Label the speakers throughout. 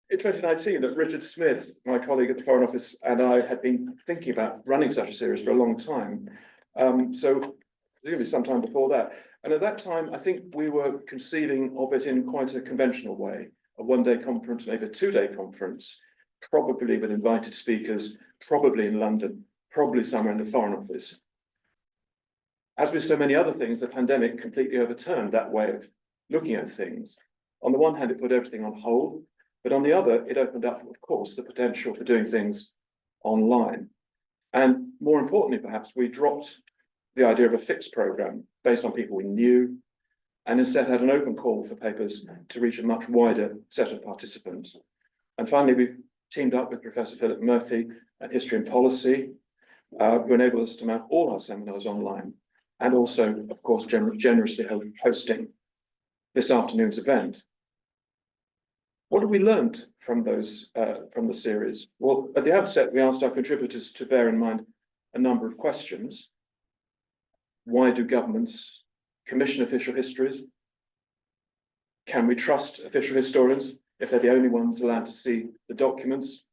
Speaker 1: in 2019 that Richard Smith, my colleague at the Foreign Office, and I had been thinking about running such a series for a long time. So presumably sometime before that. And at that time, I think we were conceiving of it in quite a conventional way, a one-day conference, maybe a two-day conference, probably with invited speakers, probably in London, probably somewhere in the Foreign Office. As with so many other things, the pandemic completely overturned that way of looking at things. On the one hand, it put everything on hold, but on the other, it opened up, of course, the potential for doing things online. And more importantly, perhaps, we dropped the idea of a fixed program based on people we knew, and instead had an open call for papers to reach a much wider set of participants. And finally, we teamed up with Professor Philip Murphy at History and Policy, who enabled us to mount all our seminars online, and also, of course, generously hosting this afternoon's event. What have we learned from the series? Well, at the outset, we asked our contributors to bear in mind a number of questions. Why do governments commission official histories? Can we trust official historians if they're the only ones allowed to see the documents?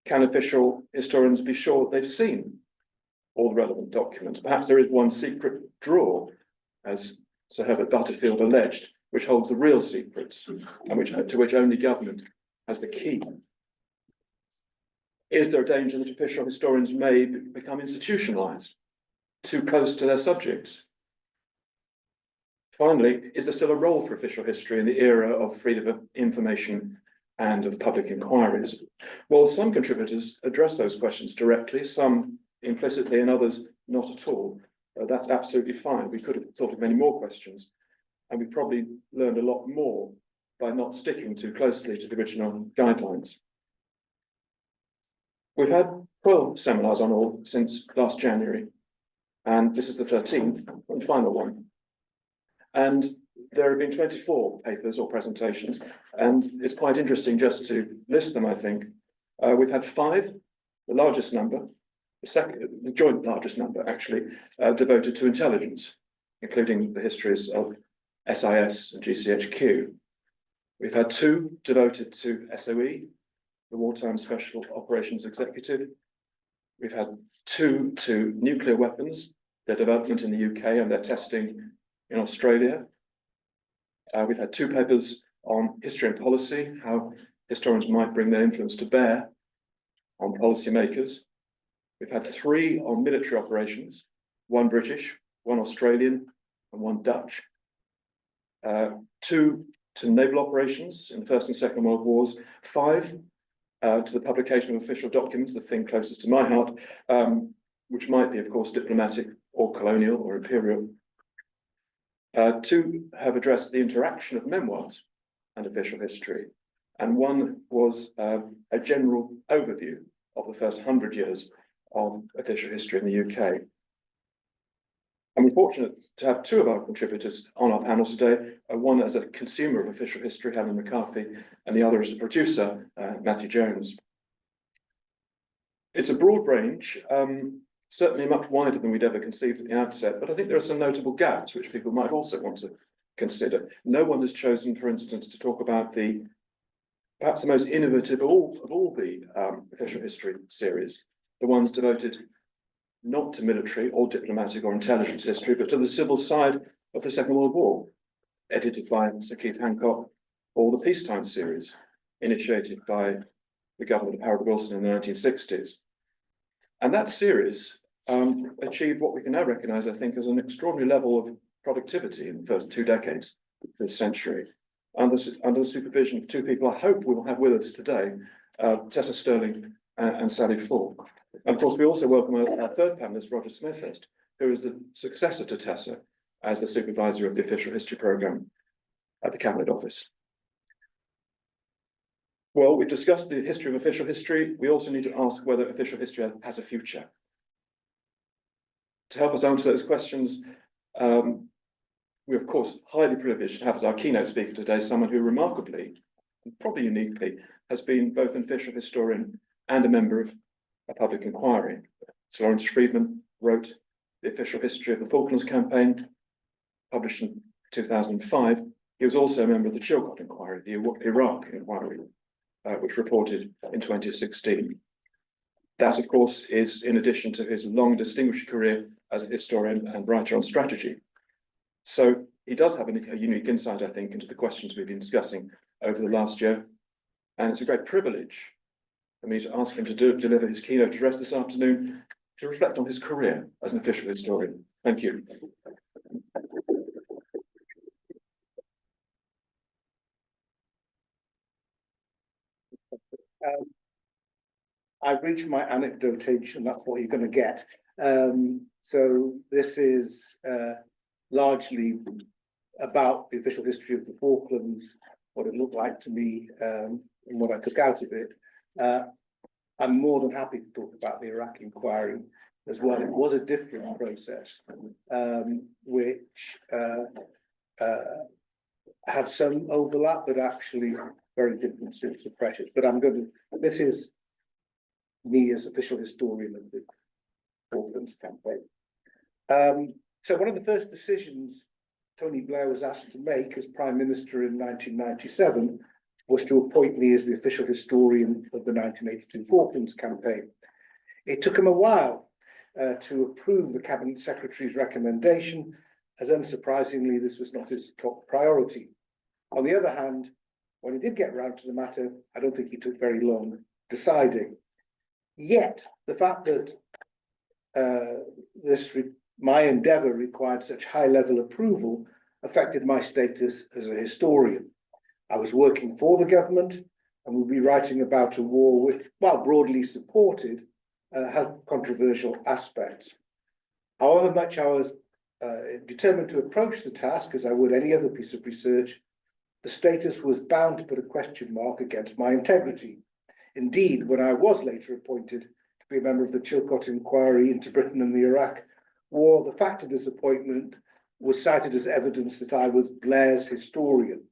Speaker 1: Can official historians be sure they've seen all the relevant documents? Perhaps there is one secret drawer, as Sir Herbert Butterfield alleged, which holds the real secrets and to which only government has the key. Is there a danger that official historians may become institutionalized, too close to their subjects? Finally, is there still a role for official history in the era of freedom of information and of public inquiries? Well, some contributors address those questions directly, some implicitly, and others not at all. That's absolutely fine. We could have thought of many more questions, and we probably learned a lot more by not sticking too closely to the original guidelines. We've had 12 seminars on all since last January, and this is the 13th and final one. And there have been 24 papers or presentations, and it's quite interesting just to list them, I think. We've had 5, the largest number, the joint largest number actually, devoted to intelligence, including the histories of SIS and GCHQ. We've had 2 devoted to SOE, the Wartime Special Operations Executive. We've had 2 to nuclear weapons, their development in the UK and their testing in Australia. We've had 2 papers on history and policy, how historians might bring their influence to bear on policymakers. We've had 3 on military operations, 1 British, 1 Australian, and 1 Dutch. 2 to naval operations in the First and Second World Wars, 5 to the publication of official documents, the thing closest to my heart, which might be, of course, diplomatic or colonial or imperial. 2 have addressed the interaction of memoirs and official history, and 1 was a general overview of the first 100 years of official history in the UK. And we're fortunate to have 2 of our contributors on our panel today, one as a consumer of official history, Helen McCarthy, and the other as a producer, Matthew Jones. It's a broad range, certainly much wider than we'd ever conceived at the outset, but I think there are some notable gaps which people might also want to consider. No one has chosen, for instance, to talk about perhaps the most innovative of all the official history series, the ones devoted not to military or diplomatic or intelligence history, but to the civil side of the Second World War, edited by Sir Keith Hancock, or the Peacetime series, initiated by the government of Harold Wilson in the 1960s. And that series achieved what we can now recognise, I think, as an extraordinary level of productivity in the first 2 decades of this century, under the supervision of 2 people I hope we will have with us today, Tessa Sterling and Sally Falk. And of course, we also welcome our third panelist, Roger Smethurst, who is the successor to Tessa as the supervisor of the official history programme at the Cabinet Office. Well, we've discussed the history of official history. We also need to ask whether official history has a future. To help us answer those questions, we're of course highly privileged to have as our keynote speaker today someone who remarkably, and probably uniquely, has been both an official historian and a member of a public inquiry. Sir Lawrence Freedman wrote The Official History of the Falklands Campaign, published in 2005. He was also a member of the Chilcot Inquiry, the Iraq Inquiry, which reported in 2016. That, of course, is in addition to his long distinguished career as a historian and writer on strategy. So he does have a unique insight, I think, into the questions we've been discussing over the last year. And it's a great privilege for me to ask him to deliver his keynote address this afternoon to reflect on his career as an official historian. Thank you.
Speaker 2: I've reached my anecdotage, and that's what you're going to get. So this is largely about the official history of the Falklands, what it looked like to me, and what I took out of it. I'm more than happy to talk about the Iraq inquiry as well. It was a different process, which had some overlap, but actually very different sorts of pressures. But this is me as official historian of the Falklands campaign. So one of the first decisions Tony Blair was asked to make as Prime Minister in 1997 was to appoint me as the official historian of the 1982 Falklands campaign. It took him a while to approve the Cabinet Secretary's recommendation, as unsurprisingly, this was not his top priority. On the other hand, when he did get round to the matter, I don't think he took very long deciding. Yet, the fact that my endeavour required such high-level approval affected my status as a historian. I was working for the government and would be writing about a war which, while broadly supported, had controversial aspects. However much I was determined to approach the task as I would any other piece of research, the status was bound to put a question mark against my integrity. Indeed, when I was later appointed to be a member of the Chilcot inquiry into Britain and the Iraq War, the fact of this appointment was cited as evidence that I was Blair's historian.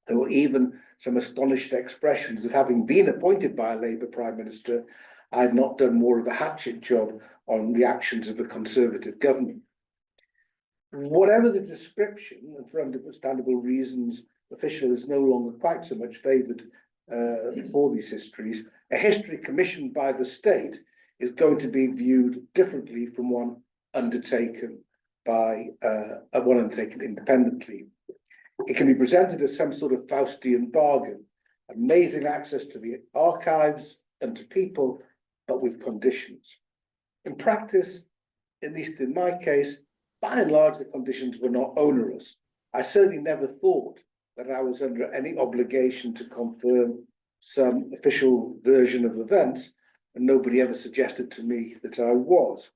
Speaker 2: There were even some astonished expressions that, having been appointed by a Labour Prime Minister, I had not done more of a hatchet job on the actions of a Conservative government. Whatever the description, and for understandable reasons, official is no longer quite so much favoured for these histories, a history commissioned by the state is going to be viewed differently from one undertaken independently. It can be presented as some sort of Faustian bargain, amazing access to the archives and to people, but with conditions. In practice, at least in my case, by and large, the conditions were not onerous. I certainly never thought that I was under any obligation to confirm some official version of events, and nobody ever suggested to me that I was.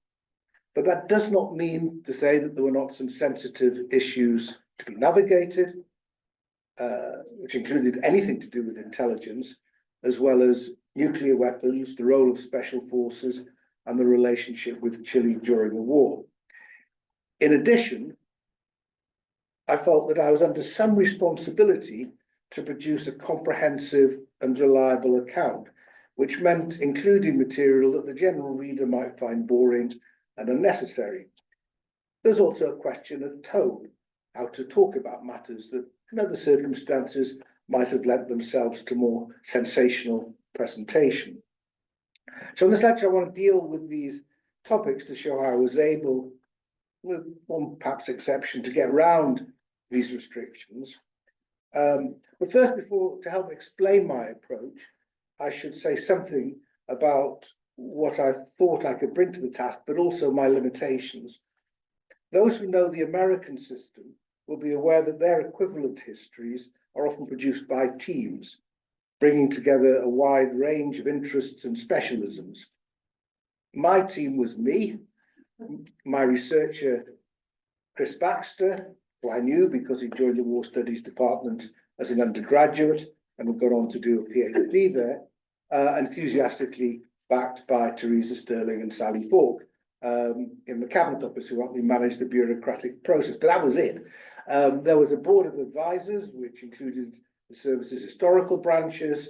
Speaker 2: But that does not mean to say that there were not some sensitive issues to be navigated, which included anything to do with intelligence, as well as nuclear weapons, the role of special forces, and the relationship with Chile during the war. In addition, I felt that I was under some responsibility to produce a comprehensive and reliable account, which meant including material that the general reader might find boring and unnecessary. There's also a question of tone, how to talk about matters that in other circumstances might have lent themselves to more sensational presentation. So in this lecture, I want to deal with these topics to show how I was able, with one perhaps exception, to get around these restrictions. But first, to help explain my approach, I should say something about what I thought I could bring to the task, but also my limitations. Those who know the American system will be aware that their equivalent histories are often produced by teams, bringing together a wide range of interests and specialisms. My team was me, my researcher, Chris Baxter, who I knew because he joined the War Studies Department as an undergraduate and had gone on to do a PhD there, enthusiastically backed by Teresa Sterling and Sally Falk in the Cabinet Office, who helped me manage the bureaucratic process. But that was it. There was a board of advisors, which included the service's historical branches.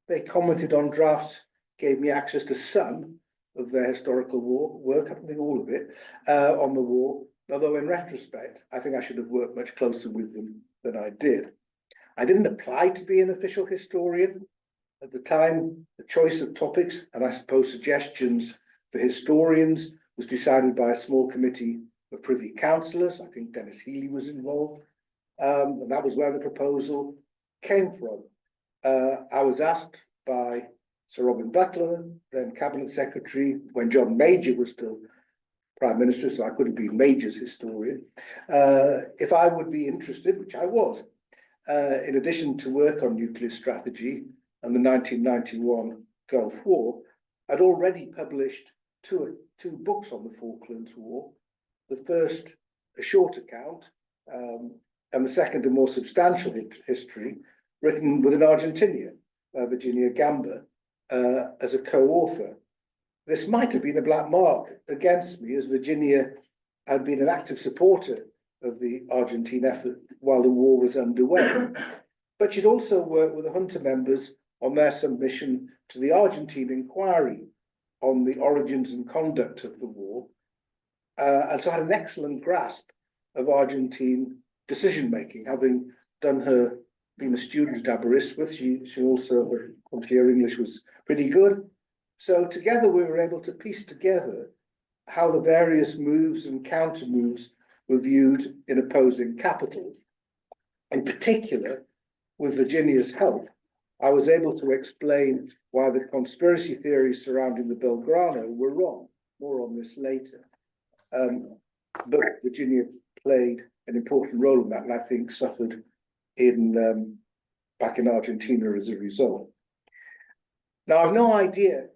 Speaker 2: They commented on drafts, gave me access to some of their historical work, I don't think all of it, on the war. Although in retrospect, I think I should have worked much closer with them than I did. I didn't apply to be an official historian. At the time, the choice of topics and I suppose suggestions for historians was decided by a small committee of Privy Councillors. I think Dennis Healy was involved, and that was where the proposal came from. I was asked by Sir Robin Butler, then Cabinet Secretary, when John Major was still Prime Minister, so I could have been Major's historian, if I would be interested, which I was, in addition to work on nuclear strategy and the 1991 Gulf War, I'd already published two books on the Falklands War. The first, a short account, and the second, a more substantial history, written with an Argentinian, Virginia Gamba, as a co-author. This might have been a black mark against me, as Virginia had been an active supporter of the Argentine effort while the war was underway. But she'd also worked with the junta members on their submission to the Argentine inquiry on the origins and conduct of the war. And so had an excellent grasp of Argentine decision-making, having been a student at Aberystwyth. She also, her English was pretty good. So together we were able to piece together how the various moves and counter moves were viewed in opposing capitals. In particular, with Virginia's help, I was able to explain why the conspiracy theories surrounding the Belgrano were wrong. More on this later. But Virginia played an important role in that, and I think suffered back in Argentina as a result. Now, I've no idea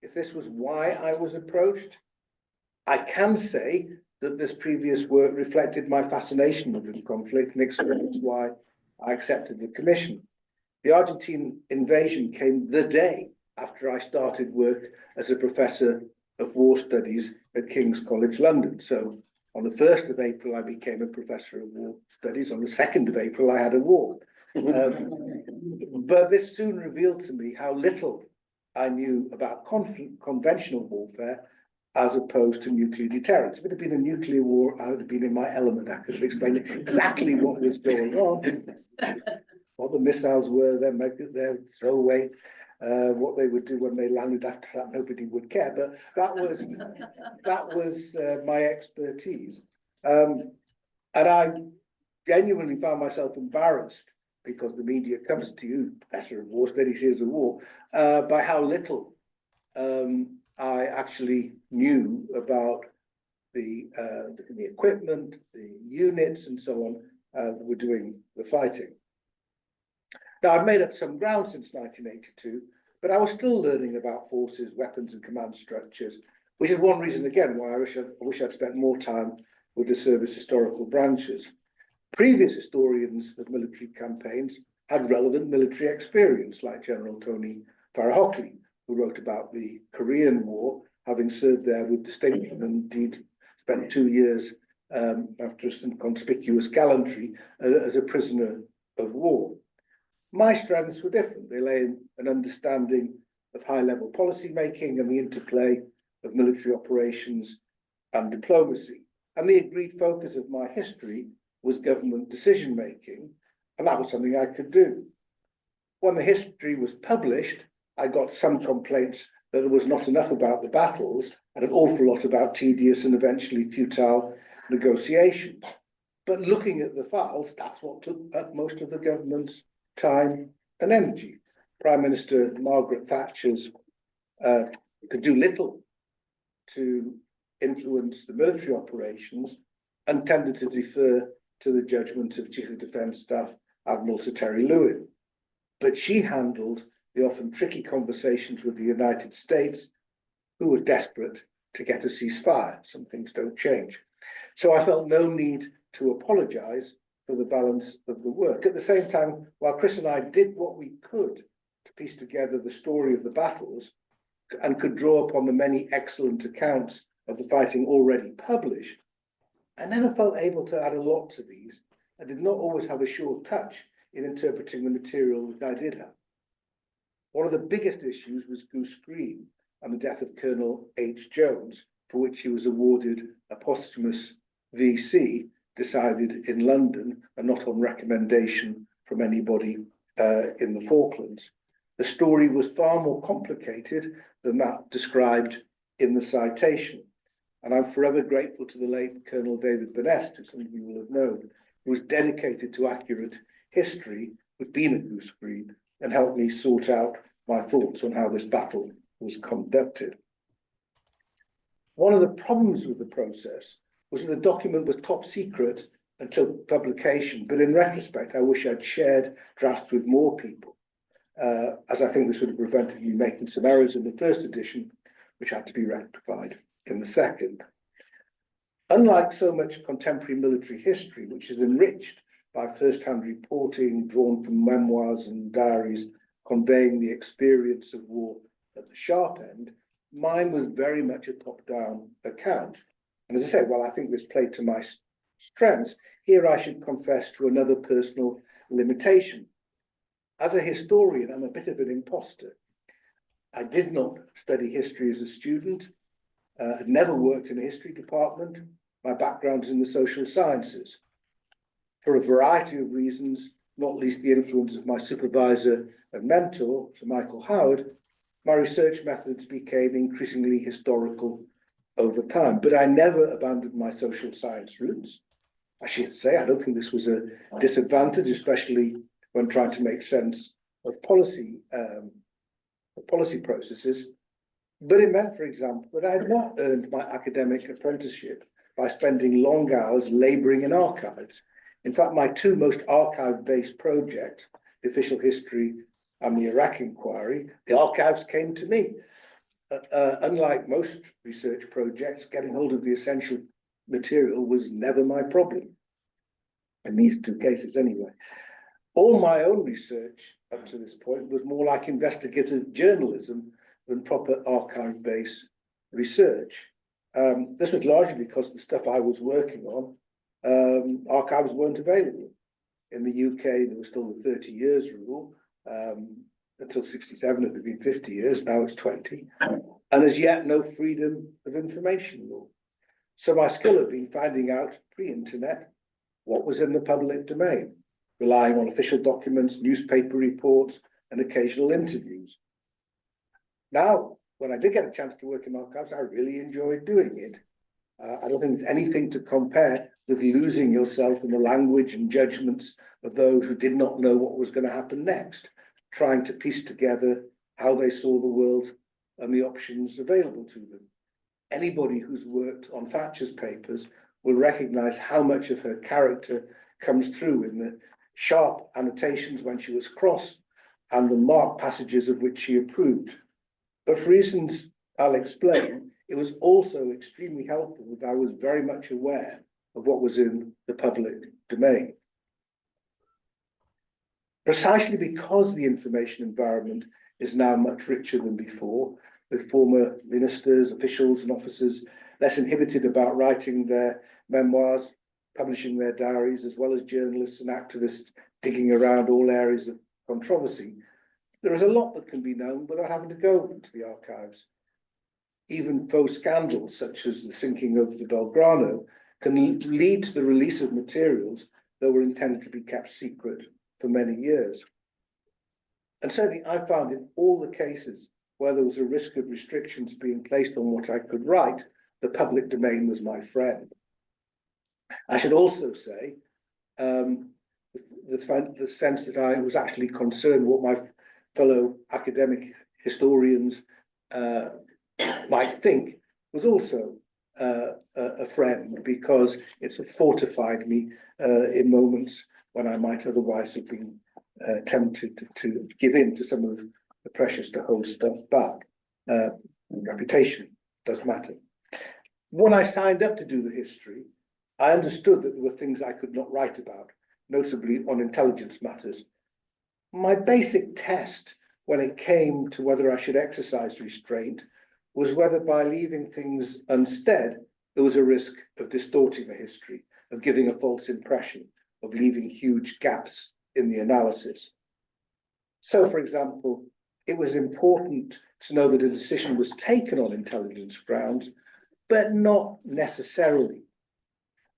Speaker 2: if this was why I was approached. I can say that this previous work reflected my fascination with the conflict and explains why I accepted the commission. The Argentine invasion came the day after I started work as a professor of war studies at King's College London. So on the 1st of April, I became a professor of war studies. On the 2nd of April, I had a war. But this soon revealed to me how little I knew about conventional warfare as opposed to nuclear deterrence. If it had been a nuclear war, I would have been in my element. I could have explained exactly what was going on, what the missiles were, their throwaway, what they would do when they landed. After that, nobody would care. But that was my expertise, and I genuinely found myself embarrassed, because the media comes to you, professor of war studies, here's a war, by how little I actually knew about the equipment, the units, and so on that were doing the fighting. Now, I'd made up some ground since 1982, but I was still learning about forces, weapons, and command structures, which is one reason, again, why I wish I'd spent more time with the service historical branches. Previous historians of military campaigns had relevant military experience, like General Tony Farah-Hockley, who wrote about the Korean War, having served there with distinction and indeed spent 2 years after some conspicuous gallantry as a prisoner of war. My strengths were different. They lay in an understanding of high-level policy making and the interplay of military operations and diplomacy. And the agreed focus of my history was government decision making, and that was something I could do. When the history was published, I got some complaints that there was not enough about the battles and an awful lot about tedious and eventually futile negotiations. But looking at the files, that's what took up most of the government's time and energy. Prime Minister Margaret Thatcher's could do little to influence the military operations and tended to defer to the judgment of Chief of Defence Staff Admiral Sir Terry Lewin. But she handled the often tricky conversations with the United States, who were desperate to get a ceasefire. Some things don't change. So I felt no need to apologise for the balance of the work. At the same time, while Chris and I did what we could to piece together the story of the battles and could draw upon the many excellent accounts of the fighting already published, I never felt able to add a lot to these. I did not always have a sure touch in interpreting the material that I did have. One of the biggest issues was Goose Green and the death of Colonel H. Jones, for which he was awarded a posthumous VC, decided in London and not on recommendation from anybody in the Falklands. The story was far more complicated than that described in the citation. And I'm forever grateful to the late Colonel David Burnett, who some of you will have known, who was dedicated to accurate history, who'd been at Goose Green and helped me sort out my thoughts on how this battle was conducted. One of the problems with the process was that the document was top secret until publication, but in retrospect, I wish I'd shared drafts with more people, as I think this would have prevented me making some errors in the first edition, which had to be rectified in the second. Unlike so much contemporary military history, which is enriched by first-hand reporting drawn from memoirs and diaries conveying the experience of war at the sharp end, mine was very much a top-down account. And as I say, while I think this played to my strengths, here I should confess to another personal limitation. As a historian, I'm a bit of an imposter. I did not study history as a student. I'd never worked in a history department. My background is in the social sciences. For a variety of reasons, not least the influence of my supervisor and mentor, Sir Michael Howard, my research methods became increasingly historical over time. But I never abandoned my social science roots. I should say, I don't think this was a disadvantage, especially when trying to make sense of policy processes. But it meant, for example, that I had not earned my academic apprenticeship by spending long hours laboring in archives. In fact, my two most archive-based projects, the official history and the Iraq inquiry, the archives came to me. Unlike most research projects, getting hold of the essential material was never my problem. In these two cases, anyway. All my own research up to this point was more like investigative journalism than proper archive-based research. This was largely because the stuff I was working on, archives weren't available. In the UK, there was still the 30 years rule. Until 67, it had been 50 years, now it's 20. And as yet, no freedom of information law. So my skill had been finding out pre-internet what was in the public domain, relying on official documents, newspaper reports, and occasional interviews. Now, when I did get a chance to work in archives, I really enjoyed doing it. I don't think there's anything to compare with losing yourself in the language and judgments of those who did not know what was going to happen next, trying to piece together how they saw the world and the options available to them. Anybody who's worked on Thatcher's papers will recognize how much of her character comes through in the sharp annotations when she was cross and the marked passages of which she approved. But for reasons I'll explain, it was also extremely helpful that I was very much aware of what was in the public domain. Precisely because the information environment is now much richer than before, with former ministers, officials and officers less inhibited about writing their memoirs, publishing their diaries, as well as journalists and activists digging around all areas of controversy, there is a lot that can be known without having to go into the archives. Even faux scandals, such as the sinking of the Belgrano, can lead to the release of materials that were intended to be kept secret for many years. And certainly I found in all the cases where there was a risk of restrictions being placed on what I could write, the public domain was my friend. I should also say the sense that I was actually concerned what my fellow academic historians might think was also a friend, because it's fortified me in moments when I might otherwise have been tempted to give in to some of the pressures to hold stuff back. Reputation does matter. When I signed up to do the history, I understood that there were things I could not write about, notably on intelligence matters. My basic test when it came to whether I should exercise restraint was whether by leaving things unsaid, there was a risk of distorting the history, of giving a false impression, of leaving huge gaps in the analysis. So, for example, it was important to know that a decision was taken on intelligence grounds, but not necessarily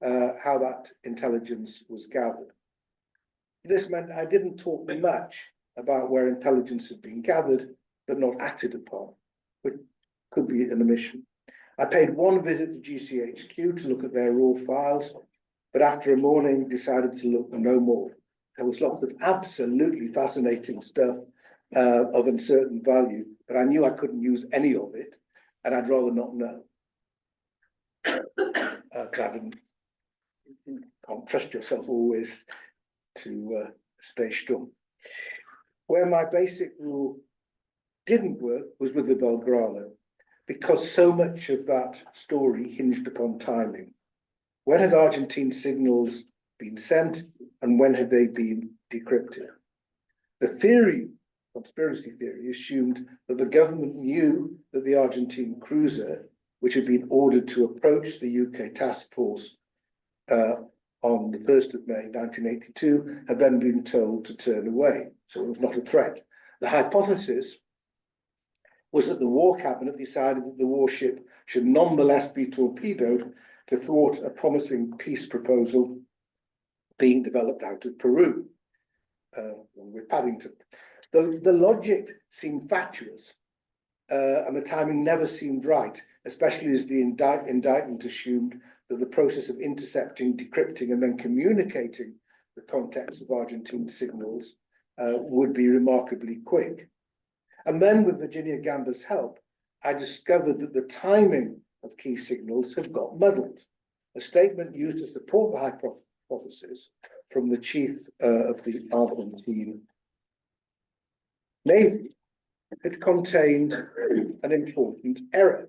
Speaker 2: how that intelligence was gathered. This meant I didn't talk much about where intelligence had been gathered but not acted upon, which could be an omission. I paid one visit to GCHQ to look at their raw files, but after a morning decided to look no more. There was lots of absolutely fascinating stuff of uncertain value, but I knew I couldn't use any of it, and I'd rather not know. Can't trust yourself always to stay strong. Where my basic rule didn't work was with the Belgrano, because so much of that story hinged upon timing. When had Argentine signals been sent, and when had they been decrypted? The theory, conspiracy theory, assumed that the government knew that the Argentine cruiser, which had been ordered to approach the UK task force on the 1st of May 1982, had then been told to turn away, so it was not a threat. The hypothesis was that the War Cabinet decided that the warship should nonetheless be torpedoed to thwart a promising peace proposal being developed out of Peru with Paddington. The logic seemed fatuous, and the timing never seemed right, especially as the indictment assumed that the process of intercepting, decrypting, and then communicating the contents of Argentine signals would be remarkably quick. And then, with Virginia Gamba's help, I discovered that the timing of key signals had got muddled. A statement used to support the hypothesis from the chief of the Argentine Navy had contained an important error.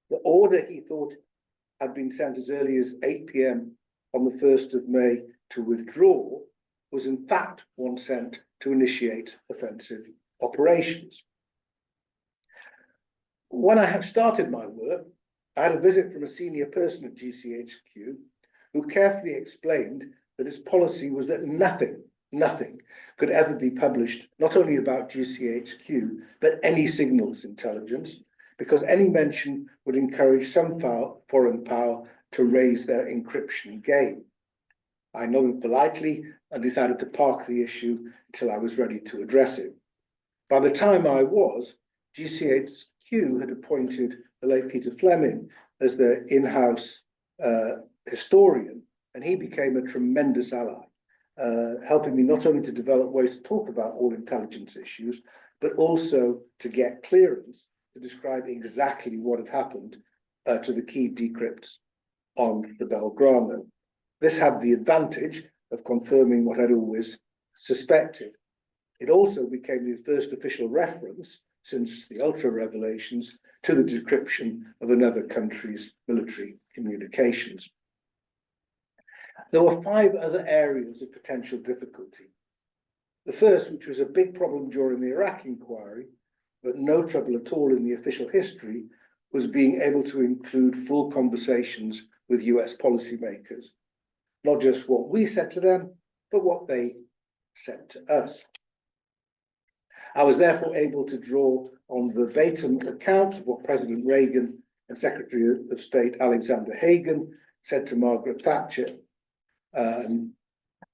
Speaker 2: The order he thought had been sent as early as 8 p.m. on the 1st of May to withdraw was in fact one sent to initiate offensive operations. When I had started my work, I had a visit from a senior person at GCHQ who carefully explained that its policy was that nothing could ever be published, not only about GCHQ, but any signals intelligence, because any mention would encourage some foreign power to raise their encryption game. I nodded politely and decided to park the issue until I was ready to address it. By the time I was, GCHQ had appointed the late Peter Fleming as their in-house historian, and he became a tremendous ally, helping me not only to develop ways to talk about all intelligence issues, but also to get clearance to describe exactly what had happened to the key decrypts on the Belgrano. This had the advantage of confirming what I'd always suspected. It also became the first official reference since the Ultra revelations to the decryption of another country's military communications. There were 5 other areas of potential difficulty. The first, which was a big problem during the Iraq inquiry, but no trouble at all in the official history, was being able to include full conversations with US policymakers. Not just what we said to them, but what they said to us. I was therefore able to draw on verbatim accounts of what President Reagan and Secretary of State Alexander Hagan said to Margaret Thatcher, to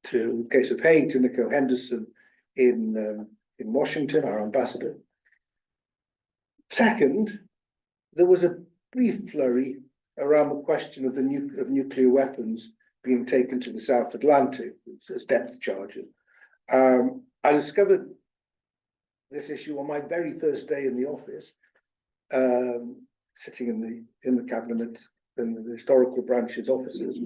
Speaker 2: the case of Haig to Nico Henderson in Washington, our ambassador. Second, there was a brief flurry around the question of nuclear weapons being taken to the South Atlantic as depth charges. I discovered this issue on my very first day in the office, sitting in the cabinet in the historical branch's offices,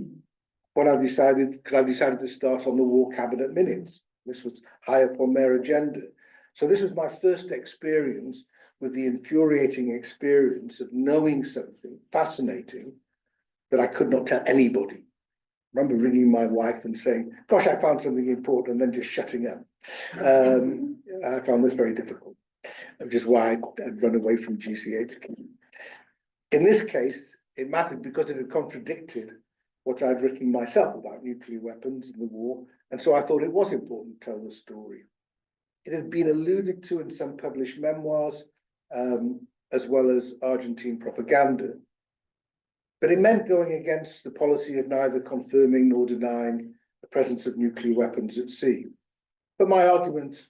Speaker 2: when I decided to start on the War Cabinet minutes. This was high up on their agenda. So this was my first experience with the infuriating experience of knowing something fascinating that I could not tell anybody. I remember ringing my wife and saying, gosh, I found something important, and then just shutting up. I found this very difficult, which is why I'd run away from GCHQ. In this case, it mattered because it had contradicted what I'd written myself about nuclear weapons in the war, and so I thought it was important to tell the story. It had been alluded to in some published memoirs, as well as Argentine propaganda. But it meant going against the policy of neither confirming nor denying the presence of nuclear weapons at sea. But my argument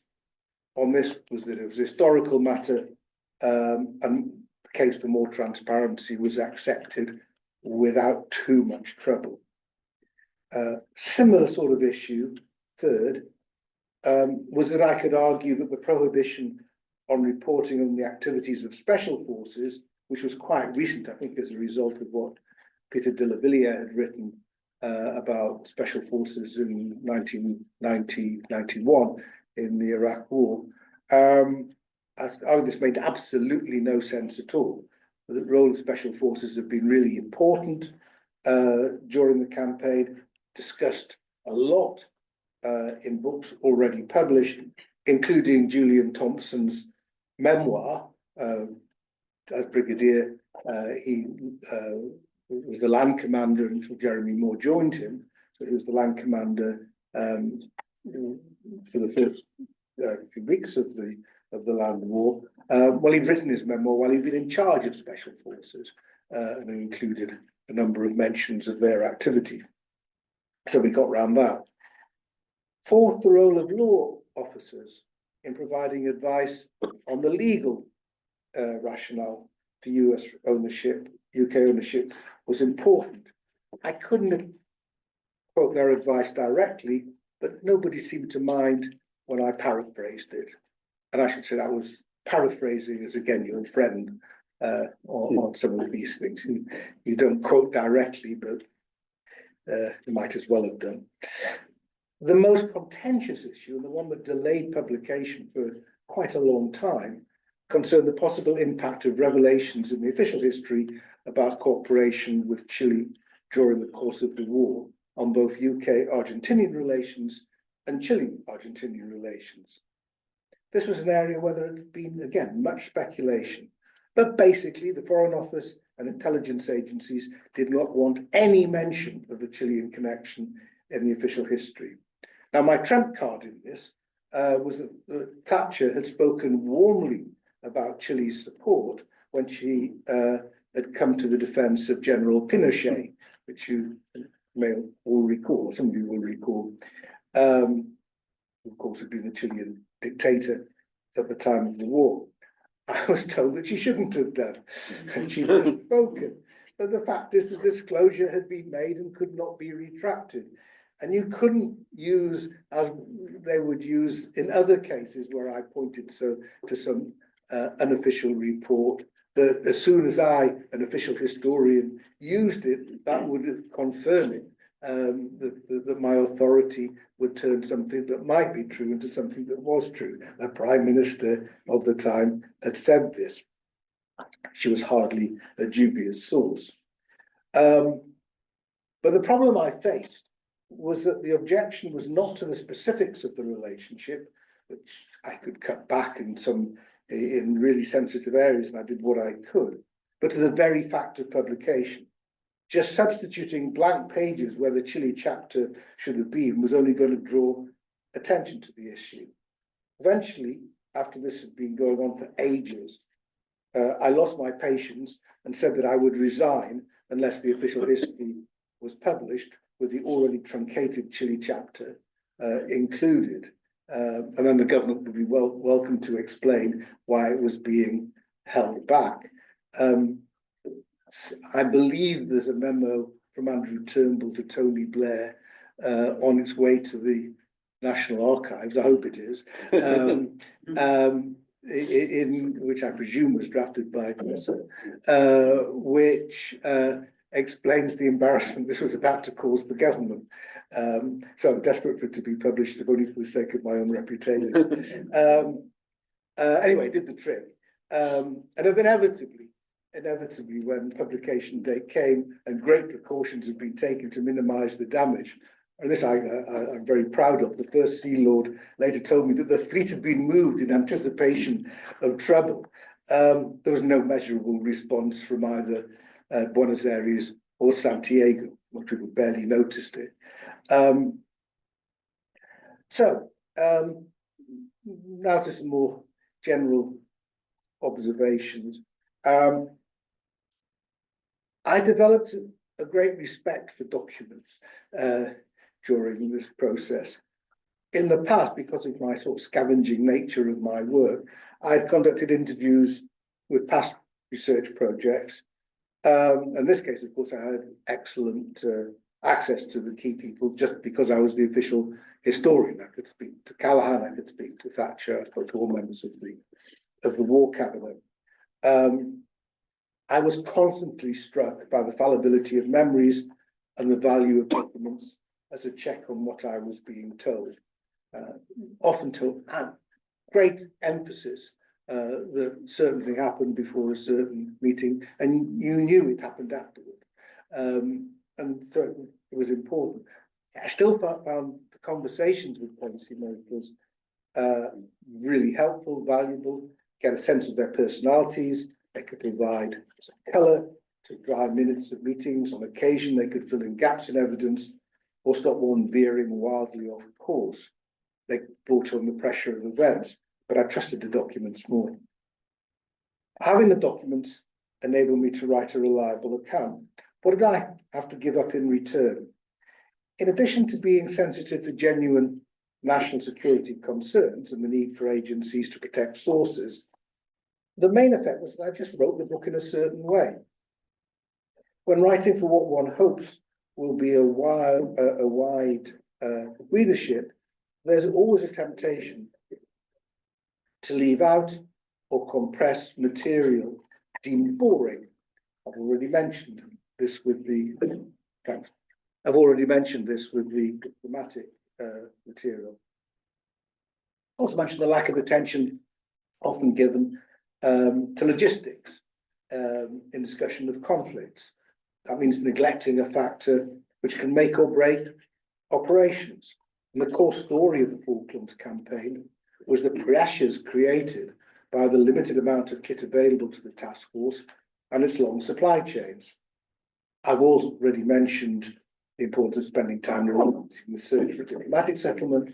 Speaker 2: on this was that it was a historical matter, and the case for more transparency was accepted without too much trouble. Similar sort of issue, third, was that I could argue that the prohibition on reporting on the activities of special forces, which was quite recent, I think, as a result of what Peter de la Villiers had written about special forces in 1990-91 in the Iraq War. This made absolutely no sense at all. The role of special forces had been really important during the campaign, discussed a lot in books already published, including Julian Thompson's memoir. As brigadier, he was the land commander until Jeremy Moore joined him. So he was the land commander for the first few weeks of the land war. Well, he'd written his memoir while he'd been in charge of special forces, and it included a number of mentions of their activity. So we got round that. Fourth, the role of law officers in providing advice on the legal rationale for US ownership, UK ownership, was important. I couldn't quote their advice directly, but nobody seemed to mind when I paraphrased it. And I should say that was paraphrasing as, again, your friend on some of these things. You don't quote directly, but you might as well have done. The most contentious issue, and the one that delayed publication for quite a long time, concerned the possible impact of revelations in the official history about cooperation with Chile during the course of the war on both UK-Argentinian relations and Chile-Argentinian relations. This was an area where there had been, again, much speculation, but basically the Foreign Office and intelligence agencies did not want any mention of the Chilean connection in the official history. Now, my trump card in this was that Thatcher had spoken warmly about Chile's support when she had come to the defense of General Pinochet, which you may all recall, some of you will recall, of course, had been the Chilean dictator at the time of the war. I was told that she shouldn't have done, and she was spoken. But the fact is that disclosure had been made and could not be retracted. And you couldn't use, as they would use in other cases where I pointed to some unofficial report, that as soon as I, an official historian, used it, that would confirm it, that my authority would turn something that might be true into something that was true. The Prime Minister of the time had said this. She was hardly a dubious source. But the problem I faced was that the objection was not to the specifics of the relationship, which I could cut back in really sensitive areas, and I did what I could, but to the very fact of publication. Just substituting blank pages where the Chile chapter should have been was only going to draw attention to the issue. Eventually, after this had been going on for ages, I lost my patience and said that I would resign unless the official history was published with the already truncated Chile chapter included. And then the government would be welcome to explain why it was being held back. I believe there's a memo from Andrew Turnbull to Tony Blair on its way to the National Archives, I hope it is, in which I presume was drafted by Tessa, which explains the embarrassment this was about to cause the government. So I'm desperate for it to be published, if only for the sake of my own reputation. Anyway, it did the trick. And inevitably, when publication date came and great precautions had been taken to minimize the damage, and this I'm very proud of, the first Sea Lord later told me that the fleet had been moved in anticipation of trouble. There was no measurable response from either Buenos Aires or Santiago. Most people barely noticed it. Now to some more general observations. I developed a great respect for documents during this process. in the past, because of my sort of scavenging nature of my work, I'd conducted interviews with past research projects. In this case, of course, I had excellent access to the key people just because I was the official historian. I could speak to Callaghan, I could speak to Thatcher, I spoke to all members of the war cabinet. I was constantly struck by the fallibility of memories and the value of documents as a check on what I was being told. Often told, great emphasis that certain thing happened before a certain meeting, and you knew it happened afterward. And so it was important. I still found the conversations with policymakers really helpful, valuable, get a sense of their personalities. They could provide some colour to dry minutes of meetings. On occasion, they could fill in gaps in evidence or stop one veering wildly off course. They brought on the pressure of events, but I trusted the documents more. Having the documents enabled me to write a reliable account. What did I have to give up in return? In addition to being sensitive to genuine national security concerns and the need for agencies to protect sources, the main effect was that I just wrote the book in a certain way. When writing for what one hopes will be a wide readership, there's always a temptation to leave out or compress material deemed boring. I've already mentioned this with the diplomatic material. Also mentioned the lack of attention often given to logistics in discussion of conflicts. That means neglecting a factor which can make or break operations. And the core story of the Falklands campaign was the pressures created by the limited amount of kit available to the task force and its long supply chains. I've already mentioned the importance of spending time in the search for a diplomatic settlement.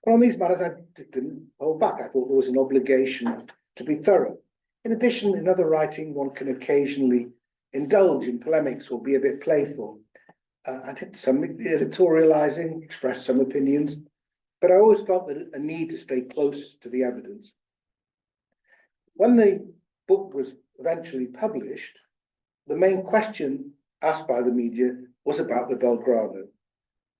Speaker 2: But on these matters, I didn't hold back. I thought there was an obligation to be thorough. In addition, in other writing, one can occasionally indulge in polemics or be a bit playful. I did some editorializing, expressed some opinions, but I always felt that a need to stay close to the evidence. When the book was eventually published, the main question asked by the media was about the Belgrano.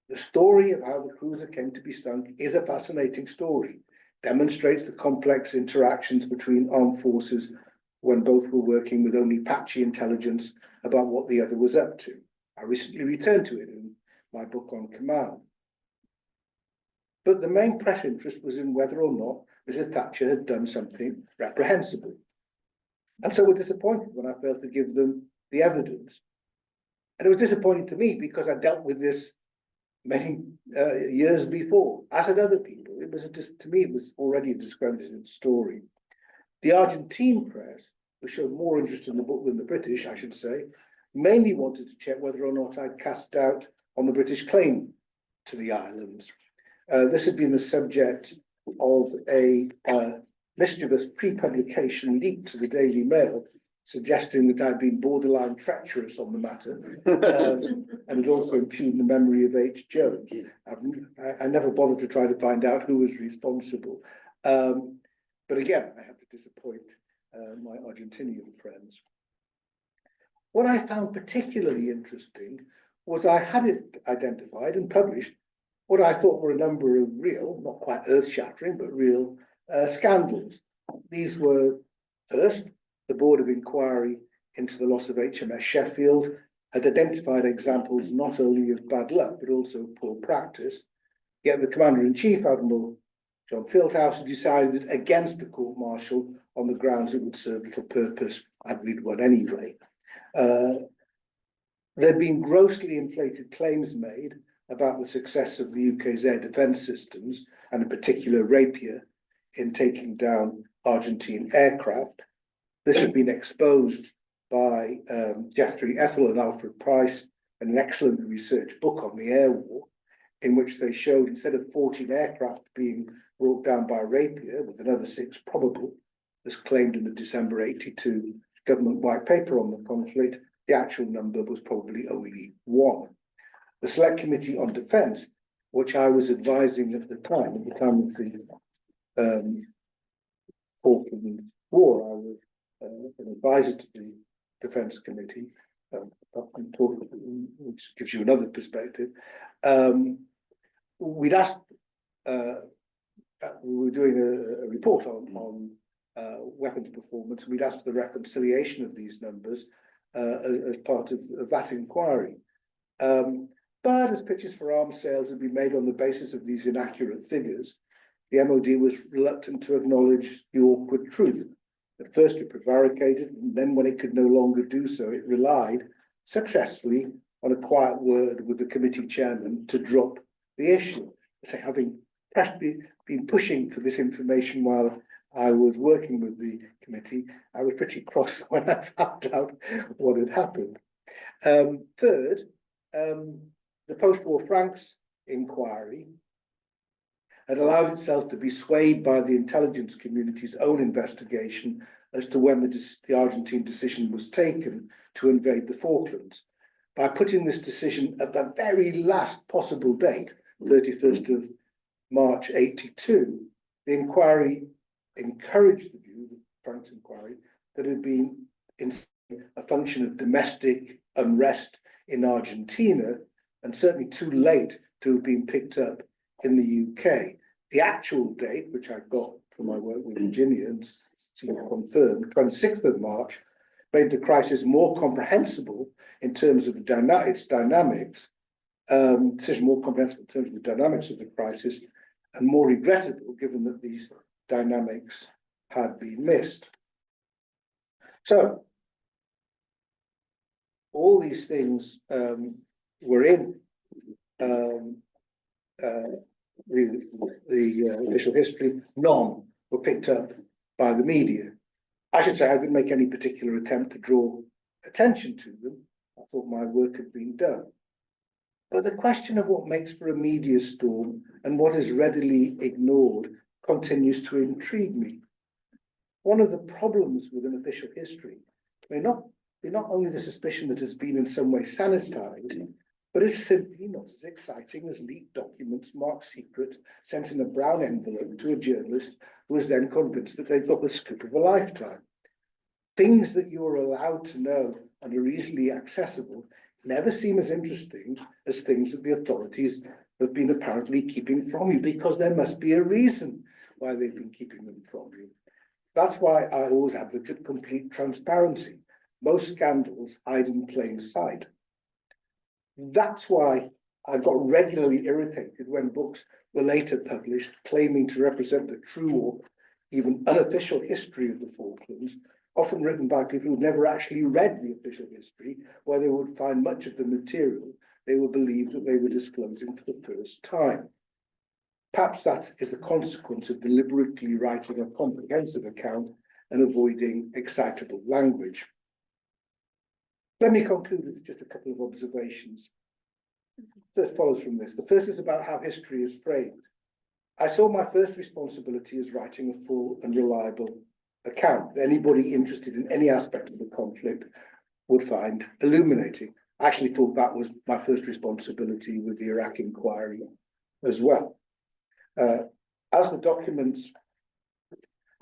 Speaker 2: The story of how the cruiser came to be sunk is a fascinating story, demonstrates the complex interactions between armed forces when both were working with only patchy intelligence about what the other was up to. I recently returned to it in my book on command. But the main press interest was in whether or not Mrs. Thatcher had done something reprehensible. And so we're disappointed when I failed to give them the evidence. And it was disappointing to me because I dealt with this many years before, as had other people. It was to me, it was already a discredited story. The Argentine press, who showed more interest in the book than the British, I should say, mainly wanted to check whether or not I'd cast doubt on the British claim to the islands. This had been the subject of a mischievous pre-publication leak to the Daily Mail, suggesting that I'd been borderline treacherous on the matter, and had also impugned the memory of H. Jones. I never bothered to try to find out who was responsible. But again, I had to disappoint my Argentinian friends. What I found particularly interesting was I had it identified and published what I thought were a number of real, not quite earth-shattering, but real scandals. These were, first, the Board of Inquiry into the loss of HMS Sheffield had identified examples not only of bad luck, but also poor practice. Yet the Commander-in-Chief, Admiral John Fieldhouse, had decided against the court-martial on the grounds it would serve little purpose, and we'd won anyway. There'd been grossly inflated claims made about the success of the UK's air defence systems, and in particular Rapier, in taking down Argentine aircraft. This had been exposed by Jeffrey Ethel and Alfred Price, an excellent research book on the air war, in which they showed instead of 14 aircraft being brought down by Rapier, with another 6 probable, as claimed in the December '82 government white paper on the conflict, the actual number was probably only 1. The Select Committee on Defence which I was advising at the time of the Falkland War. I was an advisor to the Defence Committee, which gives you another perspective. We'd asked, we were doing a report on weapons performance. We'd asked for the reconciliation of these numbers as part of that inquiry. But as pitches for arms sales had been made on the basis of these inaccurate figures, the MOD was reluctant to acknowledge the awkward truth. At first it prevaricated, and then when it could no longer do so, it relied successfully on a quiet word with the committee chairman to drop the issue. So having been pushing for this information while I was working with the committee, I was pretty cross when I found out what had happened. Third, the post-war Franks inquiry had allowed itself to be swayed by the intelligence community's own investigation as to when the Argentine decision was taken to invade the Falklands. By putting this decision at the very last possible date, 31st of March 82, the inquiry encouraged the view, the Franks inquiry, that had been a function of domestic unrest in Argentina, and certainly too late to have been picked up in the UK. The actual date, which I got from my work with Virginia and seen confirmed, 26th of March, made the crisis more comprehensible in terms of its dynamics, decision more comprehensible in terms of the dynamics of the crisis, and more regrettable given that these dynamics had been missed. So, all these things were in the official history. None were picked up by the media. I should say I didn't make any particular attempt to draw attention to them. I thought my work had been done. But the question of what makes for a media storm and what is readily ignored continues to intrigue me. One of the problems with an official history may not be not only the suspicion that it's been in some way sanitized, but it's simply not as exciting as leaked documents marked secret sent in a brown envelope to a journalist who is then convinced that they've got the scoop of a lifetime. Things that you are allowed to know and are easily accessible never seem as interesting as things that the authorities have been apparently keeping from you, because there must be a reason why they've been keeping them from you. That's why I always advocate complete transparency. Most scandals hide in plain sight. That's why I got regularly irritated when books were later published claiming to represent the true or even unofficial history of the Falklands, often written by people who'd never actually read the official history, where they would find much of the material they were believed that they were disclosing for the first time. Perhaps that is the consequence of deliberately writing a comprehensive account and avoiding excitable language. Let me conclude with just a couple of observations. First follows from this. The first is about how history is framed. I saw my first responsibility as writing a full and reliable account that anybody interested in any aspect of the conflict would find illuminating. I actually thought that was my first responsibility with the Iraq inquiry as well. As the documents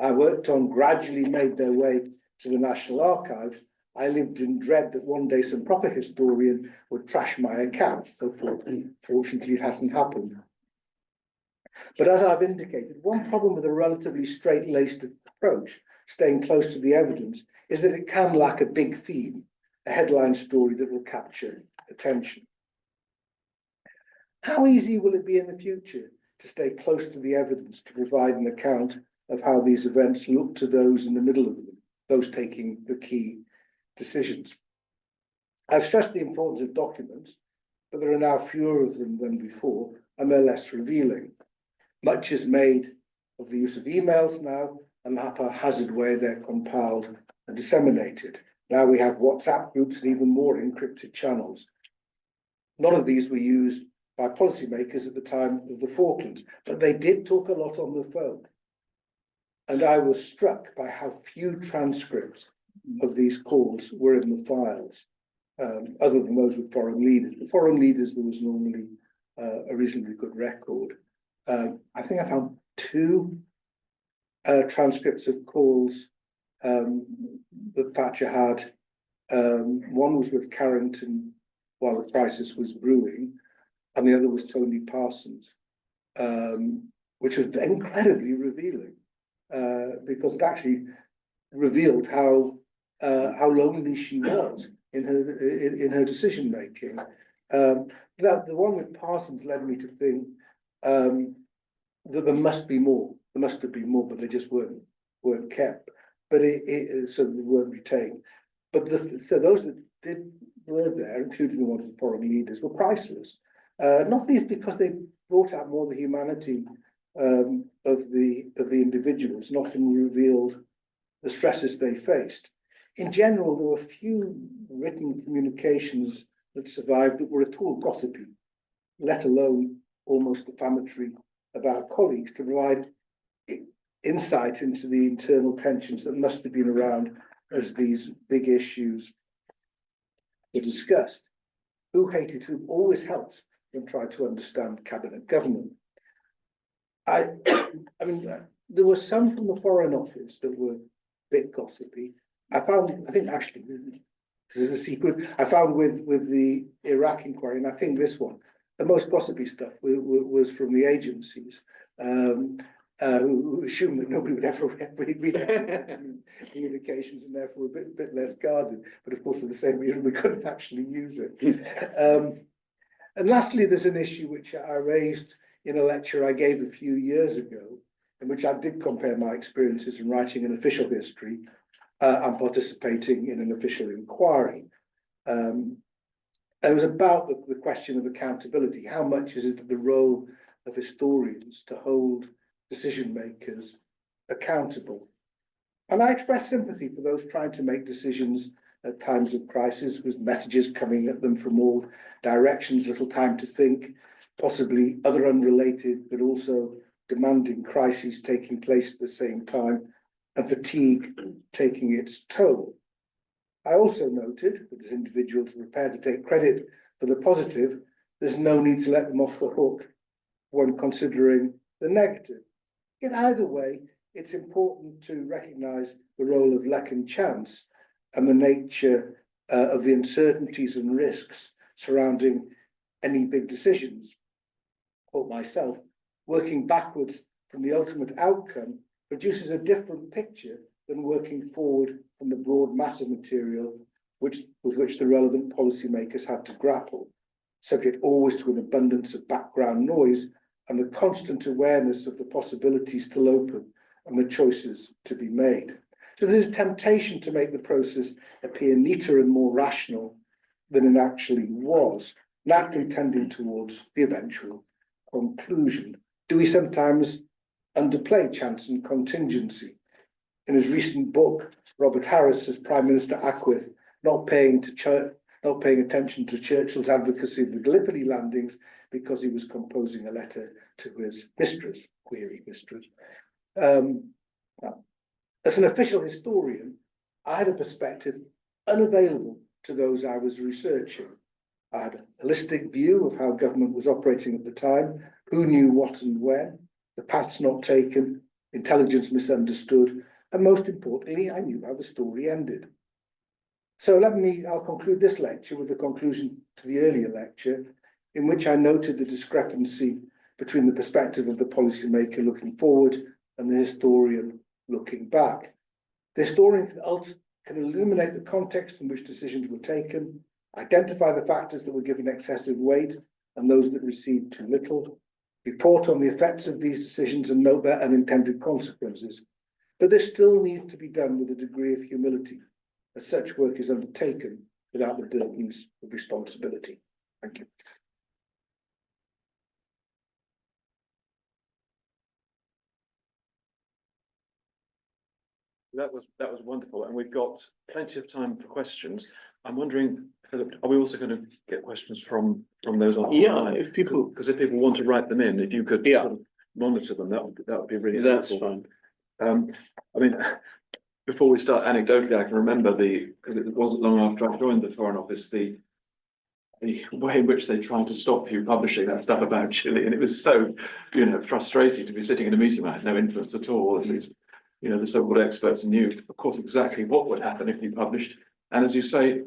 Speaker 2: I worked on gradually made their way to the National Archives, I lived in dread that one day some proper historian would trash my account. So fortunately, it hasn't happened. But as I've indicated, one problem with a relatively straight-laced approach, staying close to the evidence, is that it can lack a big theme, a headline story that will capture attention. How easy will it be in the future to stay close to the evidence to provide an account of how these events look to those in the middle of them, those taking the key decisions? I've stressed the importance of documents, but there are now fewer of them than before, and they're less revealing. Much is made of the use of emails now and the haphazard way they're compiled and disseminated. Now we have WhatsApp groups and even more encrypted channels. None of these were used by policymakers at the time of the Falklands, but they did talk a lot on the phone. And I was struck by how few transcripts of these calls were in the files, other than those with foreign leaders. With foreign leaders, there was normally a reasonably good record. I think I found 2 transcripts of calls that Thatcher had. One was with Carrington while the crisis was brewing, and the other was Tony Parsons, which was incredibly revealing, because it actually revealed how lonely she was in her decision making. The one with Parsons led me to think that there must be more. There must have been more, but they just weren't kept. But so they weren't retained. But so those that were there, including the ones with foreign leaders, were priceless. Not least because they brought out more the humanity of the individuals and often revealed the stresses they faced. In general, there were few written communications that survived that were at all gossipy, let alone almost defamatory about colleagues, to provide insight into the internal tensions that must have been around as these big issues were discussed. Who hated whom always helps when trying to understand cabinet government. I mean, there were some from the Foreign Office that were a bit gossipy. I think actually, this is a secret, I found with the Iraq inquiry, and I think this one, the most gossipy stuff was from the agencies, who assumed that nobody would ever read communications and therefore a bit less guarded. But of course, for the same reason, we couldn't actually use it. And lastly, there's an issue which I raised in a lecture I gave a few years ago, in which I did compare my experiences in writing an official history and participating in an official inquiry. It was about the question of accountability. How much is it the role of historians to hold decision makers accountable? And I express sympathy for those trying to make decisions at times of crisis, with messages coming at them from all directions, little time to think, possibly other unrelated, but also demanding crises taking place at the same time, and fatigue taking its toll. I also noted that as individuals prepared to take credit for the positive, there's no need to let them off the hook when considering the negative. In either way, it's important to recognise the role of luck and chance and the nature of the uncertainties and risks surrounding any big decisions. Quote myself, working backwards from the ultimate outcome produces a different picture than working forward from the broad mass of material with which the relevant policymakers had to grapple, subject always to an abundance of background noise and the constant awareness of the possibilities still open and the choices to be made. So there's a temptation to make the process appear neater and more rational than it actually was, naturally tending towards the eventual conclusion. Do we sometimes underplay chance and contingency? In his recent book, Robert Harris as Prime Minister Ackworth, not paying attention to Churchill's advocacy of the Gallipoli landings because he was composing a letter to his mistress, query mistress. As an official historian, I had a perspective unavailable to those I was researching. I had a holistic view of how government was operating at the time, who knew what and when, the paths not taken, intelligence misunderstood, and most importantly, I knew how the story ended. So I'll conclude this lecture with a conclusion to the earlier lecture, in which I noted the discrepancy between the perspective of the policymaker looking forward and the historian looking back. The historian can illuminate the context in which decisions were taken, identify the factors that were given excessive weight and those that received too little, report on the effects of these decisions and note their unintended consequences. But this still needs to be done with a degree of humility, as such work is undertaken without the burdens of responsibility. Thank you.
Speaker 1: That was wonderful, and we've got plenty of time for questions. I'm wondering, Philip, are we also going to get questions from those on?
Speaker 3: Yeah, if people
Speaker 1: want to write them in, if you could sort of monitor them, that would be really helpful.
Speaker 3: That's
Speaker 1: fine. I mean, before we start, anecdotally, I can remember because it wasn't long after I joined the Foreign Office, the the way in which they tried to stop you publishing that stuff about Chile, and it was so, frustrating to be sitting in a meeting. I had no influence at all. And these, the so-called experts knew, of course, exactly what would happen if you published. And as you say,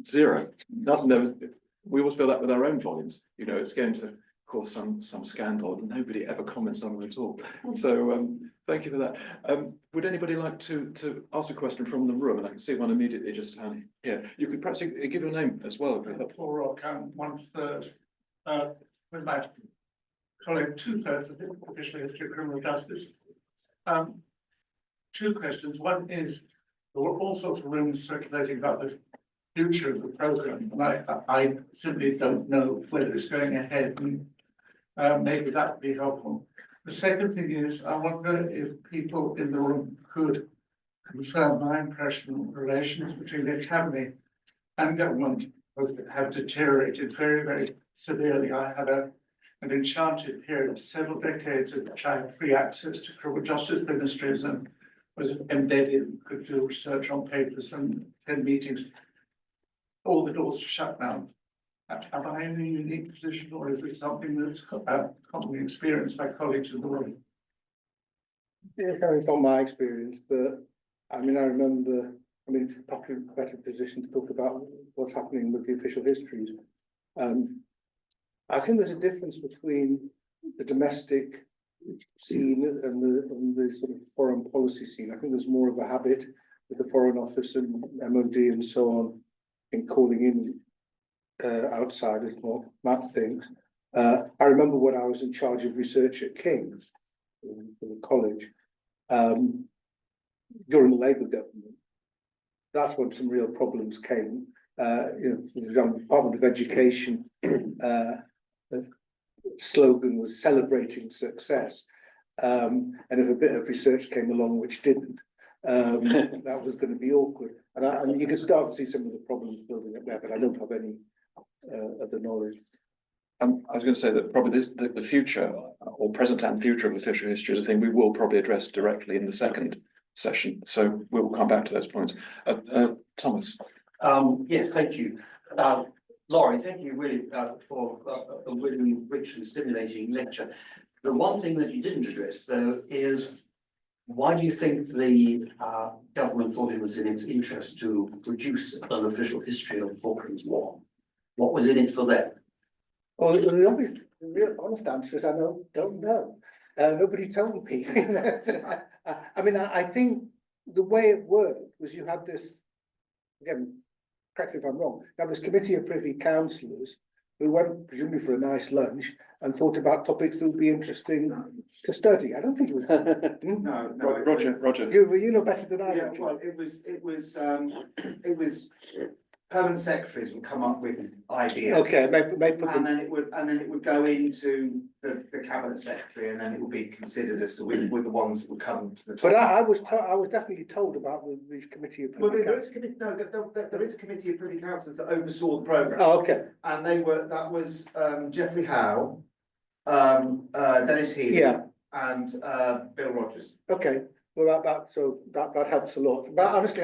Speaker 1: zero. Nothing. We always feel that with our own volumes. It's going to cause some scandal, and nobody ever comments on it at all. So thank you for that. Would anybody like to ask a question from the room? And I can see one immediately just down here. You could perhaps give your name as well.
Speaker 3: Paul Rock, I'm 1/3. With my colleague, 2/3 of the official history of criminal justice. Two questions. One is, there were all sorts of rumors circulating about the future of the program, and I simply don't know whether it's going ahead, and maybe that would be helpful. The second thing is, I wonder if people in the room could confirm my impression relations between the academy and government have deteriorated very, very severely. I had an enchanted period of several decades in which I had free access to criminal justice ministries and was embedded, could do research on papers and attend meetings. All the doors are shut now. Am I in a unique position, or is it something that's commonly experienced by colleagues in the room?
Speaker 2: Yeah, it's not my experience, but I remember, probably a better position to talk about what's happening with the official histories. I think there's a difference between the domestic scene and the sort of foreign policy scene. I think there's more of a habit with the Foreign Office and MOD and so on in calling in outsiders, more mad things. I remember when I was in charge of research at King's for the college during the Labour government. That's when some real problems came. The Department of Education slogan was celebrating success, and if a bit of research came along which didn't, that was going to be awkward. And you can start to see some of the problems building up there, but I don't have any other knowledge.
Speaker 1: I was going to say that probably the future, or present and future of official history is a thing we will probably address directly in the second session. So we'll come back to those points. Thomas.
Speaker 4: Yes, thank you. Laurie, thank you really for a really rich and stimulating lecture. The one thing that you didn't address, though, is why do you think the government thought it was in its interest to produce an official history of the Falklands War? What was in it for them?
Speaker 2: Well, the real honest answer is I don't know. Nobody told me. I think the way it worked was you had this, again, correct me if I'm wrong, you had this committee of privy councillors who went presumably for a nice lunch and thought about topics that would be interesting to study. I don't think it was.
Speaker 3: No,
Speaker 1: Roger.
Speaker 2: You know better than I do.
Speaker 5: Yeah, well, it was permanent secretaries would come up with ideas.
Speaker 2: Okay, may put
Speaker 5: And
Speaker 2: them.
Speaker 5: then it would go into the cabinet secretary, and then it would be considered as to which were the ones that would come to the top.
Speaker 2: But I was definitely told about these committee of
Speaker 5: Well,
Speaker 2: privy
Speaker 5: there is
Speaker 2: councillors.
Speaker 5: there is a committee of privy councillors that oversaw the programme.
Speaker 2: Oh, okay.
Speaker 5: And that was Geoffrey Howe, Dennis Healy,
Speaker 2: Yeah.
Speaker 5: and Bill Rogers.
Speaker 2: Okay. Well, that helps a lot. But honestly,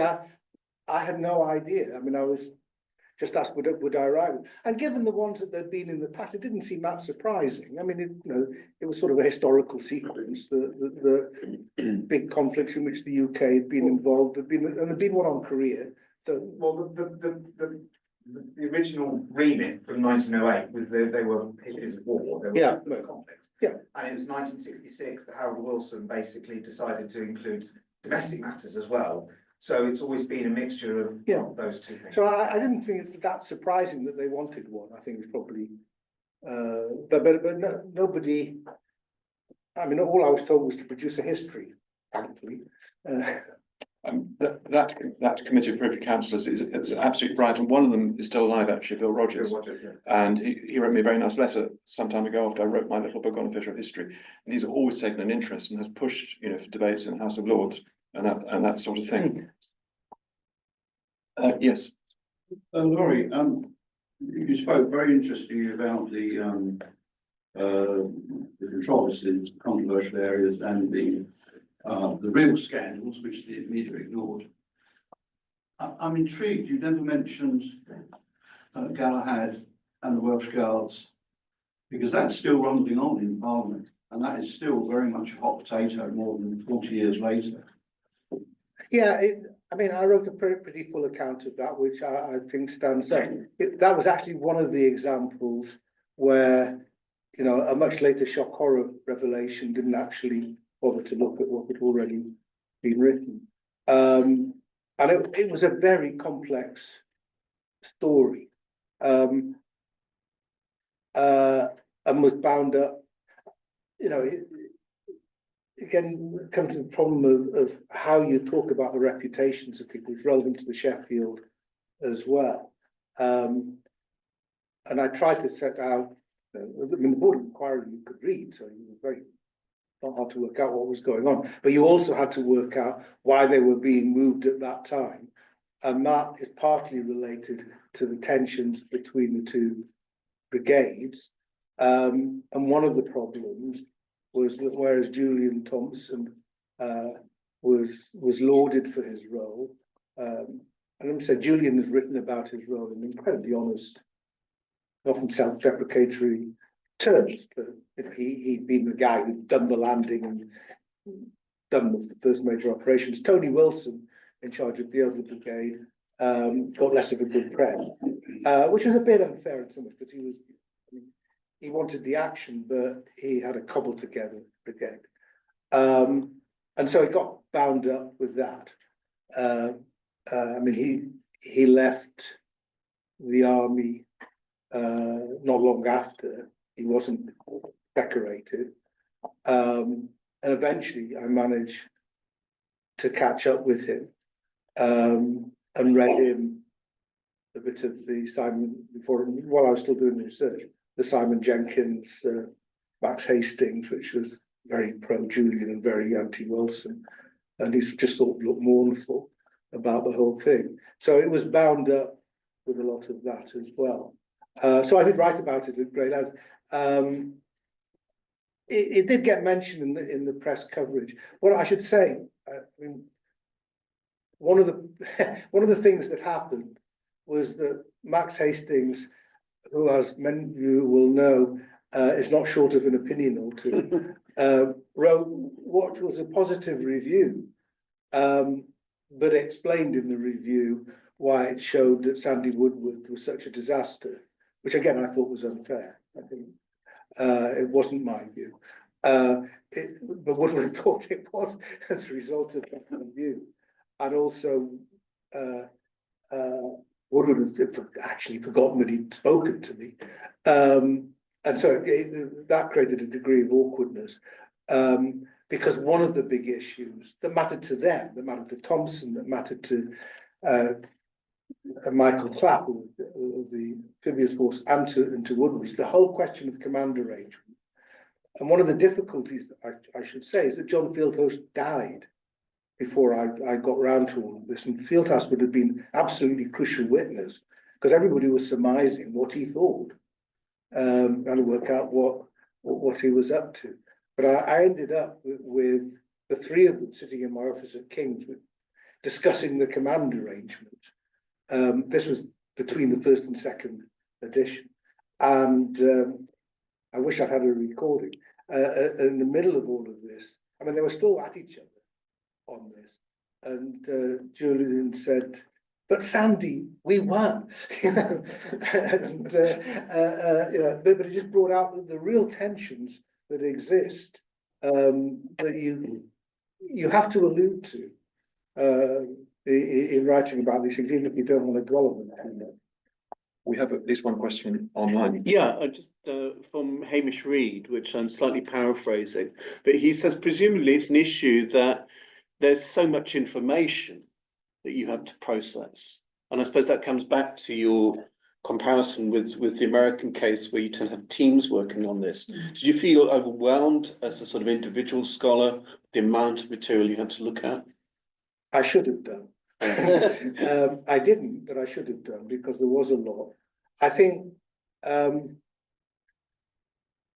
Speaker 2: I had no idea. I was just asked would I arrive, and given the ones that there'd been in the past, it didn't seem that surprising. It was sort of a historical sequence. The big conflicts in which the UK had been involved and there'd been one on Korea. So,
Speaker 5: Well, the original remit from 1908 was they were periods of war. There were conflicts.
Speaker 2: Yeah.
Speaker 5: And it was 1966 that Harold Wilson basically decided to include domestic matters as well. So it's always been a mixture of those two things.
Speaker 2: So I didn't think it's that surprising that they wanted one. I think it's probably, but nobody. All I was told was to produce a history. Thankfully,
Speaker 1: That committee of privy councillors is absolutely right, and one of them is still alive, actually, Bill Rogers. And he wrote me a very nice letter some time ago after I wrote my little book on official history. And he's always taken an interest and has pushed, for debates in the House of Lords and that sort of thing. Yes.
Speaker 6: Laurie, you spoke very interestingly about the controversy in controversial areas and the real scandals which the media ignored. I'm intrigued. You never mentioned Galahad and the Welsh Guards, because that's still rumbling on in Parliament, and that is still very much a hot potato more than 40 years later.
Speaker 2: Yeah, I mean, I wrote a pretty full account of that, which I think stands up. That was actually one of the examples where, you know, a much later shock horror revelation didn't actually bother to look at what had already been written. And it was a very complex story. And was bound up, you know, again, come to the problem of how you talk about the reputations of people. It's relevant to the Sheffield as well. And I tried to set out, I mean, the board of inquiry you could read, so it was very not hard to work out what was going on, but you also had to work out why they were being moved at that time. And that is partly related to the tensions between the two brigades. And one of the problems was that whereas Julian Thompson was lauded for his role, and let me say, Julian has written about his role in incredibly honest, often self-deprecatory terms. But he'd been the guy who'd done the landing and done the first major operations. Tony Wilson, in charge of the other brigade, got less of a good press, which was a bit unfair in some ways, because he wanted the action, but he had a cobble together brigade. And so he got bound up with that. I mean, he left the army not long after. He wasn't decorated. And eventually I managed to catch up with him and read him a bit of the Simon, while I was still doing the research, the Simon Jenkins, Max Hastings, which was very pro-Julian and very anti-Wilson. And he's just sort of looked mournful about the whole thing. So it was bound up with a lot of that as well. So I did write about it at great length. It did get mentioned in the press coverage. What I should say, I mean, one of the things that happened was that Max Hastings, who, as many of you will know, is not short of an opinion or two, wrote what was a positive review, but explained in the review why it showed that Sandy Woodward was such a disaster, which again I thought was unfair. I think it wasn't my view, but Woodward thought it was as a result of that review, and also Woodward had actually forgotten that he'd spoken to me, and so that created a degree of awkwardness. Because one of the big issues that mattered to them, that mattered to Thompson, that mattered to Michael Clapp of the amphibious force, and to Woodward, was the whole question of command arrangement. And one of the difficulties, I should say, is that John Fieldhouse died before I got round to all of this, and Fieldhouse would have been absolutely crucial witness, because everybody was surmising what he thought, and to work out what he was up to. But I ended up with the three of them sitting in my office at King's discussing the command arrangement. This was between the first and second edition. And I wish I'd had a recording. In the middle of all of this, I mean, they were still at each other on this. And Julian said, "But Sandy, we won." And, you know, but it just brought out the real tensions that exist, that you have to allude to in writing about these things, even if you don't want to dwell on them.
Speaker 1: We have at least one question online.
Speaker 7: Yeah, just from Hamish Reed, which I'm slightly paraphrasing, but he says presumably it's an issue that there's so much information that you have to process, and I suppose that comes back to your comparison with the American case where you tend to have teams working on this. Did you feel overwhelmed as a sort of individual scholar, the amount of material you had to look at?
Speaker 2: I should have done. I didn't, but I should have done, because there was a lot. I think,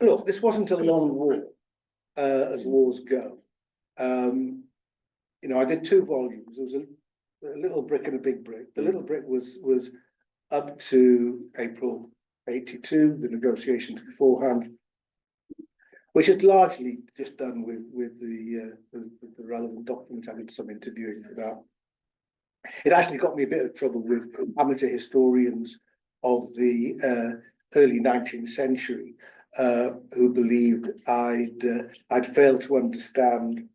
Speaker 2: look, this wasn't a long war, as wars go. You know, I did 2 volumes. There was a little brick and a big brick. The little brick was up to April 82, the negotiations beforehand, which is largely just done with the relevant documents. I did some interviewing for that. It actually got me a bit of trouble with amateur historians of the early 19th century who believed I'd failed to understand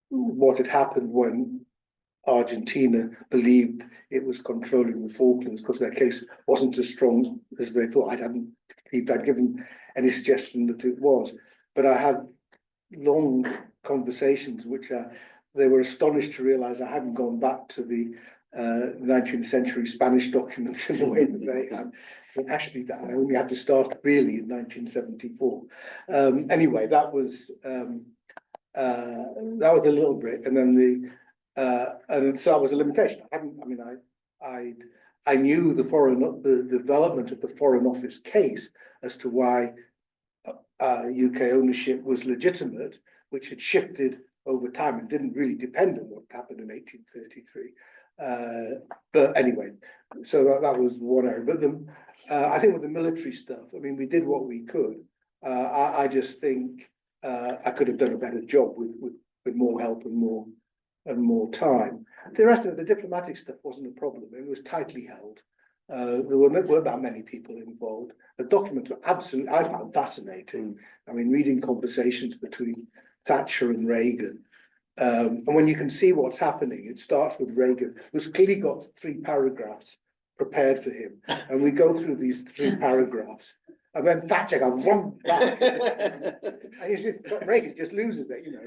Speaker 2: what had happened when Argentina believed it was controlling the Falklands, because their case wasn't as strong as they thought. I hadn't believed I'd given any suggestion that it was, but I had long conversations which they were astonished to realize I hadn't gone back to the 19th century Spanish documents in the way that they had. But actually, that I only had to start really in 1974. Anyway, that was a little bit, and then and so that was a limitation. I knew the development of the Foreign Office case as to why UK ownership was legitimate, which had shifted over time and didn't really depend on what happened in 1833. But anyway, so that was one area. But I think with the military stuff, I mean, we did what we could. I just think I could have done a better job with more help and more time. The rest of the diplomatic stuff wasn't a problem. It was tightly held. There weren't that many people involved. The documents were absolutely, I found fascinating. I mean, reading conversations between Thatcher and Reagan. And when you can see what's happening, it starts with Reagan, who's clearly got 3 paragraphs prepared for him. And we go through these 3 paragraphs. And then Thatcher goes one back. And you see, Reagan just loses it, you know.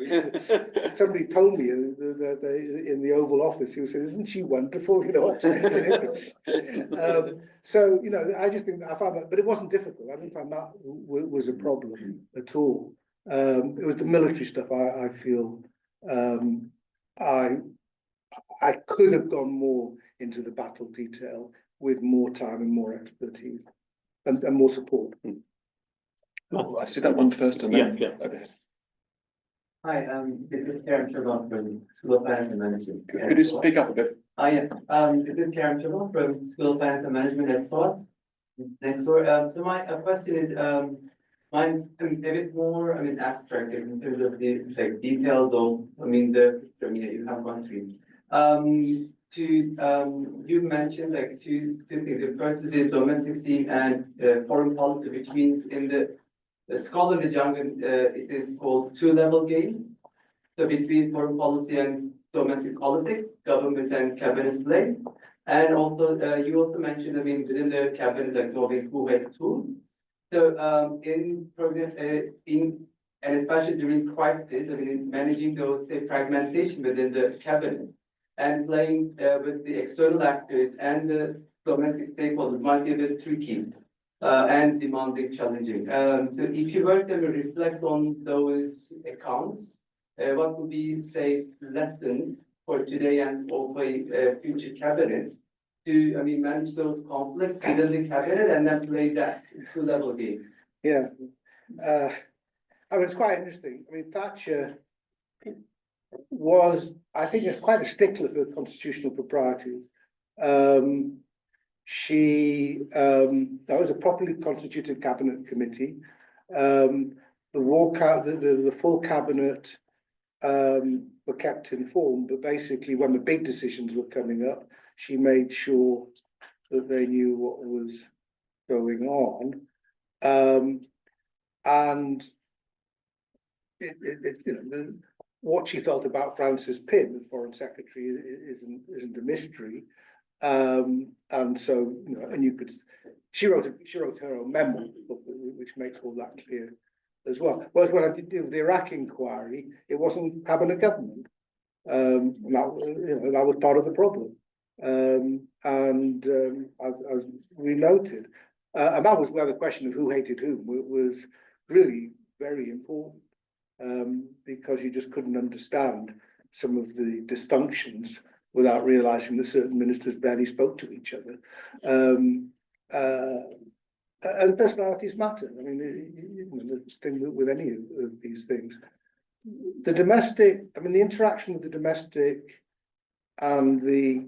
Speaker 2: Somebody told me that in the Oval Office, he was saying, "Isn't she wonderful?" You know. So, you know, I just think that I found that, but it wasn't difficult. I didn't find that was a problem at all. It was the military stuff. I feel I could have gone more into the battle detail with more time and more expertise. And more support.
Speaker 1: I see that one first, and then over here.
Speaker 8: Hi, this is Karen Chabon from School of Finance and Management.
Speaker 1: Could you speak up a bit?
Speaker 8: Yeah, this is Karen Chabon from School of Finance and Management at SWAT. Next door. So my question is, mine's a bit more, abstract in terms of the details of, you have gone through. You mentioned like two things. The first is the domestic scene and foreign policy, which means in the scholarly jargon, it is called 2-level games. So between foreign policy and domestic politics, governments and cabinets play. And also, you also mentioned, within the cabinet, like knowing who had who. So and especially during crisis, managing those, say, fragmentation within the cabinet. And playing with the external actors and the domestic stakeholders might be a bit tricky and demanding, challenging. So if you were to reflect on those accounts, what would be, say, lessons for today and for future cabinets to, manage those conflicts within the cabinet and then play that 2-level game?
Speaker 2: Yeah, it's quite interesting. Thatcher was, I think, is quite a stickler for constitutional proprieties. That was a properly constituted cabinet committee. The full cabinet were kept informed, but basically when the big decisions were coming up, she made sure that they knew what was going on. And what she felt about Francis Pym, the Foreign Secretary, isn't a mystery. And so, and you could, she wrote her own memoir, which makes all that clear as well. Whereas when I did deal with the Iraq inquiry, it wasn't cabinet government. That was part of the problem. As we noted, and that was where the question of who hated whom was really very important. Because you just couldn't understand some of the dysfunctions without realizing that certain ministers barely spoke to each other. And personalities matter. The thing with any of these things. The domestic, the interaction with the domestic and the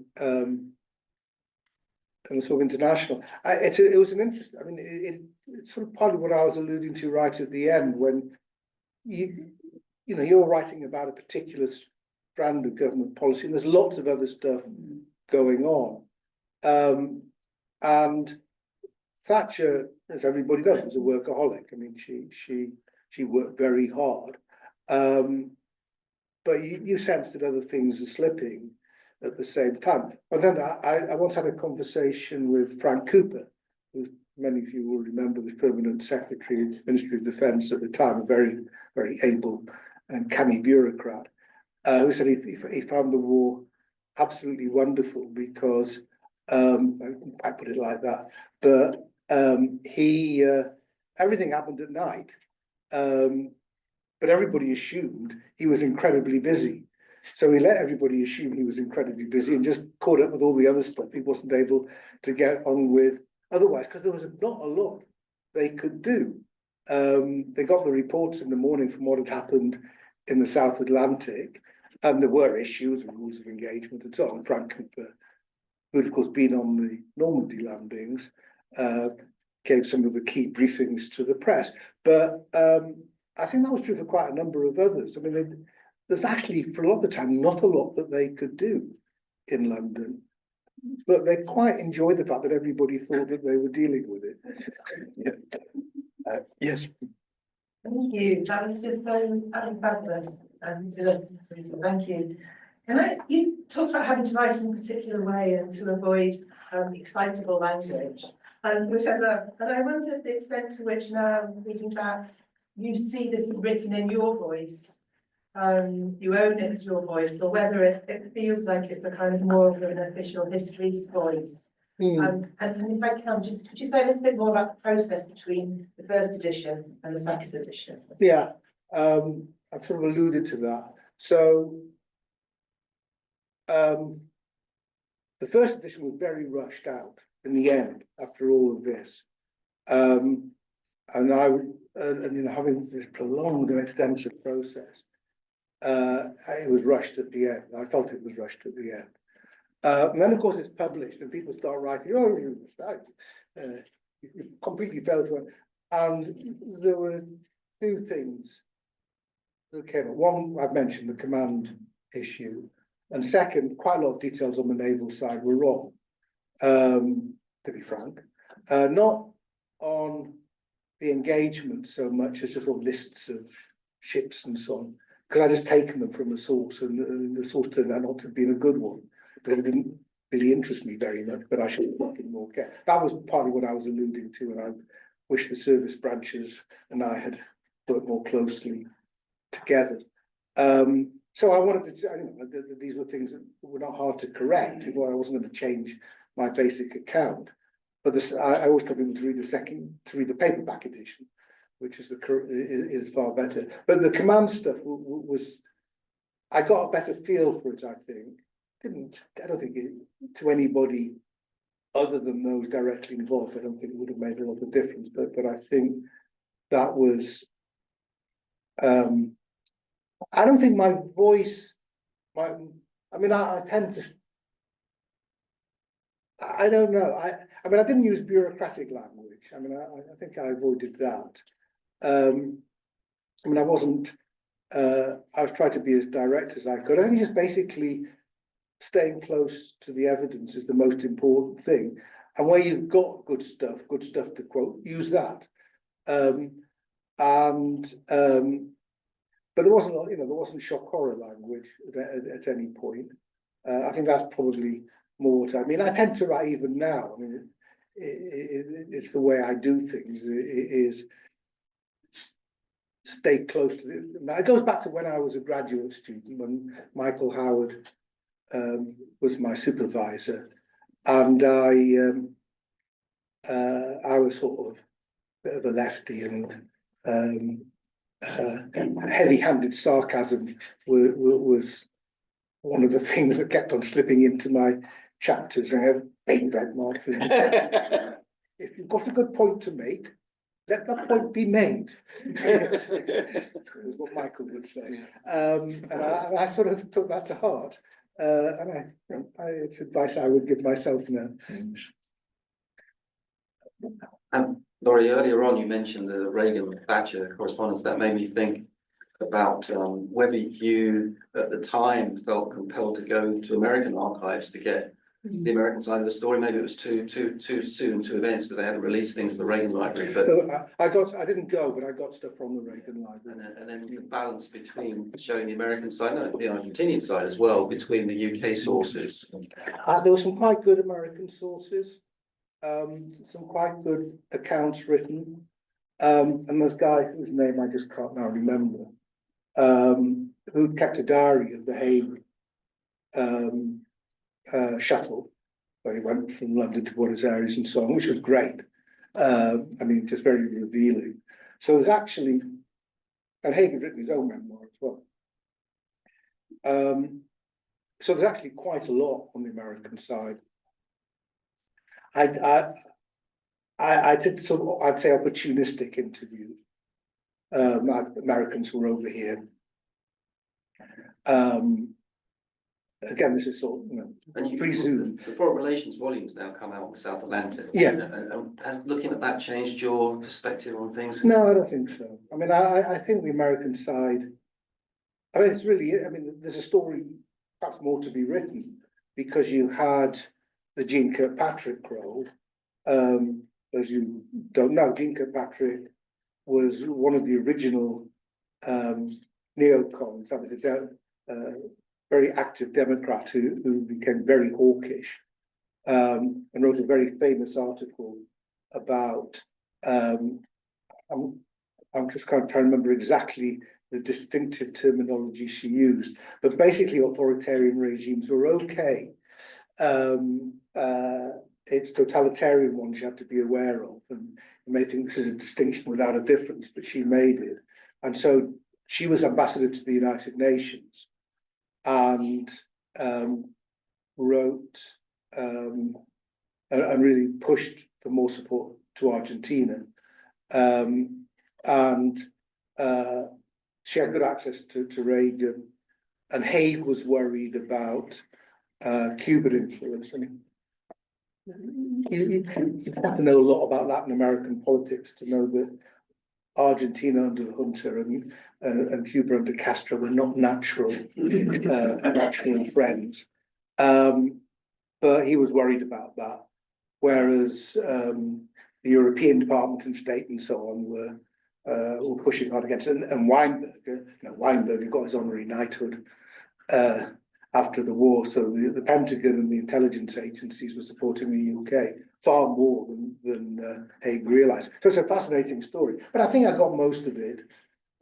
Speaker 2: and sort of international. It was an interesting, I mean, it's sort of partly what I was alluding to right at the end when you know, you're writing about a particular strand of government policy, and there's lots of other stuff going on. And Thatcher, as everybody does, was a workaholic. I mean, she worked very hard. But you sense that other things are slipping at the same time. But then I once had a conversation with Frank Cooper, who many of you will remember was Permanent Secretary of the Ministry of Defence at the time, a very, very able and canny bureaucrat, who said he found the war absolutely wonderful because, I put it like that, but everything happened at night, but everybody assumed he was incredibly busy. So he let everybody assume he was incredibly busy and just caught up with all the other stuff he wasn't able to get on with otherwise, because there was not a lot they could do. They got the reports in the morning from what had happened in the South Atlantic, and there were issues, rules of engagement and so on. Frank Cooper, who'd of course been on the Normandy landings, gave some of the key briefings to the press. But I think that was true for quite a number of others. I mean, there's actually, for a lot of the time, not a lot that they could do in London, but they quite enjoyed the fact that everybody thought that they were dealing with it.
Speaker 1: Yes.
Speaker 9: Thank you. That was just so fabulous to listen to. So thank you. You talked about having to write in a particular way and to avoid excitable language, which I love. And I wonder the extent to which now, reading back, you see this as written in your voice. You own it as your voice, or whether it feels like it's a kind of more of an official history's voice. And if I can, just could you say a little bit more about the process between the first edition and the second edition?
Speaker 2: Yeah, I've sort of alluded to that. So the first edition was very rushed out in the end after all of this. And you know, having this prolonged and extensive process, it was rushed at the end. I felt it was rushed at the end. And then, of course, it's published, and people start writing, "Oh, you completely failed to." And there were two things that came up. One, I've mentioned the command issue, and second, quite a lot of details on the naval side were wrong. To be frank, not on the engagement so much as just sort of lists of ships and so on, because I just taken them from a source, and the source turned out not to have been a good one, because it didn't really interest me very much, but I should have taken more care. That was partly what I was alluding to, and I wish the service branches and I had worked more closely together. So I wanted to, you know, these were things that were not hard to correct. I wasn't going to change my basic account, but this, I always tell people to read the paperback edition, which is far better. But the command stuff was, I got a better feel for it, I think. I don't think to anybody other than those directly involved, I don't think it would have made a lot of difference. But I think that was, I don't think my voice, I tend to, I don't know. I mean, I didn't use bureaucratic language. I mean, I think I avoided that. I mean, I was trying to be as direct as I could. I think just basically staying close to the evidence is the most important thing. And where you've got good stuff to quote, use that. But there wasn't, you know, there wasn't shock horror language at any point. I think that's probably more what I mean. I tend to write even now. I mean, it's the way I do things. It is stay close to it. It goes back to when I was a graduate student, when Michael Howard was my supervisor, and I was sort of a bit of a lefty, and heavy-handed sarcasm was one of the things that kept on slipping into my chapters. I have big red marks. If you've got a good point to make, let that point be made. Is what Michael would say. And I sort of took that to heart. And it's advice I would give myself now.
Speaker 10: And Laurie, earlier on, you mentioned the Reagan-Thatcher correspondence. That made me think about whether you, at the time, felt compelled to go to American archives to get the American side of the story. Maybe it was too soon to events because they hadn't released things at the Reagan Library. But
Speaker 2: I didn't go, but I got stuff from the Reagan Library.
Speaker 10: and then the balance between showing the American side, no, the Argentinian side as well, between the UK sources.
Speaker 2: There were some quite good American sources, some quite good accounts written. And there's a guy whose name I just can't now remember, who kept a diary of the Hague shuttle, where he went from London to Buenos Aires and so on, which was great. I mean, just very revealing. So there's actually, and Hague has written his own memoir as well. So there's actually quite a lot on the American side. I did sort of, I'd say, opportunistic interviews. Americans who were over here. Again, this is sort of, you know,
Speaker 10: And you
Speaker 2: pre-Zoom.
Speaker 10: the foreign relations volumes now come out with South Atlantic.
Speaker 2: Yeah.
Speaker 10: And has looking at that changed your perspective on things?
Speaker 2: No, I don't think so. I mean, I think the American side, I mean, it's really, I mean, there's a story, perhaps more to be written, because you had the Jean Kirkpatrick role. As you don't know, Jean Kirkpatrick was one of the original neocons. That was a very active Democrat who became very hawkish, and wrote a very famous article about, I'm just kind of trying to remember exactly the distinctive terminology she used, but basically authoritarian regimes were okay. It's totalitarian ones you have to be aware of, and you may think this is a distinction without a difference, but she made it. And so she was ambassador to the United Nations and wrote and really pushed for more support to Argentina. She had good access to Reagan, and Hague was worried about Cuban influence. I mean, you have to know a lot about Latin American politics to know that Argentina under the junta and Cuba under Castro were not natural friends. But he was worried about that, whereas the European Department and State and so on were pushing hard against it. And Weinberger got his honorary knighthood after the war, so the Pentagon and the intelligence agencies were supporting the UK far more than Hague realised. So it's a fascinating story, but I think I got most of it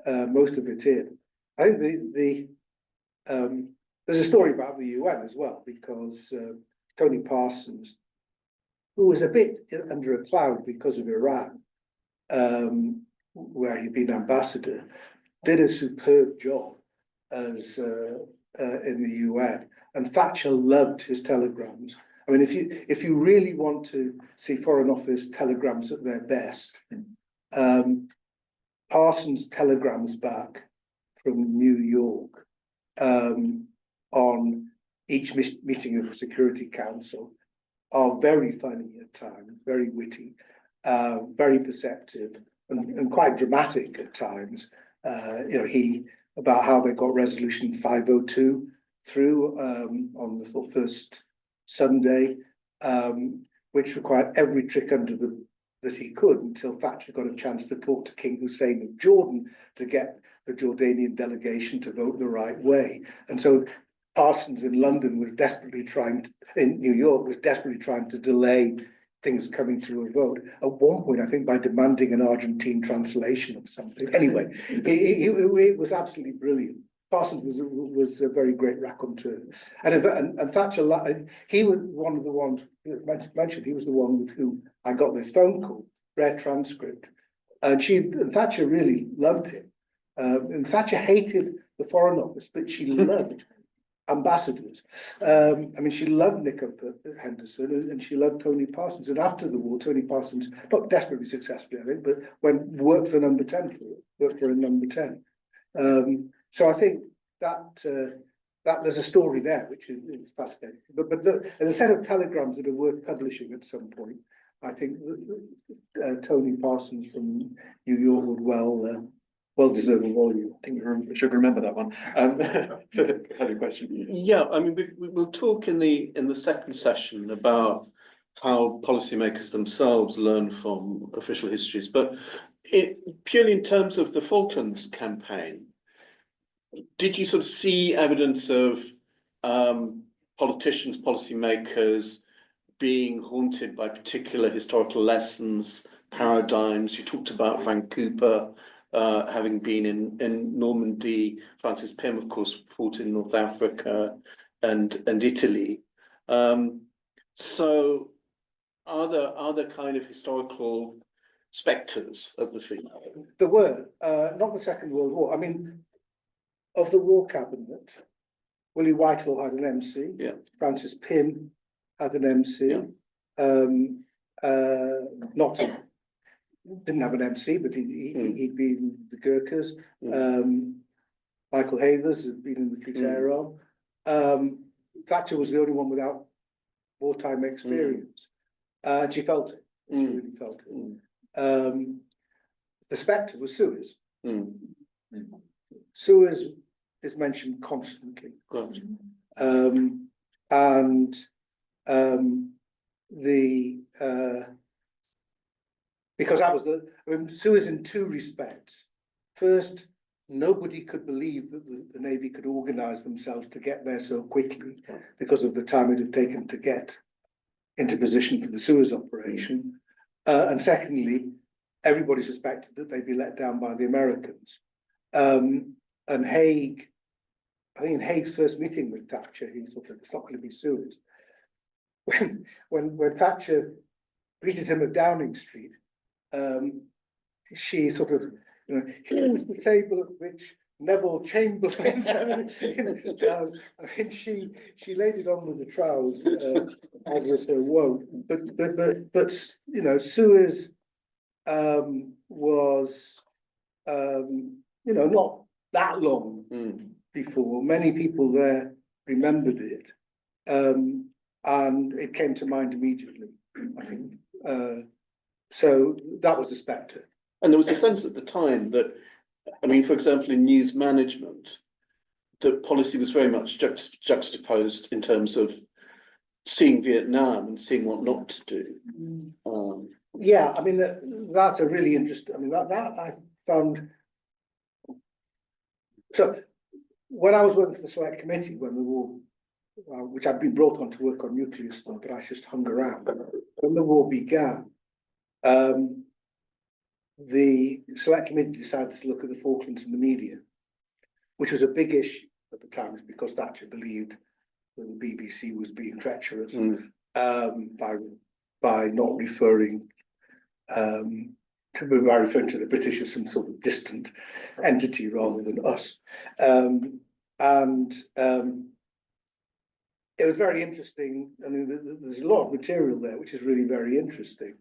Speaker 2: in. I think there's a story about the UN as well, because Tony Parsons, who was a bit under a cloud because of Iran, where he'd been ambassador, did a superb job as in the UN, and Thatcher loved his telegrams. I mean, if you really want to see Foreign Office telegrams at their best, Parsons' telegrams back from New York on each meeting of the Security Council are very funny at times, very witty, very perceptive, and quite dramatic at times. You know, about how they got Resolution 502 through on the first Sunday, which required every trick that he could until Thatcher got a chance to talk to King Hussein of Jordan to get the Jordanian delegation to vote the right way. And so Parsons in London was desperately in New York was desperately trying to delay things coming to a vote. At one point, I think by demanding an Argentine translation of something. Anyway, it was absolutely brilliant. Parsons was a very great raconteur, and Thatcher. He was one of the ones mentioned. He was the one with whom I got this phone call, rare transcript, and Thatcher really loved him. And Thatcher hated the Foreign Office, but she loved ambassadors. I mean, she loved Nick Henderson and she loved Tony Parsons. And after the war, Tony Parsons, not desperately successfully, I think, but worked for Number 10 worked for a Number 10. So I think that there's a story there which is fascinating. But there's a set of telegrams that are worth publishing at some point. I think Tony Parsons from New York would well deserve a volume.
Speaker 1: I think we should remember that one. Philip had a question.
Speaker 7: Yeah, I mean, we'll talk in the second session about how policymakers themselves learn from official histories, but purely in terms of the Falklands campaign, did you sort of see evidence of politicians, policymakers being haunted by particular historical lessons, paradigms? You talked about Vancouver having been in Normandy. Francis Pym, of course, fought in North Africa and Italy. So are there kind of historical spectres of the field?
Speaker 2: There were, not the Second World War. I mean, of the war cabinet, Willie Whitehall had an MC.
Speaker 7: Yeah.
Speaker 2: Francis Pym had an MC.
Speaker 7: Yeah.
Speaker 2: Didn't have an MC, but he'd been the Gurkhas. Michael Havers had been in the Fleet Air Arm. Thatcher was the only one without wartime experience. And she felt it. She really felt it. The spectre was Suez. Suez is mentioned constantly.
Speaker 7: Good.
Speaker 2: Because that was Suez in two respects. First, nobody could believe that the Navy could organise themselves to get there so quickly because of the time it had taken to get into position for the Suez operation. And secondly, everybody suspected that they'd be let down by the Americans. And Haig, I think in Haig's first meeting with Thatcher, he thought it's not going to be Suez. When Thatcher greeted him at Downing Street, she sort of, here's the table at which Neville Chamberlain. I mean, she laid it on with the trowels, as was her wont. But Suez was not that long before. Many people there remembered it, and it came to mind immediately, I think. So that was the spectre.
Speaker 7: And there was a sense at the time that, I mean, for example, in news management, that policy was very much juxtaposed in terms of seeing Vietnam and seeing what not to do.
Speaker 2: Yeah, I mean, that's a really interesting, I mean, that I found. So when I was working for the Select Committee, when the war, which I'd been brought on to work on nuclear stuff, but I just hung around. When the war began, the Select Committee decided to look at the Falklands in the media, which was a big issue at the time, because Thatcher believed that the BBC was being treacherous by not referring by referring to the British as some sort of distant entity rather than us. It was very interesting. I mean, there's a lot of material there, which is really very interesting.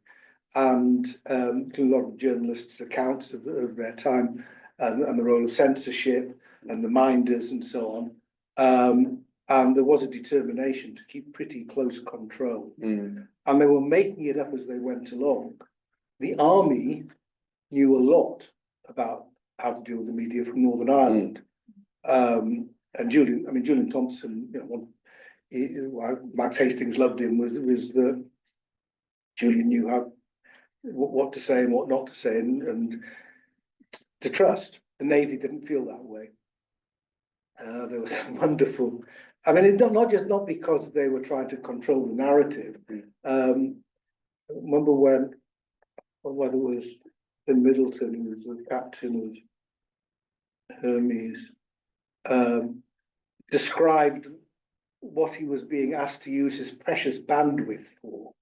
Speaker 2: And a lot of journalists' accounts of their time and the role of censorship and the minders and so on. And there was a determination to keep pretty close control. And they were making it up as they went along. The army knew a lot about how to deal with the media from Northern Ireland. And Julian Thompson, why Max Hastings loved him was that Julian knew what to say and what not to say, and to trust. The Navy didn't feel that way. There was some wonderful. I mean, not because they were trying to control the narrative. Remember when it was in Middleton, he was the captain of Hermes, described what he was being asked to use his precious bandwidth for,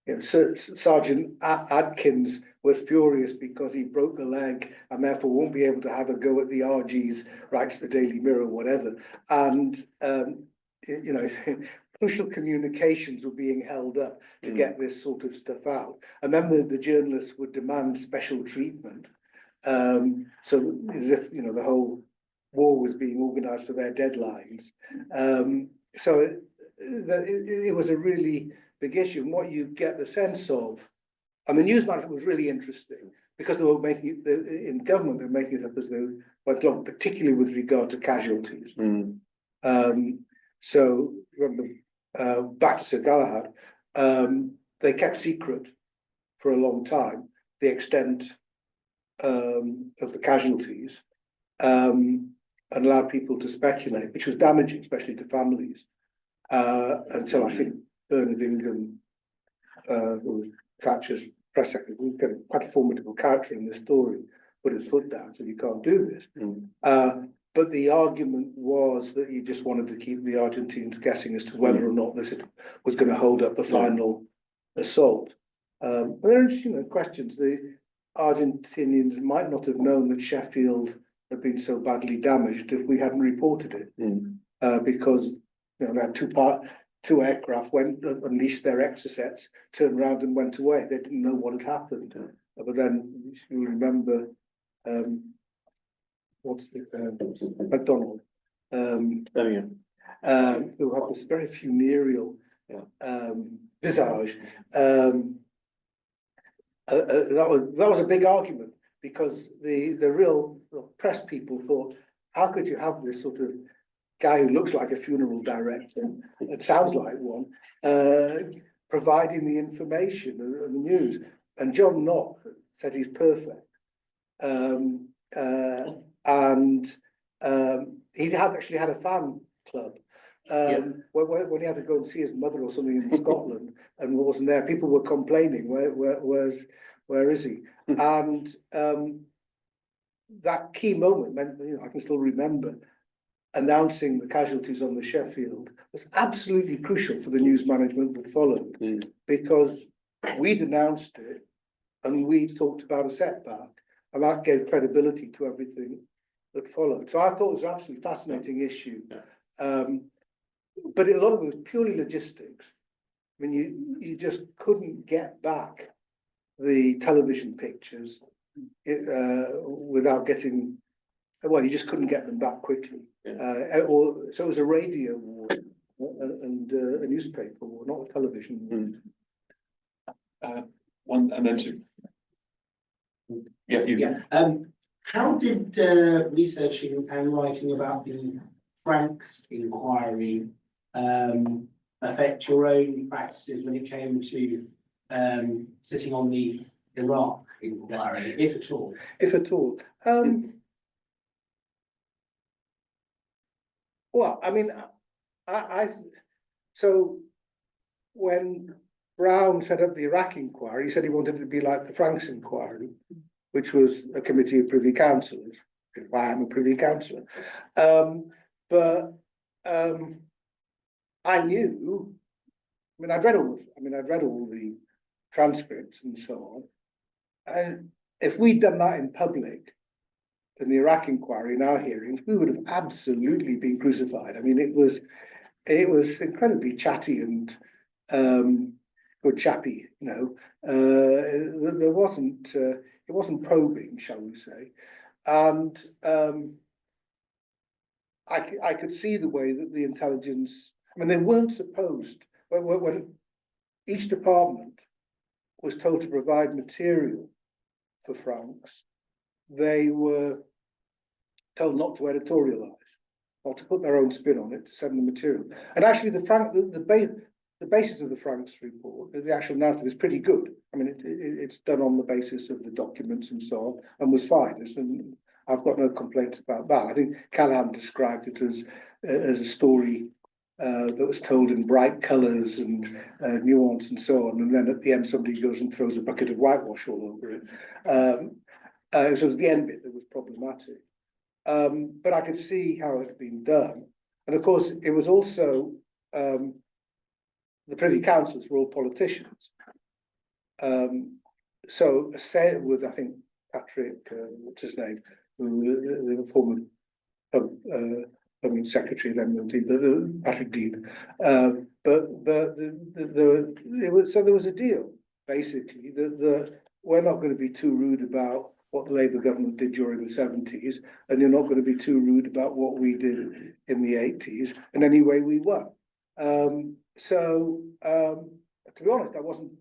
Speaker 2: and Sergeant Adkins was furious because he broke a leg and therefore won't be able to have a go at the RGs, writes the Daily Mirror, whatever. And crucial communications were being held up to get this sort of stuff out. And then the journalists would demand special treatment. So as if the whole war was being organised for their deadlines. So it was a really big issue. And what you get the sense of, and the news management was really interesting because they were making it, in government, they were making it up as they went along, particularly with regard to casualties. So remember, back to Sir Galahad, they kept secret for a long time the extent of the casualties, and allowed people to speculate, which was damaging, especially to families, until I think Bernard Ingham, who was Thatcher's press secretary, who was quite a formidable character in this story, put his foot down, said you can't do this. But the argument was that you just wanted to keep the Argentines guessing as to whether or not this was going to hold up the final assault. There are interesting questions. The Argentinians might not have known that Sheffield had been so badly damaged if we hadn't reported it, because they had two aircraft went unleashed their exocets, turned around and went away. They didn't know what had happened. But then you remember what's the McDonald, who had this very funereal visage. That was a big argument because the real press people thought, how could you have this sort of guy who looks like a funeral director, it sounds like one, providing the information and the news? And John Knott said he's perfect. And he actually had a fan club. When he had to go and see his mother or something in Scotland and wasn't there, people were complaining, where is he? And that key moment meant, I can still remember announcing the casualties on the Sheffield was absolutely crucial for the news management that followed, because we'd announced it and we talked about a setback, and that gave credibility to everything that followed. So I thought it was an absolutely fascinating issue. But a lot of it was purely logistics. I mean, you just couldn't get back the television pictures without getting, well, you just couldn't get them back quickly. So it was a radio war and a newspaper war, not a television war.
Speaker 1: One and then two.
Speaker 11: How did researching and writing about the Franks inquiry affect your own practices when it came to sitting on the Iraq inquiry, if at all?
Speaker 2: If at all. Well, I mean, so when Brown set up the Iraq inquiry, he said he wanted it to be like the Franks inquiry, which was a committee of privy councillors, which is why I'm a privy councillor. But I knew, I'd read all the transcripts and so on. And if we'd done that in public, in the Iraq inquiry, in our hearings, we would have absolutely been crucified. I mean, it was incredibly chatty and good chappy, there wasn't it wasn't probing, shall we say, and I could see the way that the intelligence, they weren't supposed, when each department was told to provide material for Franks, they were told not to editorialize, not to put their own spin on it, to send the material. And actually the basis of the Franks report, the actual narrative, is pretty good. It's done on the basis of the documents and so on, and was fine. And I've got no complaints about that. I think Callahan described it as a story that was told in bright colours and nuance and so on. And then at the end, somebody goes and throws a bucket of whitewash all over it. So it was the end bit that was problematic. But I could see how it had been done. And of course, it was also, the Privy Councillors were all politicians. So with, I think, Patrick, what's his name, the former secretary, then Patrick Dean. But there was a deal, basically, that we're not going to be too rude about what the Labour government did during the 70s, and you're not going to be too rude about what we did in the 80s, and anyway we won. to be honest, I wasn't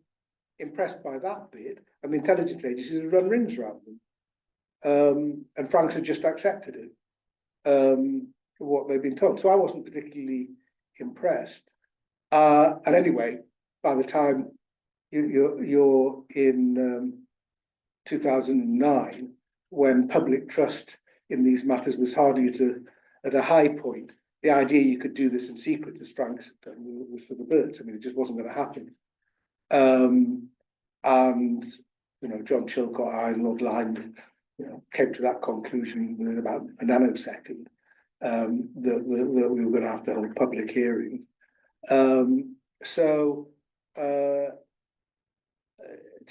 Speaker 2: impressed by that bit, and the intelligence agencies had run rings around them. And Franks had just accepted it, for what they've been told. So I wasn't particularly impressed. And anyway, by the time you're in 2009, when public trust in these matters was hardly at a high point, the idea you could do this in secret, as Franks had done, was for the birds. I mean, it just wasn't going to happen. And you know, John Chilcott and Lord Lyne, you know, came to that conclusion within about a nanosecond, that we were going to have to hold public hearings. So to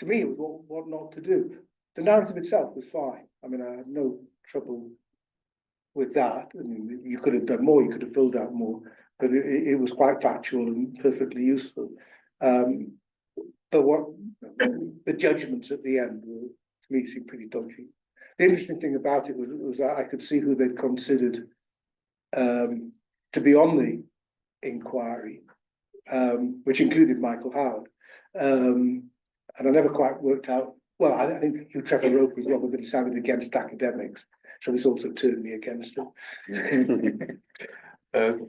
Speaker 2: me, it was what not to do. The narrative itself was fine. I mean, I had no trouble with that. I mean, you could have done more, you could have filled out more, but it was quite factual and perfectly useful. But what the judgments at the end were, to me, seemed pretty dodgy. The interesting thing about it was that I could see who they'd considered to be on the inquiry, which included Michael Howard. And I never quite worked out, well, I think Hugh Trevor Roper was one that decided against academics. So this also turned me against him.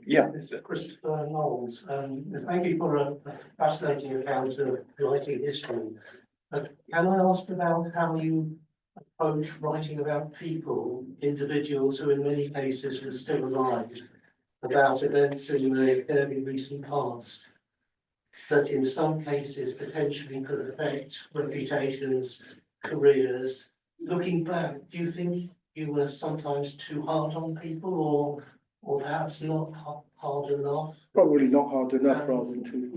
Speaker 1: Yeah.
Speaker 12: Mr. Christopher Knowles, thank you for a fascinating account of writing history. Can I ask about how you approach writing about people, individuals who in many cases were still alive, about events in the fairly recent past, that in some cases potentially could affect reputations, careers? Looking back, do you think you were sometimes too hard on people, or perhaps not hard enough?
Speaker 2: Probably not hard enough, rather than too.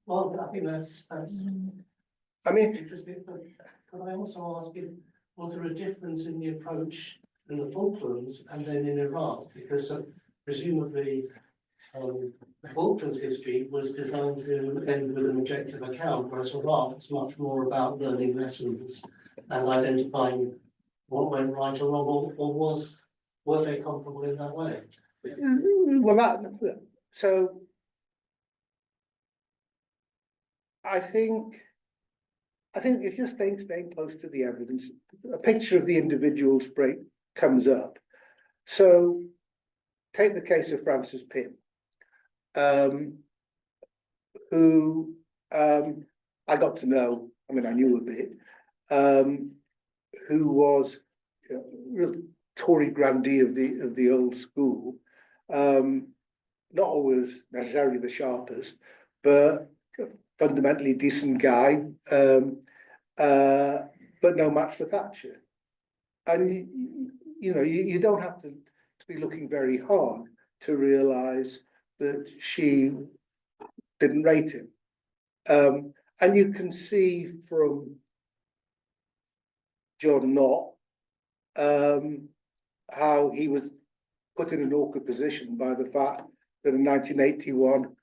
Speaker 12: Well, I think that's
Speaker 2: I mean,
Speaker 12: interesting, but could I also ask if, was there a difference in the approach in the Falklands and then in Iraq? Because presumably the Falklands history was designed to end with an objective account, whereas Iraq is much more about learning lessons and identifying what went right or wrong, or were they comparable in that way?
Speaker 2: Well, so I think if you're staying close to the evidence, a picture of the individual's brain comes up. So take the case of Francis Pym, who I got to know, I mean, I knew a bit, who was a real Tory grandee of the old school, not always necessarily the sharpest, but fundamentally decent guy, but no match for Thatcher. And you know, you don't have to be looking very hard to realise that she didn't rate him. And you can see from John Knott how he was put in an awkward position by the fact that in 1981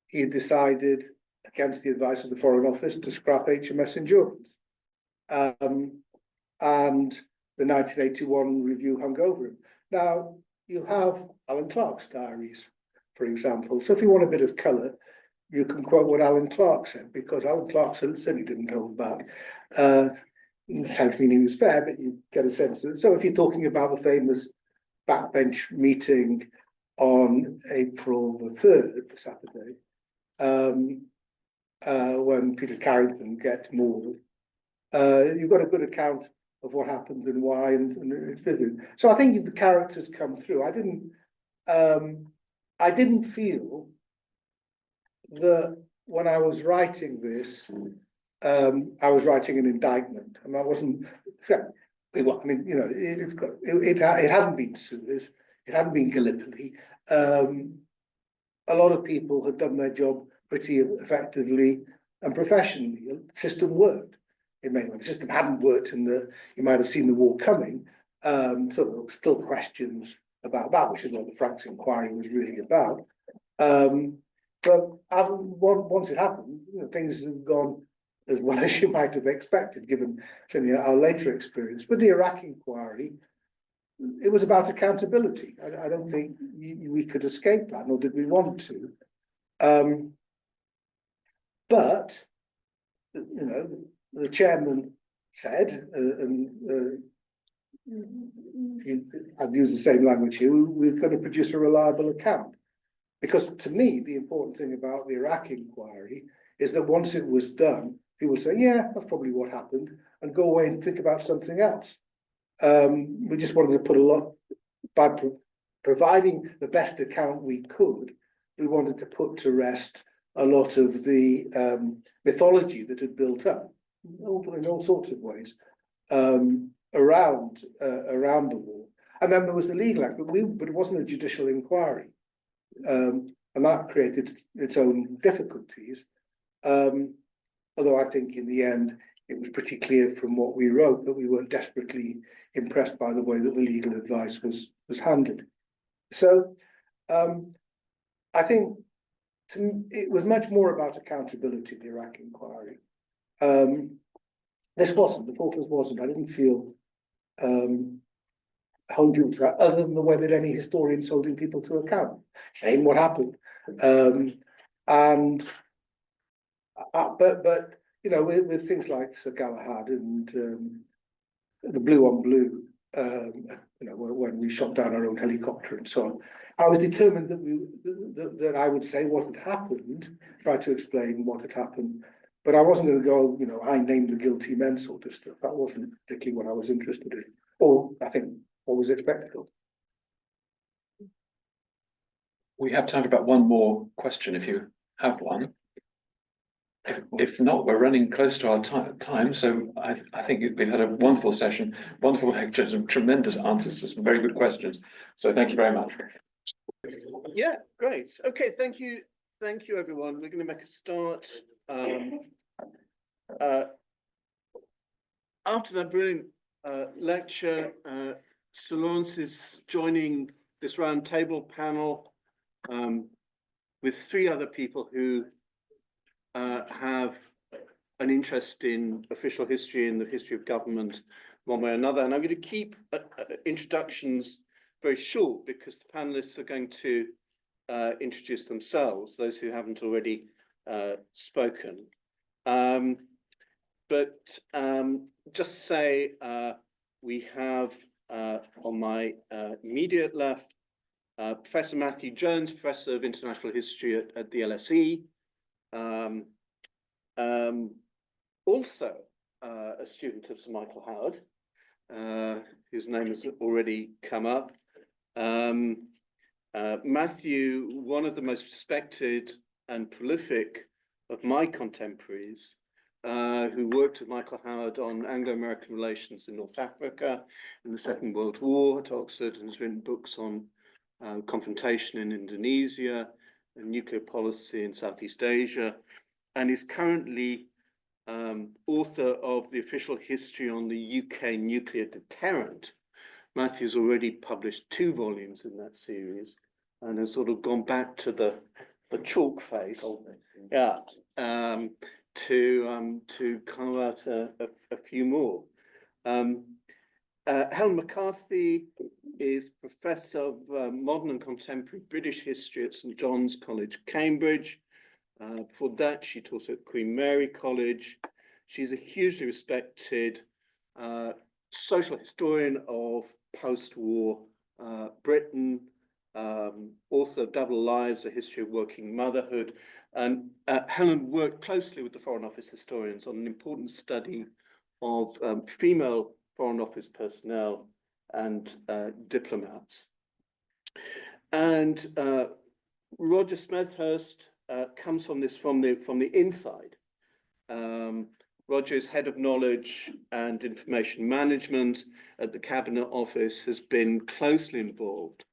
Speaker 2: he decided, against the advice of the Foreign Office, to scrap HMS Endurance. And the 1981 review hung over him. Now, you have Alan Clark's diaries, for example. So if you want a bit of colour, you can quote what Alan Clark said, because Alan Clark certainly didn't hold back. Something he was fair, but you get a sense of it. So if you're talking about the famous backbench meeting on April the 3rd, the Saturday, when Peter Carrington gets mauled, you've got a good account of what happened and why, and it's vivid. So I think the characters come through. I didn't feel that when I was writing this, I was writing an indictment, and I wasn't. I mean, you know, it hadn't been Suez, it hadn't been Gallipoli. A lot of people had done their job pretty effectively and professionally. The system worked in many ways. The system hadn't worked in that you might have seen the war coming. So there were still questions about that, which is what the Franks inquiry was really about. But once it happened, you know, things have gone as well as you might have expected, given certainly our later experience. With the Iraq inquiry, it was about accountability. I don't think we could escape that, nor did we want to. But, you know, the chairman said, I've used the same language here, we're going to produce a reliable account. Because to me, the important thing about the Iraq inquiry is that once it was done, people say, yeah, that's probably what happened, and go away and think about something else. We just wanted to put a lot, by providing the best account we could, we wanted to put to rest a lot of the mythology that had built up in all sorts of ways around the war. And then there was the legal act, but it wasn't a judicial inquiry. And that created its own difficulties. Although I think in the end, it was pretty clear from what we wrote that we weren't desperately impressed by the way that the legal advice was handled. So I think it was much more about accountability, the Iraq inquiry. This wasn't, the Falklands wasn't. I didn't feel holding people to account, other than the way that any historian's holding people to account, saying what happened. But you know, with things like Sir Galahad and the blue on blue, you know, when we shot down our own helicopter and so on, I was determined that that I would say what had happened, try to explain what had happened, but I wasn't going to go, you know, I named the guilty men sort of stuff. That wasn't particularly what I was interested in, or I think what was expected of.
Speaker 1: We have time for about one more question if you have one. If not, we're running close to our time. So I think we've had a wonderful session, wonderful lectures, and tremendous answers to some very good questions. So thank you very much.
Speaker 7: Yeah, great. Okay, thank you, everyone. We're going to make a start. After that brilliant lecture, Sir Lawrence is joining this round table panel with 3 other people who have an interest in official history and the history of government one way or another. And I'm going to keep introductions very short because the panelists are going to introduce themselves, those who haven't already spoken. But just say we have on my immediate left Professor Matthew Jones, Professor of International History at the LSE. Also a student of Sir Michael Howard, whose name has already come up. Matthew, one of the most respected and prolific of my contemporaries, who worked with Michael Howard on Anglo-American relations in North Africa in the Second World War at Oxford, and has written books on confrontation in Indonesia and nuclear policy in Southeast Asia, and is currently author of the official history on the UK nuclear deterrent. Matthew's already published 2 volumes in that series and has sort of gone back to the chalk face, yeah, to carve out a few more. Helen McCarthy is Professor of Modern and Contemporary British History at St John's College, Cambridge. Before that, she taught at Queen Mary College. She's a hugely respected social historian of post-war Britain, author of Double Lives, A History of Working Motherhood. And Helen worked closely with the Foreign Office historians on an important study of female Foreign Office personnel and diplomats. And Roger Smethurst comes from the inside. Roger is head of knowledge and information management at the Cabinet Office, has been closely involved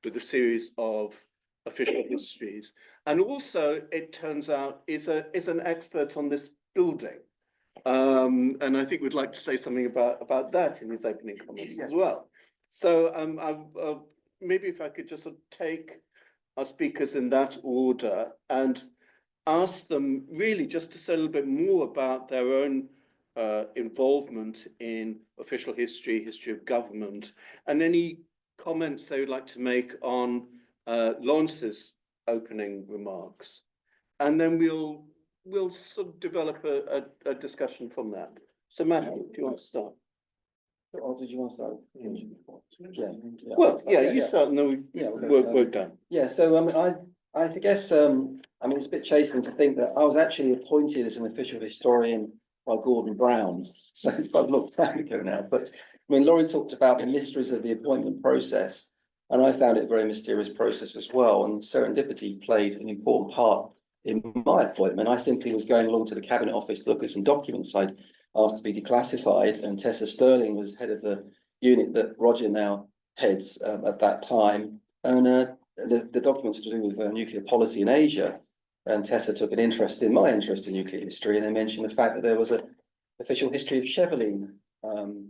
Speaker 7: with a series of official histories, and also, it turns out, is an expert on this building. And I think we'd like to say something about that in his opening comments as well. So maybe if I could just sort of take our speakers in that order and ask them really just to say a little bit more about their own involvement in official history, history of government, and any comments they would like to make on Lawrence's opening remarks. And then we'll we'll sort of develop a discussion from that. So Matthew, do you want to start?
Speaker 10: Or did you want to start? Yeah.
Speaker 7: Well, yeah, you start and then we're done.
Speaker 10: Yeah, so I guess, I mean, it's a bit chastening to think that I was actually appointed as an official historian by Gordon Brown. So it's quite a long time ago now, but I mean, Laurie talked about the mysteries of the appointment process. And I found it a very mysterious process as well. And serendipity played an important part in my appointment. I simply was going along to the Cabinet Office to look at some documents I'd asked to be declassified, and Tessa Sterling was head of the unit that Roger now heads at that time. And the documents to do with nuclear policy in Asia. And Tessa took an interest in my interest in nuclear history, and they mentioned the fact that there was an official history of Cheveline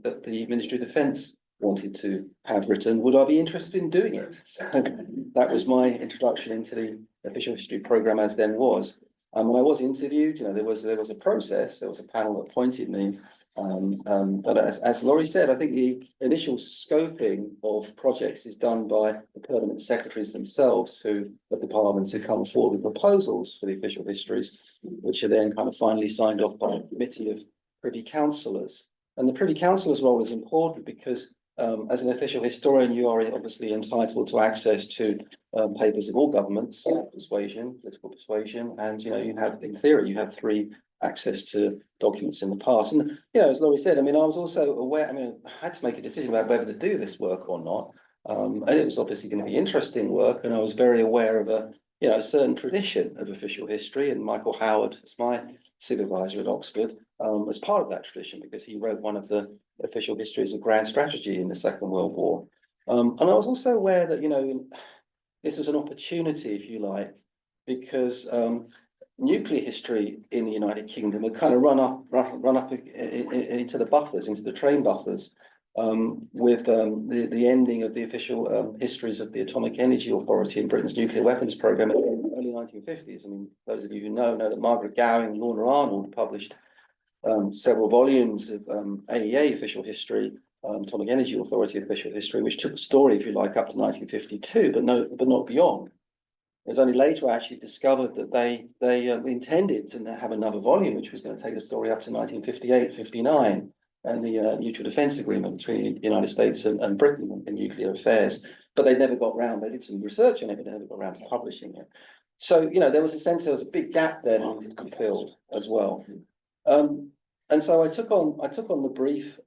Speaker 10: that the Ministry of Defence wanted to have written. Would I be interested in doing it? So that was my introduction into the official history programme as then was. When I was interviewed, there was a process, there was a panel that appointed me. But as Laurie said, I think the initial scoping of projects is done by the permanent secretaries themselves of departments who come forward with proposals for the official histories, which are then kind of finally signed off by a committee of privy councillors. And the privy councillor's role is important because as an official historian, you are obviously entitled to access to papers of all governments, persuasion, political persuasion, and you have, in theory, you have free access to documents in the past. And as Laurie said, I mean, I was also aware. I mean, I had to make a decision about whether to do this work or not, and it was obviously going to be interesting work. And I was very aware of a certain tradition of official history, and Michael Howard, as my supervisor at Oxford, as part of that tradition, because he wrote one of the official histories of grand strategy in the Second World War. And I was also aware that, this was an opportunity, if you like, because nuclear history in the United Kingdom had kind of run up into the buffers, into the train buffers, with the ending of the official histories of the Atomic Energy Authority and Britain's nuclear weapons program in the early 1950s. I mean, those of you who know that Margaret Gowing and Lorna Arnold published several volumes of AEA official history, Atomic Energy Authority official history, which took the story, if you like, up to 1952, but not beyond. It was only later I actually discovered that they intended to have another volume, which was going to take the story up to 1958, 59, and the Mutual Defence Agreement between the United States and Britain in nuclear affairs. But they never got round. They did some research on it, but they never got round to publishing it. So there was a sense there was a big gap there that needed to be filled as well. And so I took on the brief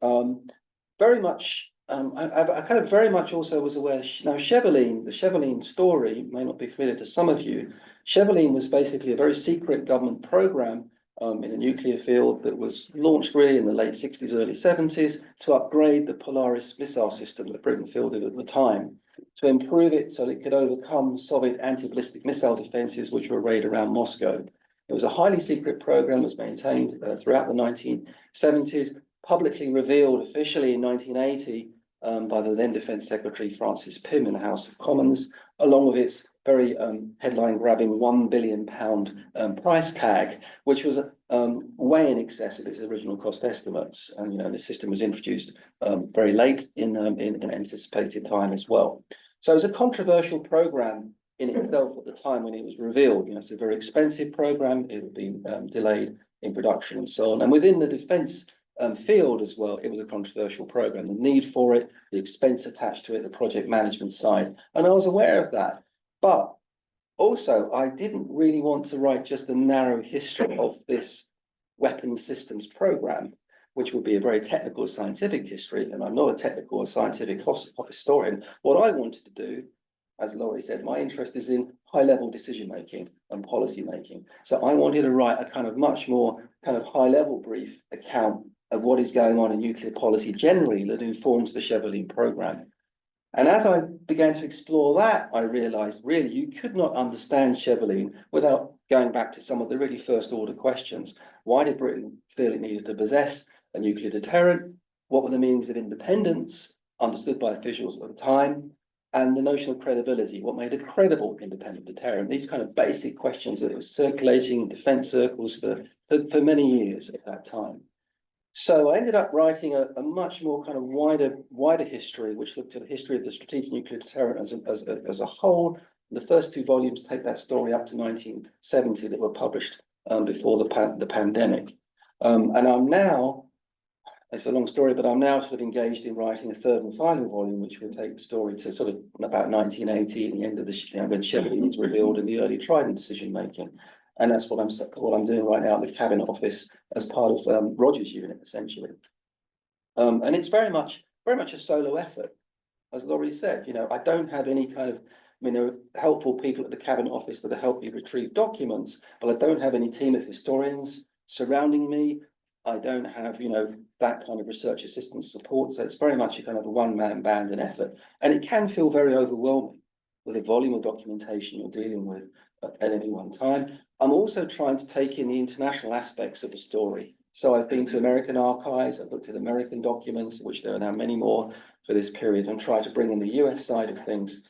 Speaker 10: very much. I kind of very much also was aware. Now, Cheveline, the Cheveline story may not be familiar to some of you. Cheveline was basically a very secret government program in the nuclear field that was launched really in the late 60s, early 70s to upgrade the Polaris missile system that Britain fielded at the time, to improve it so that it could overcome Soviet anti-ballistic missile defenses which were arrayed around Moscow. It was a highly secret program that was maintained throughout the 1970s, publicly revealed officially in 1980 by the then Defence Secretary Francis Pym in the House of Commons, along with its very headline-grabbing £1 billion price tag, which was way in excess of its original cost estimates. And the system was introduced very late in anticipated time as well. So it was a controversial program in itself at the time when it was revealed. It's a very expensive program. It would be delayed in production and so on. And within the defence field as well, it was a controversial program. The need for it, the expense attached to it, the project management side, and I was aware of that. But also, I didn't really want to write just a narrow history of this weapons systems program, which would be a very technical scientific history, and I'm not a technical or scientific historian. What I wanted to do, as Laurie said, my interest is in high-level decision-making and policy-making. So I wanted to write a kind of much more kind of high-level brief account of what is going on in nuclear policy generally that informs the Cheveline program. And as I began to explore that, I realized really you could not understand Cheveline without going back to some of the really first-order questions. Why did Britain feel it needed to possess a nuclear deterrent? What were the meanings of independence, understood by officials at the time? And the notion of credibility, what made a credible independent deterrent? These kind of basic questions that were circulating in defence circles for many years at that time. So I ended up writing a much more kind of wider history, which looked at the history of the strategic nuclear deterrent as a whole. The first two volumes take that story up to 1970 that were published before the pandemic. And I'm now, it's a long story, but I'm now sort of engaged in writing a third and final volume, which will take the story to sort of about 1980, the end of the, when Cheverly was revealed in the early Trident decision making. And that's what I'm doing right now at the Cabinet Office as part of Roger's unit, essentially. And it's very much a solo effort, as Laurie said. You know, I don't have any kind of, helpful people at the Cabinet Office that help you retrieve documents, but I don't have any team of historians surrounding me. I don't have, that kind of research assistance support. So it's very much a kind of a one-man band and effort. And it can feel very overwhelming with the volume of documentation you're dealing with at any one time. I'm also trying to take in the international aspects of the story. So I've been to American archives, I've looked at American documents, which there are now many more for this period, and try to bring in the US side of things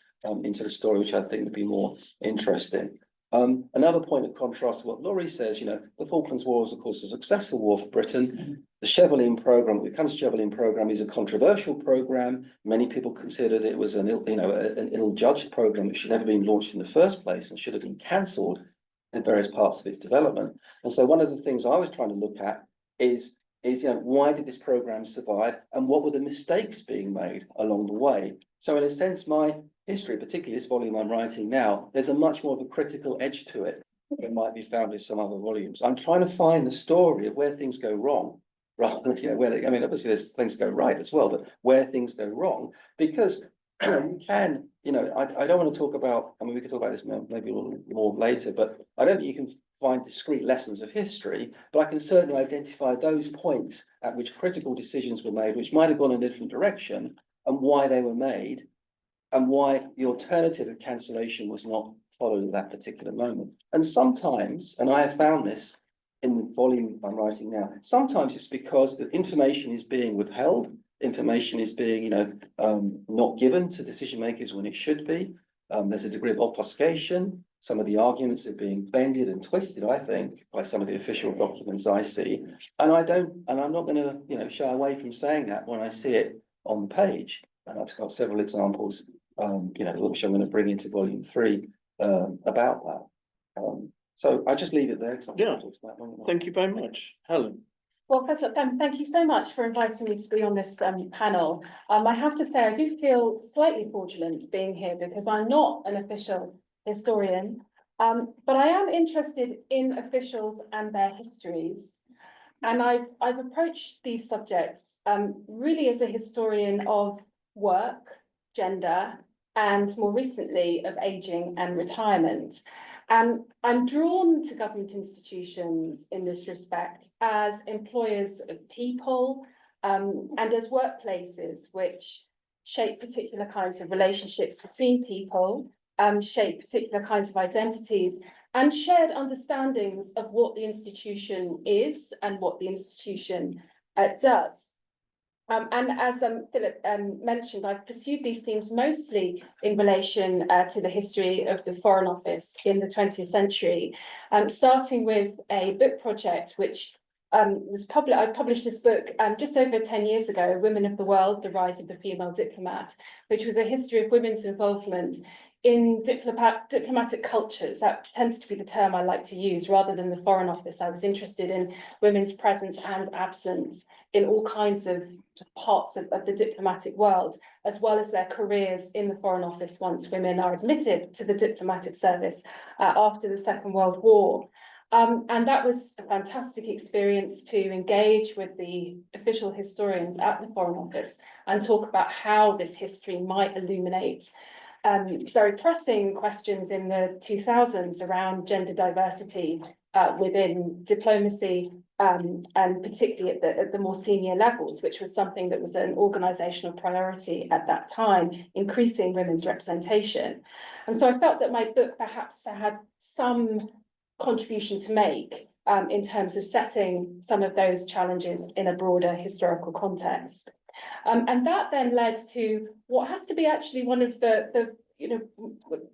Speaker 10: into the story, which I think would be more interesting. Another point of contrast to what Laurie says, the Falklands War was, of course, a successful war for Britain. The Cheverly program, the Cheverly program, is a controversial program. Many people considered it was an ill-judged program that should never have been launched in the first place and should have been cancelled in various parts of its development. And so one of the things I was trying to look at is why did this program survive and what were the mistakes being made along the way? So in a sense, my history, particularly this volume I'm writing now, there's a much more of a critical edge to it than might be found with some other volumes. I'm trying to find the story of where things go wrong, rather than, obviously there's things go right as well, but where things go wrong, because you can, I don't want to talk about, we could talk about this maybe a little more later, but I don't think you can find discrete lessons of history, but I can certainly identify those points at which critical decisions were made, which might have gone in a different direction, and why they were made, and why the alternative of cancellation was not followed at that particular moment. And sometimes, and I have found this in the volume I'm writing now, sometimes it's because the information is being withheld, information is being, not given to decision makers when it should be. There's a degree of obfuscation. Some of the arguments are being bended and twisted, I think, by some of the official documents I see. And I'm not going to, shy away from saying that when I see it on the page. And I've got several examples, which I'm going to bring into volume 3 about that. So I just leave it there.
Speaker 7: Yeah. Thank you very much, Helen.
Speaker 13: Well, first of all, thank you so much for inviting me to be on this panel. I have to say, I do feel slightly fraudulent being here because I'm not an official historian, but I am interested in officials and their histories. And I've approached these subjects really as a historian of work, gender, and more recently of ageing and retirement. And I'm drawn to government institutions in this respect as employers of people and as workplaces which shape particular kinds of relationships between people, shape particular kinds of identities and shared understandings of what the institution is and what the institution does. And as Philip mentioned, I've pursued these themes mostly in relation to the history of the Foreign Office in the 20th century, starting with a book project which was published. I published this book just over 10 years ago, Women of the World, The Rise of the Female Diplomat, which was a history of women's involvement in diplomatic cultures. That tends to be the term I like to use rather than the Foreign Office. I was interested in women's presence and absence in all kinds of parts of the diplomatic world, as well as their careers in the Foreign Office once women are admitted to the diplomatic service after the Second World War. And that was a fantastic experience to engage with the official historians at the Foreign Office and talk about how this history might illuminate very pressing questions in the 2000s around gender diversity within diplomacy and particularly at the more senior levels, which was something that was an organisational priority at that time, increasing women's representation. And so I felt that my book perhaps had some contribution to make in terms of setting some of those challenges in a broader historical context. And that then led to what has to be actually one of the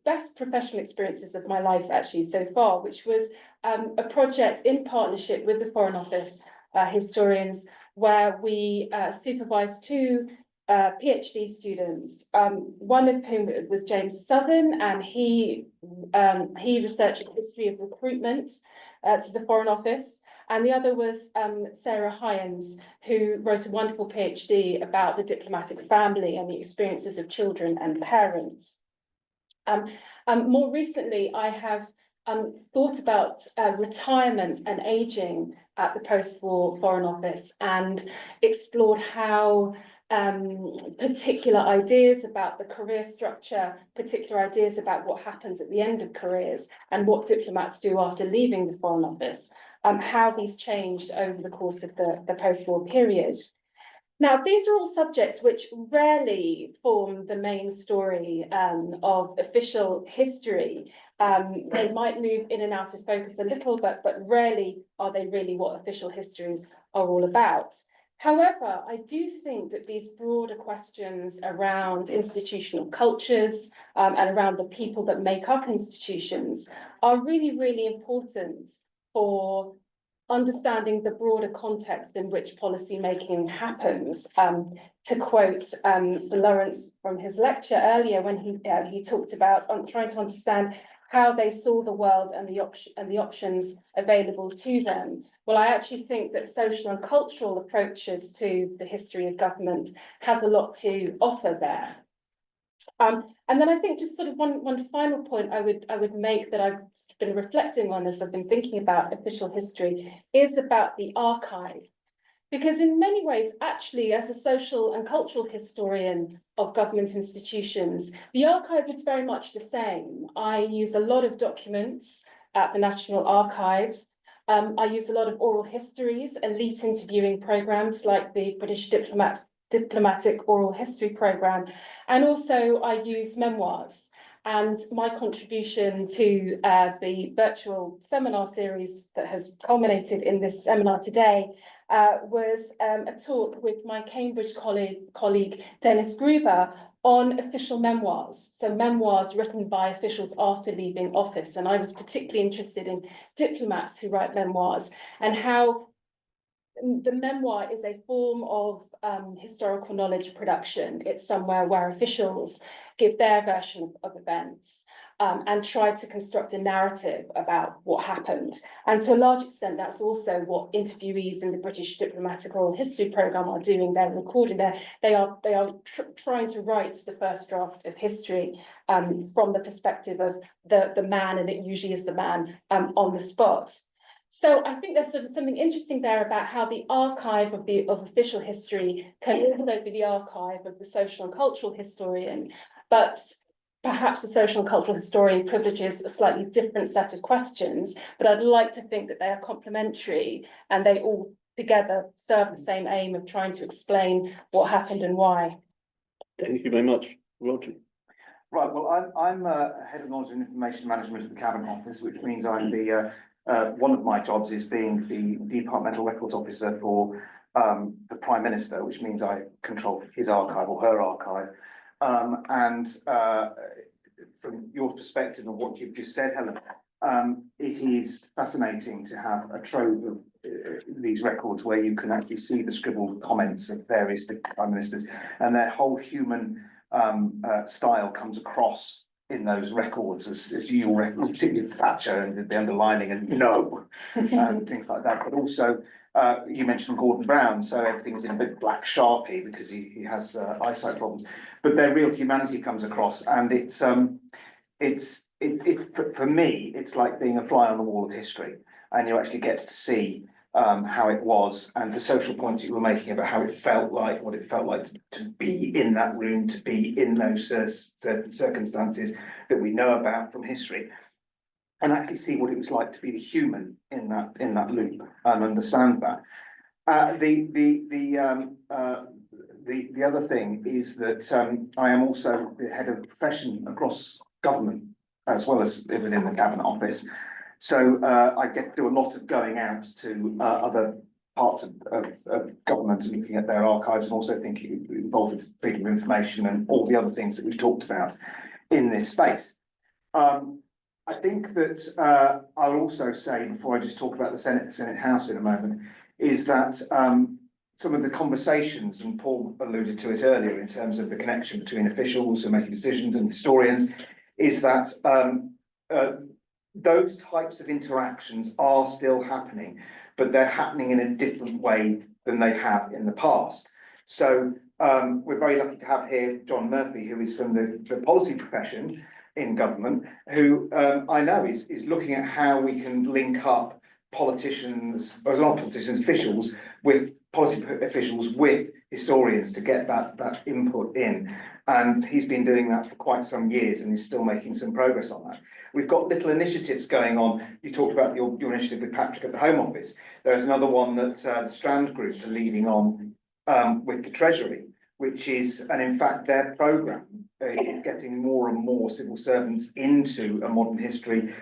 Speaker 13: best professional experiences of my life actually so far, which was a project in partnership with the Foreign Office historians, where we supervised 2 PhD students, one of whom was James Southern, and he researched the history of recruitment to the Foreign Office. And the other was Sarah Hyams, who wrote a wonderful PhD about the diplomatic family and the experiences of children and parents. More recently, I have thought about retirement and ageing at the post-war Foreign Office and explored how particular ideas about the career structure, particular ideas about what happens at the end of careers and what diplomats do after leaving the Foreign Office, how these changed over the course of the post-war period. Now, these are all subjects which rarely form the main story of official history. They might move in and out of focus a little, but rarely are they really what official histories are all about. However, I do think that these broader questions around institutional cultures and around the people that make up institutions are really, really important for understanding the broader context in which policy making happens. To quote Sir Lawrence from his lecture earlier, when he talked about trying to understand how they saw the world and the options available to them. Well, I actually think that social and cultural approaches to the history of government has a lot to offer there. And then I think just sort of one final point I would make that I've been reflecting on as I've been thinking about official history is about the archive. Because in many ways, actually, as a social and cultural historian of government institutions, the archive is very much the same. I use a lot of documents at the National Archives. I use a lot of oral histories, elite interviewing programs like the British Diplomatic Oral History Programme, and also I use memoirs. And my contribution to the virtual seminar series that has culminated in this seminar today was a talk with my Cambridge colleague Dennis Gruber on official memoirs, so memoirs written by officials after leaving office. And I was particularly interested in diplomats who write memoirs and how the memoir is a form of historical knowledge production. It's somewhere where officials give their version of events and try to construct a narrative about what happened. And to a large extent, that's also what interviewees in the British Diplomatic Oral History Programme are doing. They're recording they are trying to write the first draft of history from the perspective of the man, and it usually is the man on the spot. So I think there's something interesting there about how the archive of official history can also be the archive of the social and cultural historian, but perhaps the social and cultural historian privileges a slightly different set of questions, but I'd like to think that they are complementary and they all together serve the same aim of trying to explain what happened and why.
Speaker 7: Thank you very much, Roger.
Speaker 5: Right, well, I'm head of knowledge and information management at the Cabinet Office, which means I'm the one of my jobs is being the departmental records officer for the Prime Minister, which means I control his archive or her archive. From your perspective and what you've just said, Helen, it is fascinating to have a trove of these records where you can actually see the scribbled comments of various different prime ministers, and their whole human style comes across in those records as you record, particularly Thatcher and the underlining and no, and things like that. But also, you mentioned Gordon Brown, so everything's in a bit black Sharpie because he has eyesight problems. But their real humanity comes across, and for me, it's like being a fly on the wall of history, and you actually get to see how it was and the social points you were making about how it felt like, what it felt like to be in that room, to be in those certain circumstances that we know about from history, and actually see what it was like to be the human in that loop and understand that. The other thing is that I am also the head of profession across government as well as within the Cabinet Office. So I get to do a lot of going out to other parts of government and looking at their archives, and also thinking involved with freedom of information and all the other things that we've talked about in this space. I think that I'll also say, before I just talk about the Senate House in a moment, is that some of the conversations, and Paul alluded to it earlier in terms of the connection between officials who are making decisions and historians, is that those types of interactions are still happening, but they're happening in a different way than they have in the past. So we're very lucky to have here John Murphy, who is from the policy profession in government, who I know is looking at how we can link up politicians, or not politicians, officials, with policy officials with historians to get that input in. And he's been doing that for quite some years and is still making some progress on that. We've got little initiatives going on. You talked about your initiative with Patrick at the Home Office. There's another one that the Strand Group are leading on with the Treasury, which is, and in fact their programme is getting more and more civil servants into a modern history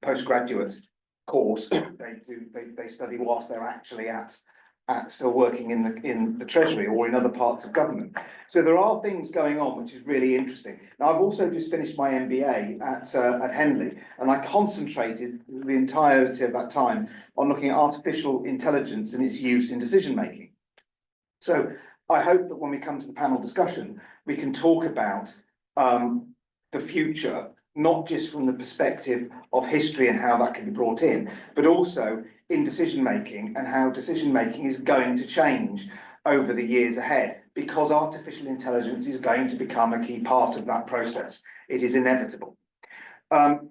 Speaker 5: postgraduate course. They study whilst they're actually at still working in the Treasury or in other parts of government. So there are things going on which is really interesting. Now I've also just finished my MBA at Henley, and I concentrated the entirety of that time on looking at artificial intelligence and its use in decision making. So I hope that when we come to the panel discussion, we can talk about the future, not just from the perspective of history and how that can be brought in, but also in decision making and how decision making is going to change over the years ahead, because artificial intelligence is going to become a key part of that process. It is inevitable. 30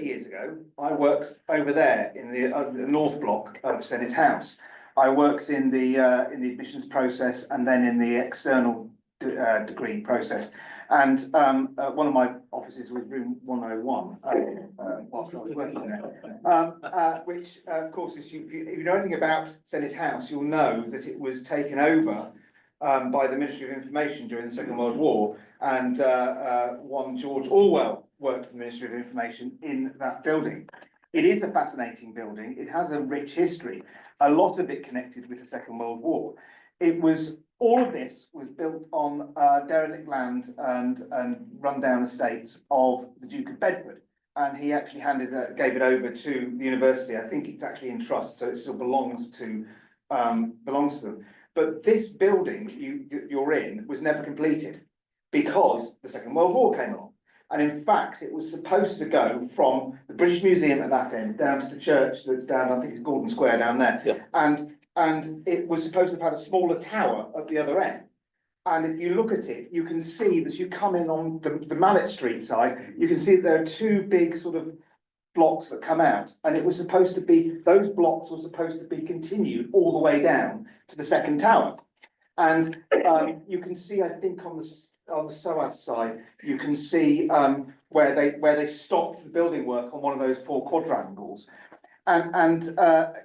Speaker 5: years ago, I worked over there in the North Block of Senate House. I worked in the admissions process and then in the external degree process. And one of my offices was room 101, whilst I was working there, which of course, if you know anything about Senate House, you'll know that it was taken over by the Ministry of Information during the Second World War, and one George Orwell worked for the Ministry of Information in that building. It is a fascinating building. It has a rich history, a lot of it connected with the Second World War. All of this was built on derelict land and rundown estates of the Duke of Bedford, and he actually gave it over to the university. I think it's actually in trust, so it still belongs to them. But this building you're in was never completed because the Second World War came along. And in fact, it was supposed to go from the British Museum at that end down to the church that's down, I think it's Gordon Square down there. Yeah. And it was supposed to have had a smaller tower at the other end. And if you look at it, you can see that you come in on the Mallet Street side, you can see that there are two big sort of blocks that come out. And it was supposed to be, those blocks were supposed to be continued all the way down to the second tower. And you can see, I think on the SOAS side, you can see where they stopped the building work on one of those four quadrangles. And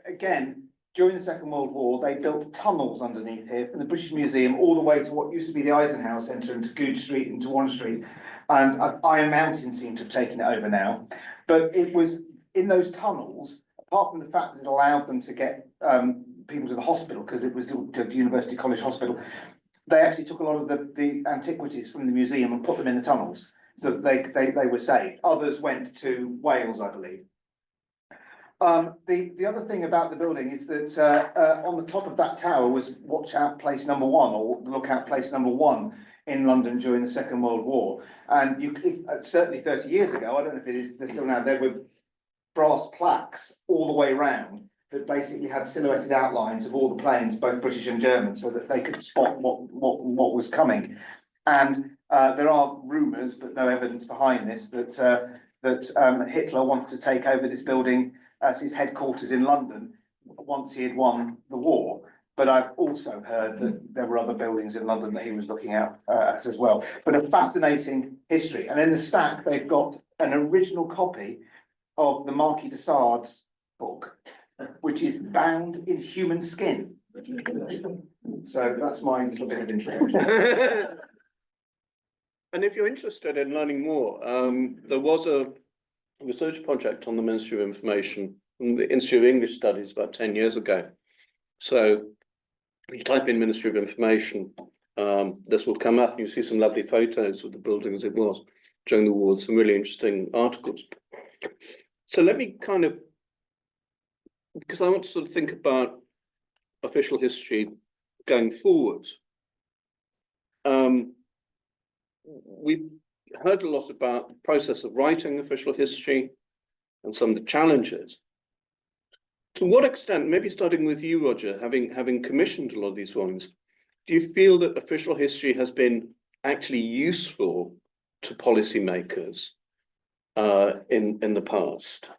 Speaker 5: again, during the Second World War, they built tunnels underneath here from the British Museum all the way to what used to be the Eisenhower Centre and to Goodge Street and to Warren Street. And Iron Mountain seemed to have taken it over now. But it was in those tunnels, apart from the fact that it allowed them to get people to the hospital, because it was the University College Hospital, they actually took a lot of the antiquities from the museum and put them in the tunnels, so that they were saved. Others went to Wales, I believe. The other thing about the building is that on the top of that tower was Watch Out Place Number 1, or Look Out Place Number 1 in London during the Second World War. And certainly 30 years ago, I don't know if it is still now, there were brass plaques all the way around that basically had silhouetted outlines of all the planes, both British and German, so that they could spot what was coming. And there are rumours, but no evidence behind this, that Hitler wanted to take over this building as his headquarters in London once he had won the war. But I've also heard that there were other buildings in London that he was looking at as well. But a fascinating history. And in the stack, they've got an original copy of the Marquis de Sade's book, which is bound in human skin. So that's my little bit of introduction.
Speaker 7: And if you're interested in learning more, there was a research project on the Ministry of Information from the Institute of English Studies about 10 years ago. So if you type in Ministry of Information, this will come up. You see some lovely photos of the building as it was during the war, some really interesting articles. So let me kind of, because I want to sort of think about official history going forward. heard a lot about the process of writing official history and some of the challenges. To what extent, maybe starting with you, Roger, having commissioned a lot of these volumes, do you feel that official history has been actually useful to policymakers in the past?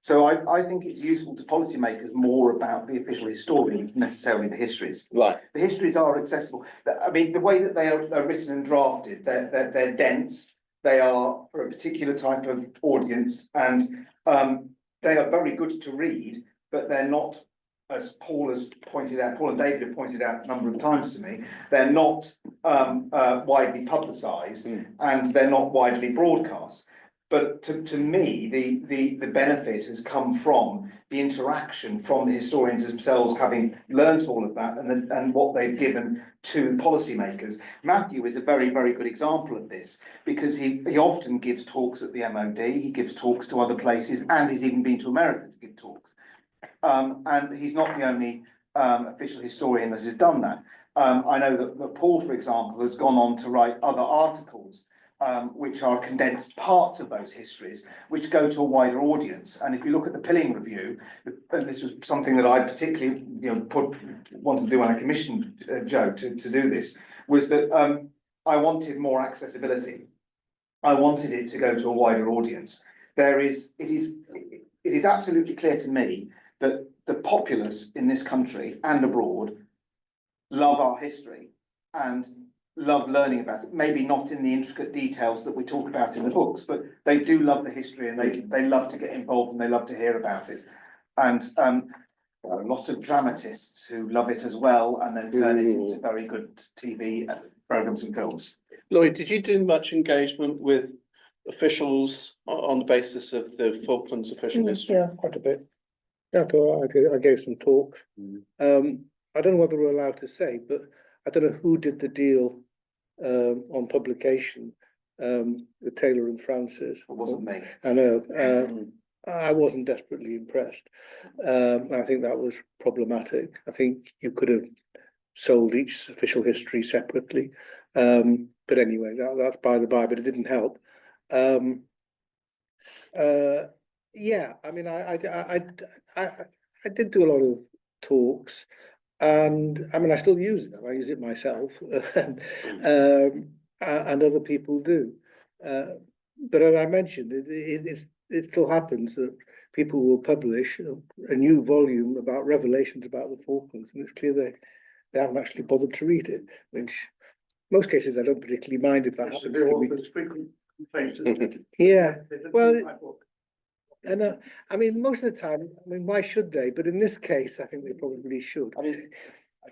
Speaker 5: So I think it's useful to policymakers more about the official historians than necessarily the histories.
Speaker 7: Right.
Speaker 5: The histories are accessible. I mean, the way that they're written and drafted, they're dense. They are for a particular type of audience, and they are very good to read, but they're not, as Paul has pointed out, Paul and David have pointed out a number of times to me, they're not widely publicised and they're not widely broadcast. But to me, the benefit has come from the interaction from the historians themselves, having learnt all of that and what they've given to policymakers. Matthew is a very, very good example of this, because he often gives talks at the MOD, he gives talks to other places, and he's even been to America to give talks. And he's not the only official historian that has done that. I know that Paul, for example, has gone on to write other articles which are condensed parts of those histories, which go to a wider audience. And if you look at the Pilling Review, and this was something that I particularly wanted to do when I commissioned Joe to do this, was that I wanted more accessibility. I wanted it to go to a wider audience. It is absolutely clear to me that the populace in this country and abroad love our history and love learning about it. Maybe not in the intricate details that we talk about in the books, but they do love the history, and they love to get involved and they love to hear about it. And there are a lot of dramatists who love it as well, and then turn it into very good TV programmes and films.
Speaker 7: Lloyd, did you do much engagement with officials on the basis of the Falklands official history?
Speaker 2: Yeah, quite a bit. Yeah, I gave some talks. I don't know whether we're allowed to say, but I don't know who did the deal on publication with Taylor and Francis.
Speaker 5: It wasn't me.
Speaker 2: I know. I wasn't desperately impressed. I think that was problematic. I think you could have sold each official history separately. But anyway, that's by the by, but it didn't help. Yeah, I mean, I did do a lot of talks, and I mean, I still use it. I use it myself, and other people do. But as I mentioned, it still happens that people will publish a new volume about revelations about the Falklands, and it's clear they haven't actually bothered to read it, which in most cases I don't particularly mind if that happens.
Speaker 3: There's frequent complaints, isn't it?
Speaker 2: Yeah, well,
Speaker 3: Well,
Speaker 2: and I mean, most of the time, I mean, why should they? But in this case, I think they probably should.
Speaker 10: I mean,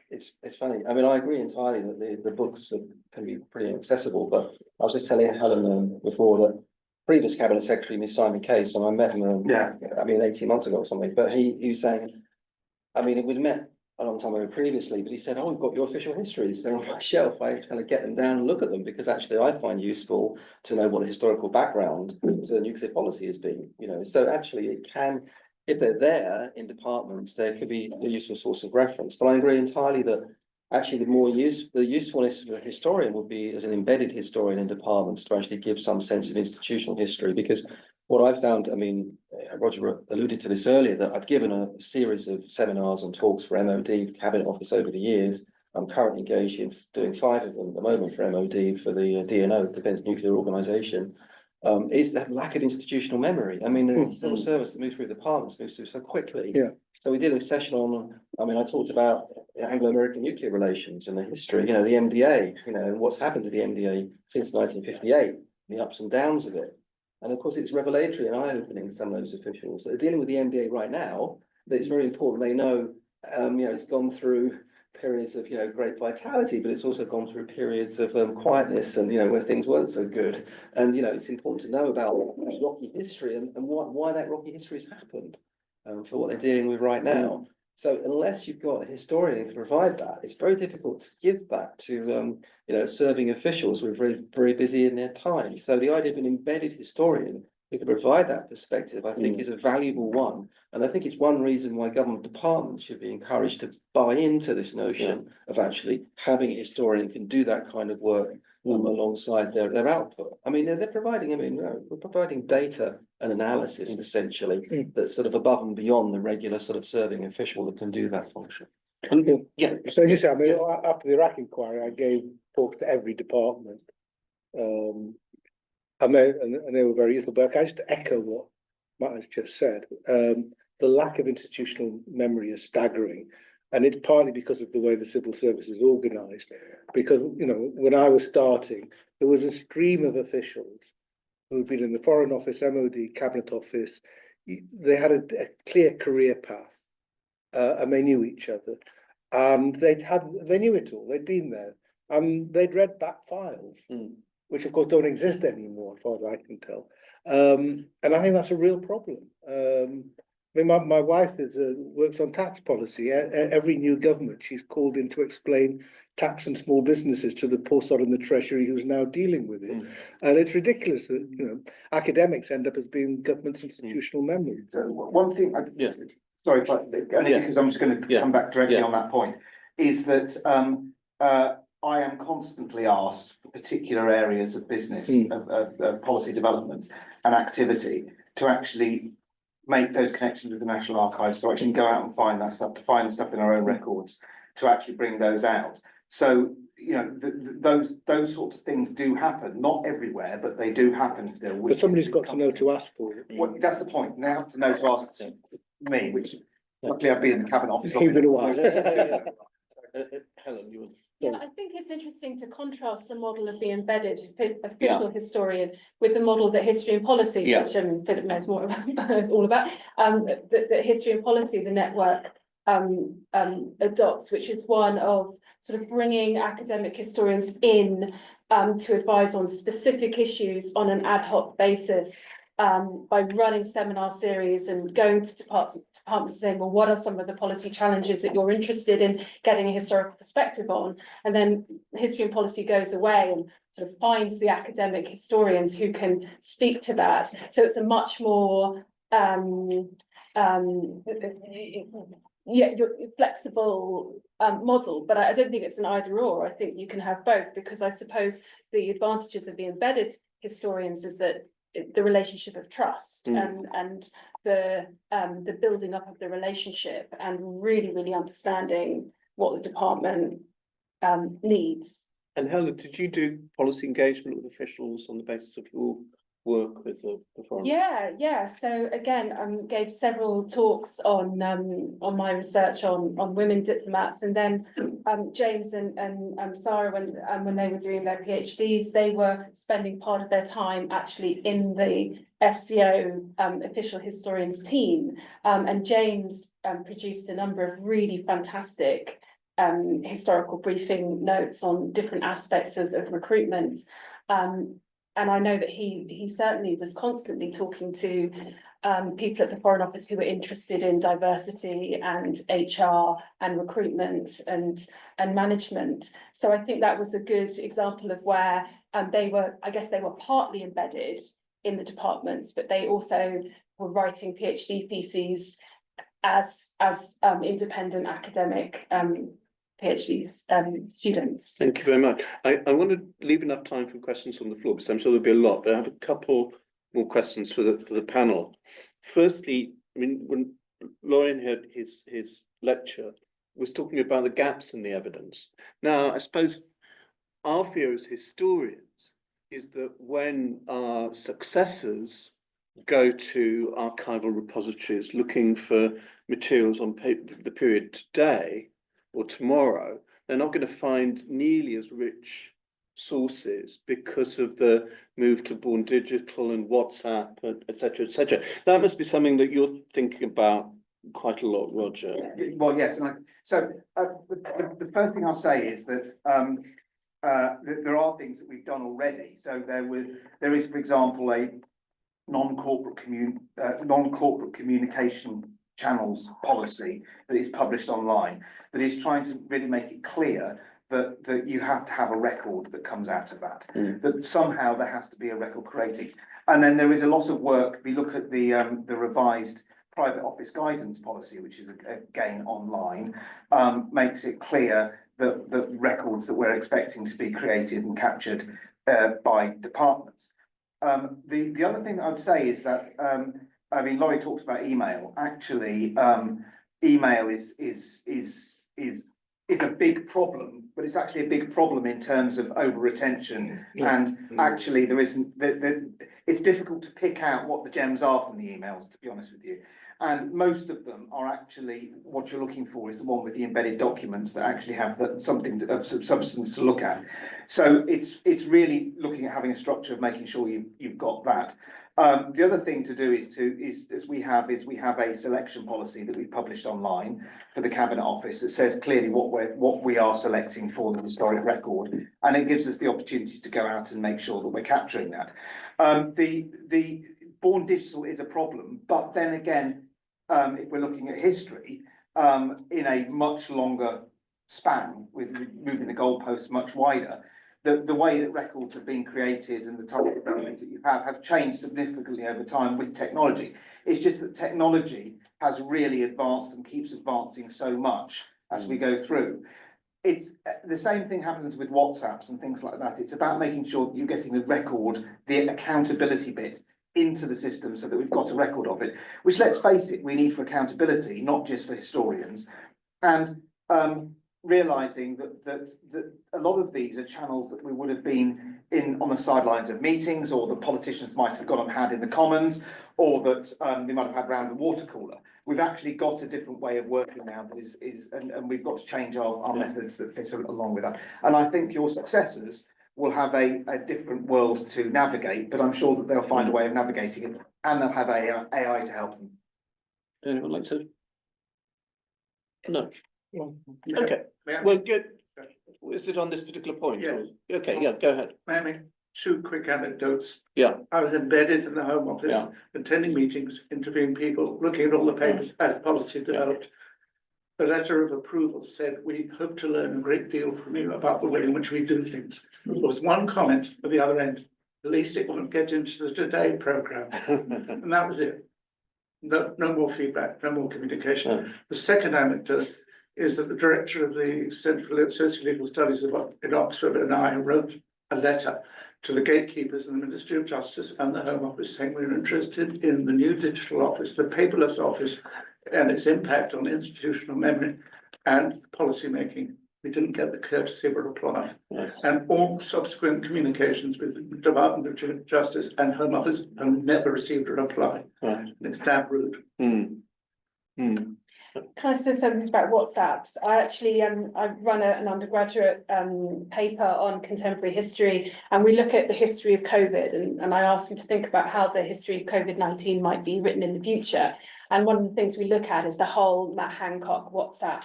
Speaker 10: it's funny. I mean, I agree entirely that the books can be pretty accessible. But I was just telling Helen before that previous cabinet secretary, Miss Simon Case, and I met him. I mean, 18 months ago or something. But he was saying, I mean, we'd met a long time ago previously, but he said, "Oh, we've got your official histories. They're on my shelf. I kind of get them down and look at them because actually I find useful to know what the historical background to nuclear policy has been. You know, so actually it can, if they're there in departments, there could be a useful source of reference. But I agree entirely that actually the usefulness of a historian would be as an embedded historian in departments to actually give some sense of institutional history. Because what I've found, I mean, Roger alluded to this earlier, that I've given a series of seminars and talks for MOD Cabinet Office over the years. I'm currently engaged in doing 5 of them at the moment for MOD, for the DNO, Defence Nuclear Organisation. Is that lack of institutional memory. I mean, the civil service that moves through the departments moves through so quickly.
Speaker 2: Yeah.
Speaker 10: So we did a session on, I mean, I talked about Anglo-American nuclear relations and the history, you know, the MDA, you know, what's happened to the MDA since 1958, the ups and downs of it. And of course, it's revelatory and eye-opening to some of those officials that are dealing with the MDA right now, that it's very important they know, you know, it's gone through periods of, you know, great vitality, but it's also gone through periods of quietness and, you know, where things weren't so good. And, you know, it's important to know about rocky history and why that rocky history has happened for what they're dealing with right now. So unless you've got a historian who can provide that, it's very difficult to give that to, you know, serving officials who are very, very busy in their time. So the idea of an embedded historian who can provide that perspective, I think, is a valuable one. And I think it's one reason why government departments should be encouraged to buy into this notion of actually having a historian who can do that kind of work alongside their output. I mean, they're providing, we're providing data and analysis essentially that's sort of above and beyond the regular sort of serving official that can do that function.
Speaker 7: Yeah.
Speaker 2: So just, I mean, after the Iraq inquiry, I gave talks to every department. And they were very useful, but I just echo what Matt has just said. The lack of institutional memory is staggering. And it's partly because of the way the civil service is organised. Because, you know, when I was starting, there was a stream of officials who had been in the Foreign Office, MOD, Cabinet Office. They had a clear career path, and they knew each other. And they knew it all, they'd been there. And they'd read back files, which of course don't exist anymore, as far as I can tell. And I think that's a real problem. I mean, my wife works on tax policy. Every new government, she's called in to explain tax and small businesses to the poor sod in the Treasury who's now dealing with it. And it's ridiculous that, you know, academics end up as being government's institutional memory.
Speaker 5: So one thing, sorry, because I'm just going to come back directly on that point, is that I am constantly asked for particular areas of business, of policy development and activity to actually make those connections with the National Archives, to actually go out and find that stuff, to find stuff in our own records, to actually bring those out. So, you know, those sorts of things do happen, not everywhere, but they do happen still.
Speaker 2: But somebody's got to know to ask for it.
Speaker 5: Well, that's the point. They have to know to ask me, which luckily I've been in the Cabinet Office.
Speaker 2: It's been a while.
Speaker 7: Helen, you were.
Speaker 13: Yeah, I think it's interesting to contrast the model of the embedded official historian with the model that History and Policy, which Philip knows more about, knows all about, that History and Policy, the network, adopts, which is one of sort of bringing academic historians in to advise on specific issues on an ad hoc basis, by running seminar series and going to departments saying, well, what are some of the policy challenges that you're interested in getting a historical perspective on? And then History and Policy goes away and sort of finds the academic historians who can speak to that. So it's a much more flexible model, but I don't think it's an either or. I think you can have both, because I suppose the advantages of the embedded historians is that the relationship of trust and the building up of the relationship and really understanding what the department needs.
Speaker 7: And Helen, did you do policy engagement with officials on the basis of your work with the foreign?
Speaker 13: Yeah. So again, gave several talks on my research on women diplomats, and then James and Sarah, when they were doing their PhDs, they were spending part of their time actually in the FCO official historians team, and James produced a number of really fantastic historical briefing notes on different aspects of recruitment. And I know that he certainly was constantly talking to people at the Foreign Office who were interested in diversity and HR and recruitment and management. So I think that was a good example of where they were partly embedded in the departments, but they also were writing PhD theses as independent academic PhD students.
Speaker 7: Thank you very much. I want to leave enough time for questions on the floor, because I'm sure there'll be a lot, but I have a couple more questions for the panel. Firstly, I mean, when Lauren had his lecture, was talking about the gaps in the evidence. Now, I suppose our fear as historians is that when our successors go to archival repositories looking for materials on the period today or tomorrow, they're not going to find nearly as rich sources because of the move to born digital and WhatsApp, etc., etc. That must be something that you're thinking about quite a lot, Roger.
Speaker 5: Well, yes, and the first thing I'll say is that there are things that we've done already. So there is, for example, a non-corporate communication channels policy that is published online that is trying to really make it clear that you have to have a record that comes out of that, that somehow there has to be a record created. And then there is a lot of work. We look at the revised private office guidance policy, which is again online, makes it clear that the records that we're expecting to be created and captured by departments. The other thing that I'd say is that, I mean, Laurie talks about email. Actually, email is a big problem, but it's actually a big problem in terms of over retention. And actually, there isn't. It's difficult to pick out what the gems are from the emails, to be honest with you. And most of them are actually what you're looking for is the one with the embedded documents that actually have something of substance to look at. So it's really looking at having a structure of making sure you've got that. The other thing to do is we have a selection policy that we've published online for the Cabinet Office that says clearly what we are selecting for the historic record, and it gives us the opportunity to go out and make sure that we're capturing that. The born digital is a problem, but then again, if we're looking at history in a much longer span, with moving the goalposts much wider, the way that records have been created and the type of records that you have changed significantly over time with technology. It's just that technology has really advanced and keeps advancing so much as we go through. It's the same thing happens with WhatsApps and things like that. It's about making sure that you're getting the record, the accountability bit into the system so that we've got a record of it, which, let's face it, we need for accountability, not just for historians. And realising that a lot of these are channels that we would have been in on the sidelines of meetings, or the politicians might have got on hand in the Commons, or that they might have had round the water cooler. We've actually got a different way of working now that and we've got to change our methods that fit along with that. And I think your successors will have a different world to navigate, but I'm sure that they'll find a way of navigating it, and they'll have AI to help them.
Speaker 7: Anyone like to? No. Okay, well, good. Is it on this particular point?
Speaker 3: Yes.
Speaker 7: Okay, yeah, go ahead.
Speaker 3: May I make two quick anecdotes?
Speaker 7: Yeah.
Speaker 3: I was embedded in the Home Office,
Speaker 7: Yeah.
Speaker 3: attending meetings, interviewing people, looking at all the papers as policy developed. The letter of approval said, "We hope to learn a great deal from you about the way in which we do things." There was one comment at the other end: "At least it won't get into the Today programme." And that was it. No more feedback, no more communication. The second anecdote is that the director of the Centre for Socio-Legal Studies in Oxford and I wrote a letter to the gatekeepers in the Ministry of Justice and the Home Office saying we're interested in the new digital office, the paperless office, and its impact on institutional memory and policy making. We didn't get the courtesy of a reply. And all subsequent communications with the Department of Justice and Home Office have never received a reply. And it's damn rude.
Speaker 13: Can I say something about WhatsApps? I actually I run an undergraduate paper on contemporary history, and we look at the history of COVID, and I asked them to think about how the history of COVID-19 might be written in the future. And one of the things we look at is the whole Matt Hancock WhatsApp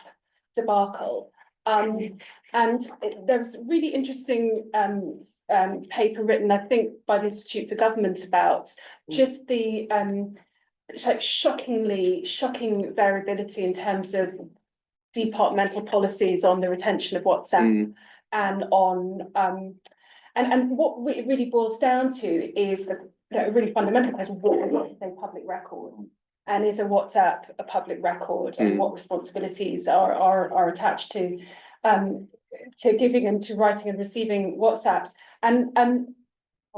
Speaker 13: debacle. There was a really interesting paper written, I think, by the Institute for Government about just the like shocking variability in terms of departmental policies on the retention of WhatsApp and on and what it really boils down to is a really fundamental question: what is a public record, and is a WhatsApp a public record, and what responsibilities are attached to giving and to writing and receiving WhatsApps, and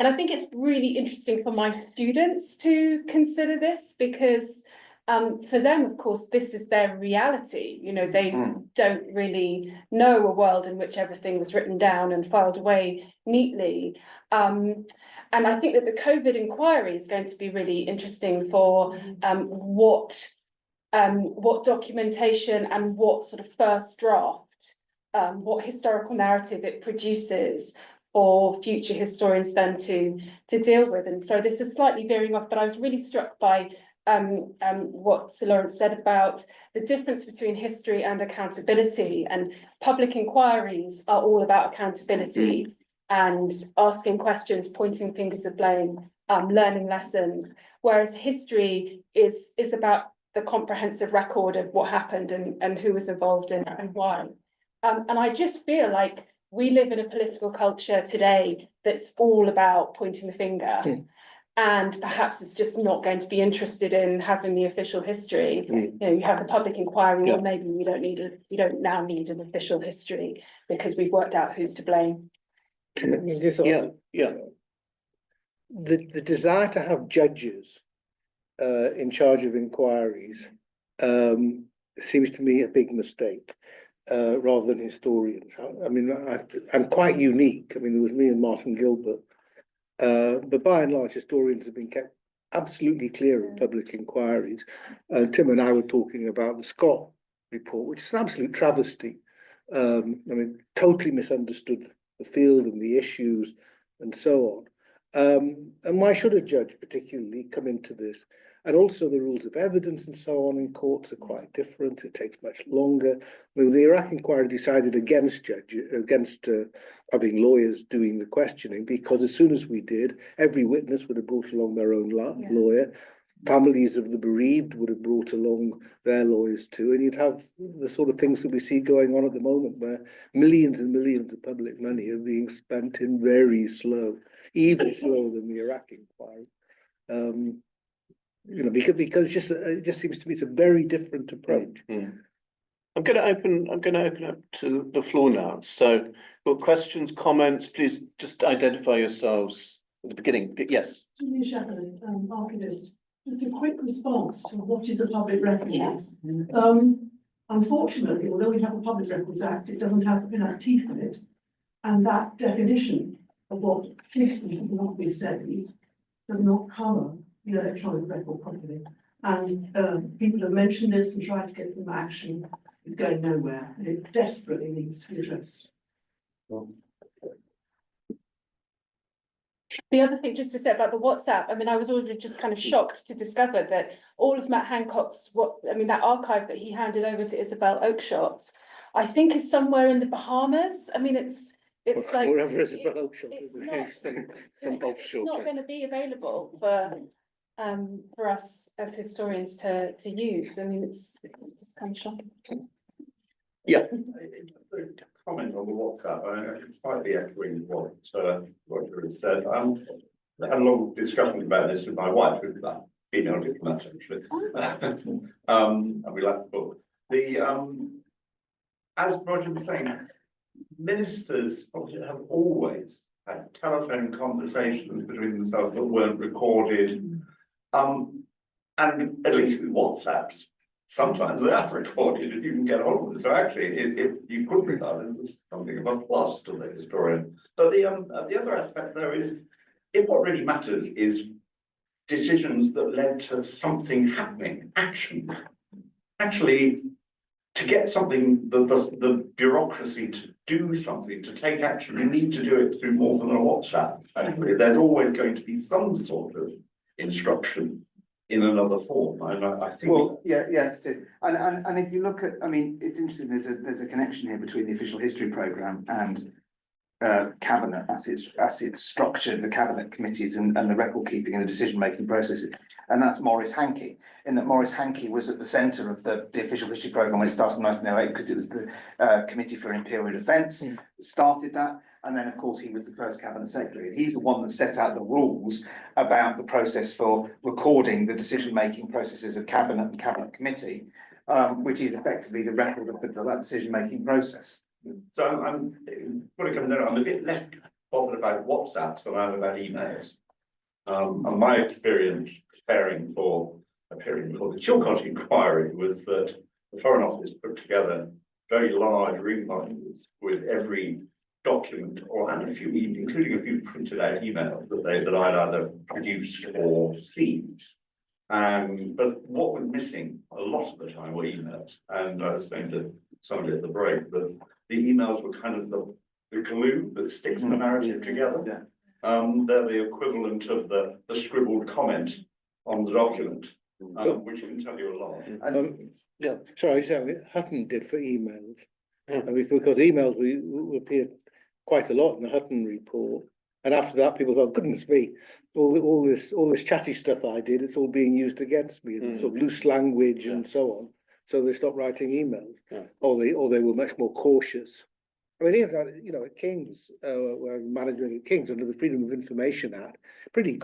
Speaker 13: I think it's really interesting for my students to consider this, because for them, of course, this is their reality. You know, they don't really know a world in which everything was written down and filed away neatly. And I think that the COVID inquiry is going to be really interesting for what documentation and what sort of first draft, what historical narrative it produces for future historians then to deal with. And so this is slightly veering off, but I was really struck by what Sir Lawrence said about the difference between history and accountability. And public inquiries are all about accountability and asking questions, pointing fingers of blame, learning lessons, whereas history is about the comprehensive record of what happened and who was involved in and why. And I just feel like we live in a political culture today that's all about pointing the finger. and perhaps it's just not going to be interested in having the official history. You know, you have the public inquiry,
Speaker 7: Yeah.
Speaker 13: or maybe we don't now need an official history because we've worked out who's to blame.
Speaker 7: Yeah.
Speaker 2: The desire to have judges in charge of inquiries seems to me a big mistake, rather than historians. I mean, I'm quite unique. I mean, there was me and Martin Gilbert, but by and large, historians have been kept absolutely clear of public inquiries. Tim and I were talking about the Scott report, which is an absolute travesty. I mean, totally misunderstood the field and the issues and so on. And why should a judge particularly come into this? And also the rules of evidence and so on in courts are quite different. It takes much longer. Well, the Iraq inquiry decided against having lawyers doing the questioning, because as soon as we did, every witness would have brought along their own lawyer. Families of the bereaved would have brought along their lawyers too, and you'd have the sort of things that we see going on at the moment, where millions and millions of public money are being spent in very slow, even slower than the Iraq inquiry. You know, because it just seems to me it's a very different approach.
Speaker 7: I'm going to open up to the floor now. So, for questions, comments, please just identify yourselves at the beginning. Yes.
Speaker 14: Archivist. Just a quick response to what is a public record. Yes. Unfortunately, although we have a Public Records Act, it doesn't have enough teeth in it, and that definition of what should not be saved does not cover the electronic record properly. And people have mentioned this and tried to get some action. It's going nowhere, and it desperately needs to be addressed.
Speaker 13: The other thing, just to say about the WhatsApp, I mean, I was already just kind of shocked to discover that all of Matt Hancock's, that archive that he handed over to Isabel Oakeshott, I think is somewhere in the Bahamas. I mean, it's like
Speaker 2: Wherever Isabel Oakeshott is, some offshore.
Speaker 13: It's not going to be available for us as historians to use. I mean, it's just kind of shocking.
Speaker 7: Yeah.
Speaker 15: Comment on the WhatsApp, I mean, slightly echoing what you had said. I had a long discussion about this with my wife, with that female diplomat, actually. And we like the book. As Roger was saying, ministers have always had telephone conversations between themselves that weren't recorded. And at least with WhatsApps, sometimes they are recorded and you can get hold of it. So actually, if you could regard it as something of a plus to the historian. But the other aspect there is, if what really matters is decisions that led to something happening, action. Actually, to get something, the bureaucracy to do something, to take action, you need to do it through more than a WhatsApp. Actually, there's always going to be some sort of instruction in another form. I think.
Speaker 5: Well, yes, and if you look at, I mean, it's interesting. There's a connection here between the official history programme and cabinet as it's structured, the cabinet committees and the record keeping and the decision making processes, and that's Maurice Hankey. In that Maurice Hankey was at the centre of the official history programme when it started in 1908, because it was the Committee for Imperial Defence that started that. And then, of course, he was the first cabinet secretary. He's the one that set out the rules about the process for recording the decision-making processes of cabinet and cabinet committee, which is effectively the record of that decision-making process.
Speaker 15: So when it comes down, I'm a bit less bothered about WhatsApps than I am about emails. And my experience preparing for the Chilcot inquiry was that the Foreign Office put together very large reminders with every document and including a few printed out emails that I'd either produced or seen. But what was missing a lot of the time were emails. And I was saying to somebody at the break that the emails were kind of the glue that sticks the narrative together. They're the equivalent of the scribbled comment on the document, which can tell you a lot.
Speaker 2: Sorry, Hutton did for emails. Because emails we appeared quite a lot in the Hutton report, and after that, people thought, "Goodness me, all this chatty stuff I did, it's all being used against me, and sort of loose language and so on." So they stopped writing emails, or they were much more cautious I mean, you know, at King's, where I'm managing at King's under the Freedom of Information Act, pretty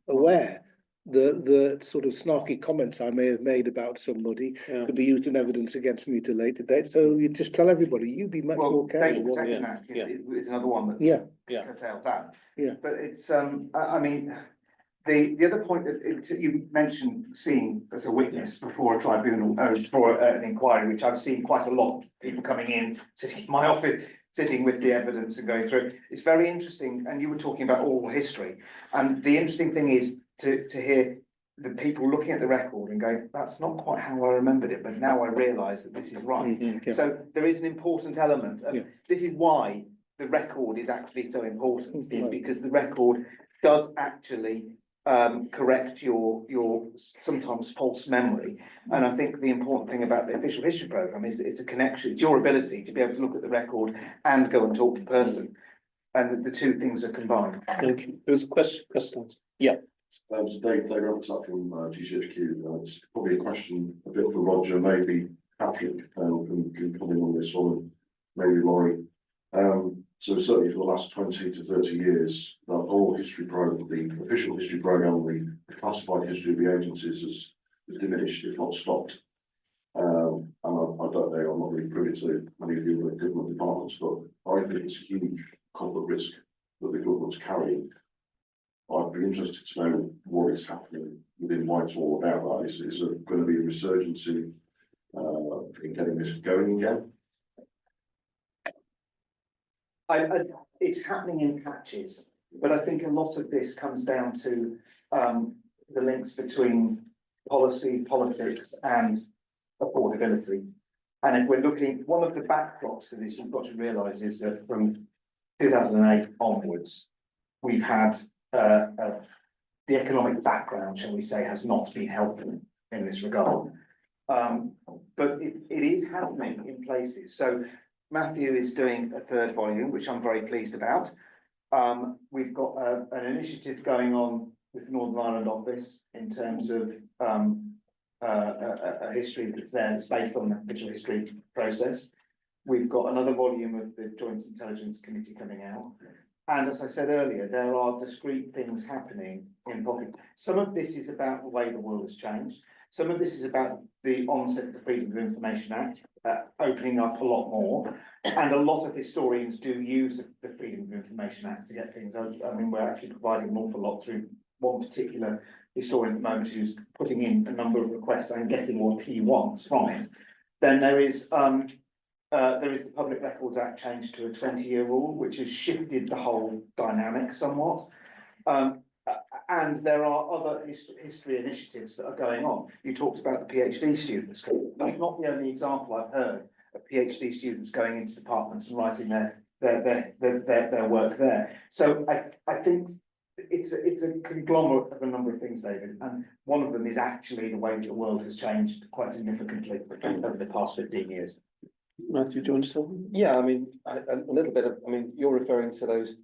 Speaker 2: aware the sort of snarky comments I may have made about somebody could be used in evidence against me at a later date. So you just tell everybody, you be much more
Speaker 5: Data
Speaker 2: careful.
Speaker 5: Protection Act is another one that's curtailed that.
Speaker 2: Yeah.
Speaker 5: But it's, I mean, the other point that you mentioned seeing as a witness before a tribunal, for an inquiry, which I've seen quite a lot, people coming in, sitting in my office, sitting with the evidence and going through it. It's very interesting, and you were talking about oral history, and the interesting thing is to hear the people looking at the record and going, that's not quite how I remembered it, but now I realise that this is right. So there is an important element of, this is why the record is actually so important, is because the record does actually correct your sometimes false memory. And I think the important thing about the official history programme is that it's a connection, it's your ability to be able to look at the record and go and talk to the person. And the two things are combined.
Speaker 7: Thank you. There was a question. Yeah.
Speaker 16: So Dave Roberts from GCHQ. It's probably a question a bit for Roger, maybe Patrick can come in on this one, maybe Laurie. So certainly for the last 20 to 30 years, the oral history program, the official history program, the classified history of the agencies has diminished, if not stopped. And I don't know, I'm not really privy to many of the other government departments, but I think it's a huge conflict risk that the government's carrying. I'd be interested to know what is happening within Whitehall about that. Is there going to be a resurgence in getting this going again?
Speaker 5: It's happening in patches, but I think a lot of this comes down to the links between policy, politics, and affordability. And if we're looking, one of the backdrops to this, you've got to realise is that from 2008 onwards, we've had the economic background, shall we say, has not been helpful in this regard. But it is happening in places. So Matthew is doing a third volume, which I'm very pleased about. We've got an initiative going on with the Northern Ireland office in terms of a history that's there, that's based on the official history process. We've got another volume of the Joint Intelligence Committee coming out. And as I said earlier, there are discrete things happening in public. Some of this is about the way the world has changed. Some of this is about the onset of the Freedom of Information Act, opening up a lot more. And a lot of historians do use the Freedom of Information Act to get things out. I mean, we're actually providing an awful lot through one particular historian at the moment who's putting in a number of requests and getting what he wants from it. Then there is the Public Records Act change to a 20-year rule, which has shifted the whole dynamic somewhat. And there are other history initiatives that are going on. You talked about the PhD students. That's not the only example I've heard of PhD students going into departments and writing their work there. So I think it's a conglomerate of a number of things, David, and one of them is actually the way that the world has changed quite significantly over the past 15 years.
Speaker 7: Matthew, do you want to say?
Speaker 10: Yeah, I mean, a little bit of, I mean, you're referring to those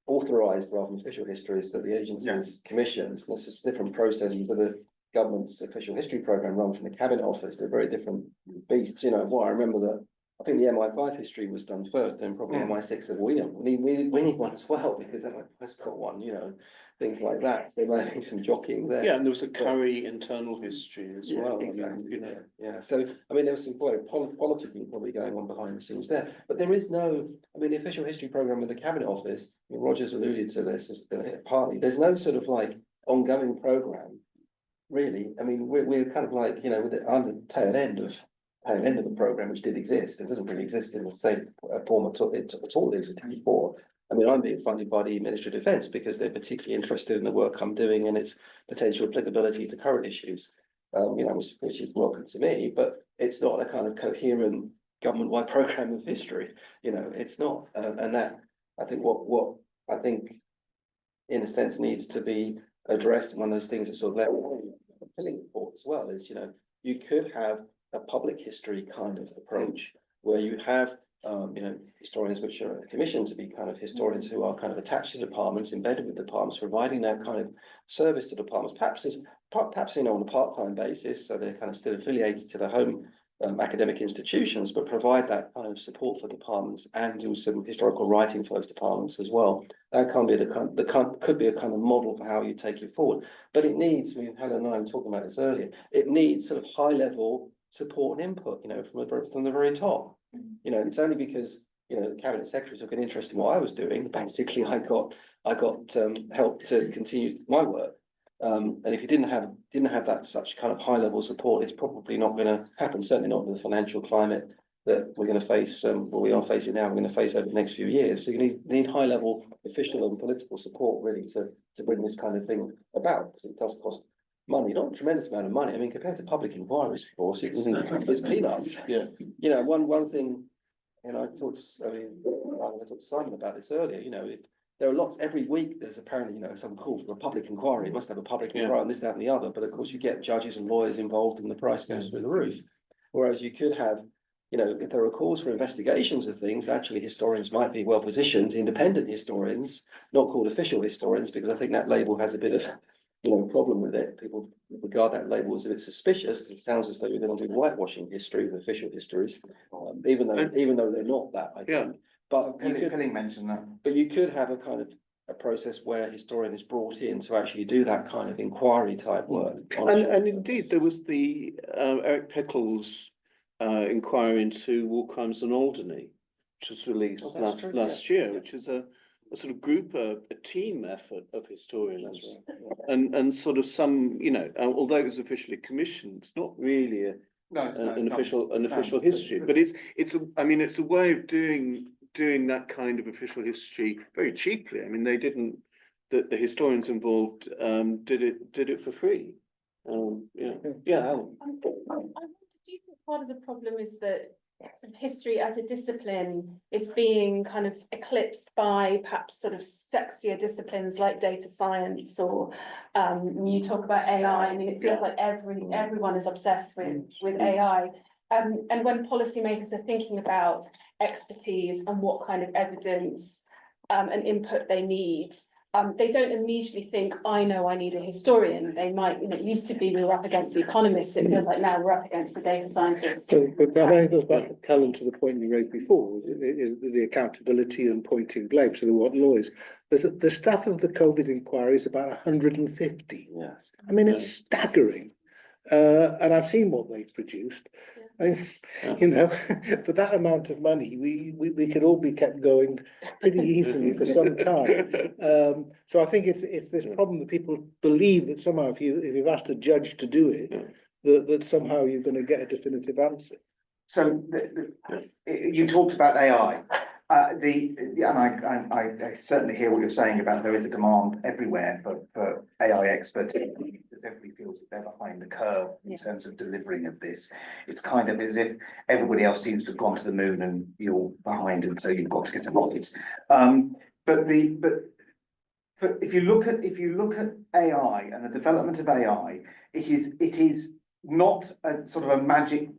Speaker 10: authorised rather than official histories that the agencies commissioned. This is a different process to the government's official history programme run from the Cabinet Office. They're very different beasts. You know, I remember that I think the MI5 history was done first, then probably MI6 of we need one as well, because MI5's got one, you know, things like that. So there may be some jockeying there.
Speaker 7: Yeah, and there was a Curry internal history as well.
Speaker 10: Exactly.
Speaker 7: I mean, you know.
Speaker 10: Yeah. So I mean, there was some politically probably going on behind the scenes there, but there is no. I mean, the official history programme with the Cabinet Office. I mean, Roger's alluded to this partly. There's no sort of like ongoing programme, really. I mean, we're kind of like, you know, with the on the tail end of the programme, which did exist. It doesn't really exist in the same form at all it existed before. I mean, I'm being funded by the Ministry of Defence because they're particularly interested in the work I'm doing and its potential applicability to current issues, you know, which is welcome to me, but it's not a kind of coherent government-wide programme of history, you know, it's not. And that, I think what I think, in a sense, needs to be addressed, and one of those things that's sort of appealing for as well is, you know, you could have a public history kind of approach where you have you know, historians which are commissioned to be kind of historians who are kind of attached to departments, embedded with departments, providing that kind of service to departments, perhaps you know, on a part-time basis, so they're kind of still affiliated to the home academic institutions, but provide that kind of support for departments and do some historical writing for those departments as well. That can be could be a kind of model for how you take it forward. But it needs, I mean, Helen and I were talking about this earlier, it needs sort of high level support and input, you know, from the very top. You know, it's only because, you know, the cabinet secretary took an interest in what I was doing. Basically, I got help to continue my work. And if you didn't have that such kind of high level support, it's probably not going to happen. Certainly not with the financial climate that we're going to face. Well, we are facing now. We're going to face over the next few years. So you need high level official and political support really to bring this kind of thing about, because it does cost money, not a tremendous amount of money. I mean, compared to public inquiries, of course, it's peanuts.
Speaker 7: Yeah.
Speaker 10: You know, one thing, and I talked to Simon about this earlier. You know, there are lots every week. There's apparently, you know, some calls for a public inquiry. It must have a public inquiry on this, that, and the other. But of course, you get judges and lawyers involved, and the price goes through the roof. Whereas you could have, you know, if there are calls for investigations of things, actually historians might be well positioned, independent historians, not called official historians, because I think that label has a bit of, you know, problem with it. People regard that label as a bit suspicious, because it sounds as though you're going to do whitewashing history with official histories, even though they're not that, I think. But
Speaker 5: Pilling mentioned that.
Speaker 10: But you could have a kind of a process where a historian is brought in to actually do that kind of inquiry type work.
Speaker 7: And indeed, there was the Eric Pickles inquiry into war crimes in Alderney, which was released last year, which is a sort of group, a team effort of historians, and sort of some, you know, although it was officially commissioned, it's not really an official history, but it's a way of doing that kind of official history very cheaply. I mean, they didn't. The historians involved did it for free. Yeah.
Speaker 13: Do you think part of the problem is that sort of history as a discipline is being kind of eclipsed by perhaps sort of sexier disciplines like data science, or you talk about AI? I mean, it feels like everyone is obsessed with AI. And when policymakers are thinking about expertise and what kind of evidence and input they need, they don't immediately think, I know I need a historian. They might, you know, it used to be we were up against the economists. It feels like now we're up against the data scientists.
Speaker 2: But that goes back, Helen, to the point you raised before, is the accountability and pointing blame. So what lawyers? The staff of the COVID inquiry is about 150.
Speaker 10: Yes.
Speaker 2: I mean, it's staggering. And I've seen what they've produced. I mean, you know, for that amount of money, we could all be kept going pretty easily for some time. So I think it's this problem that people believe that somehow if you've asked a judge to do it, that somehow you're going to get a definitive answer.
Speaker 5: So you talked about AI. And I certainly hear what you're saying about there is a demand everywhere for AI expertise, because everybody feels that they're behind the curve in terms of delivering of this. It's kind of as if everybody else seems to have gone to the moon and you're behind, and so you've got to get a rocket. But if you look at AI and the development of AI, it is not a sort of a magic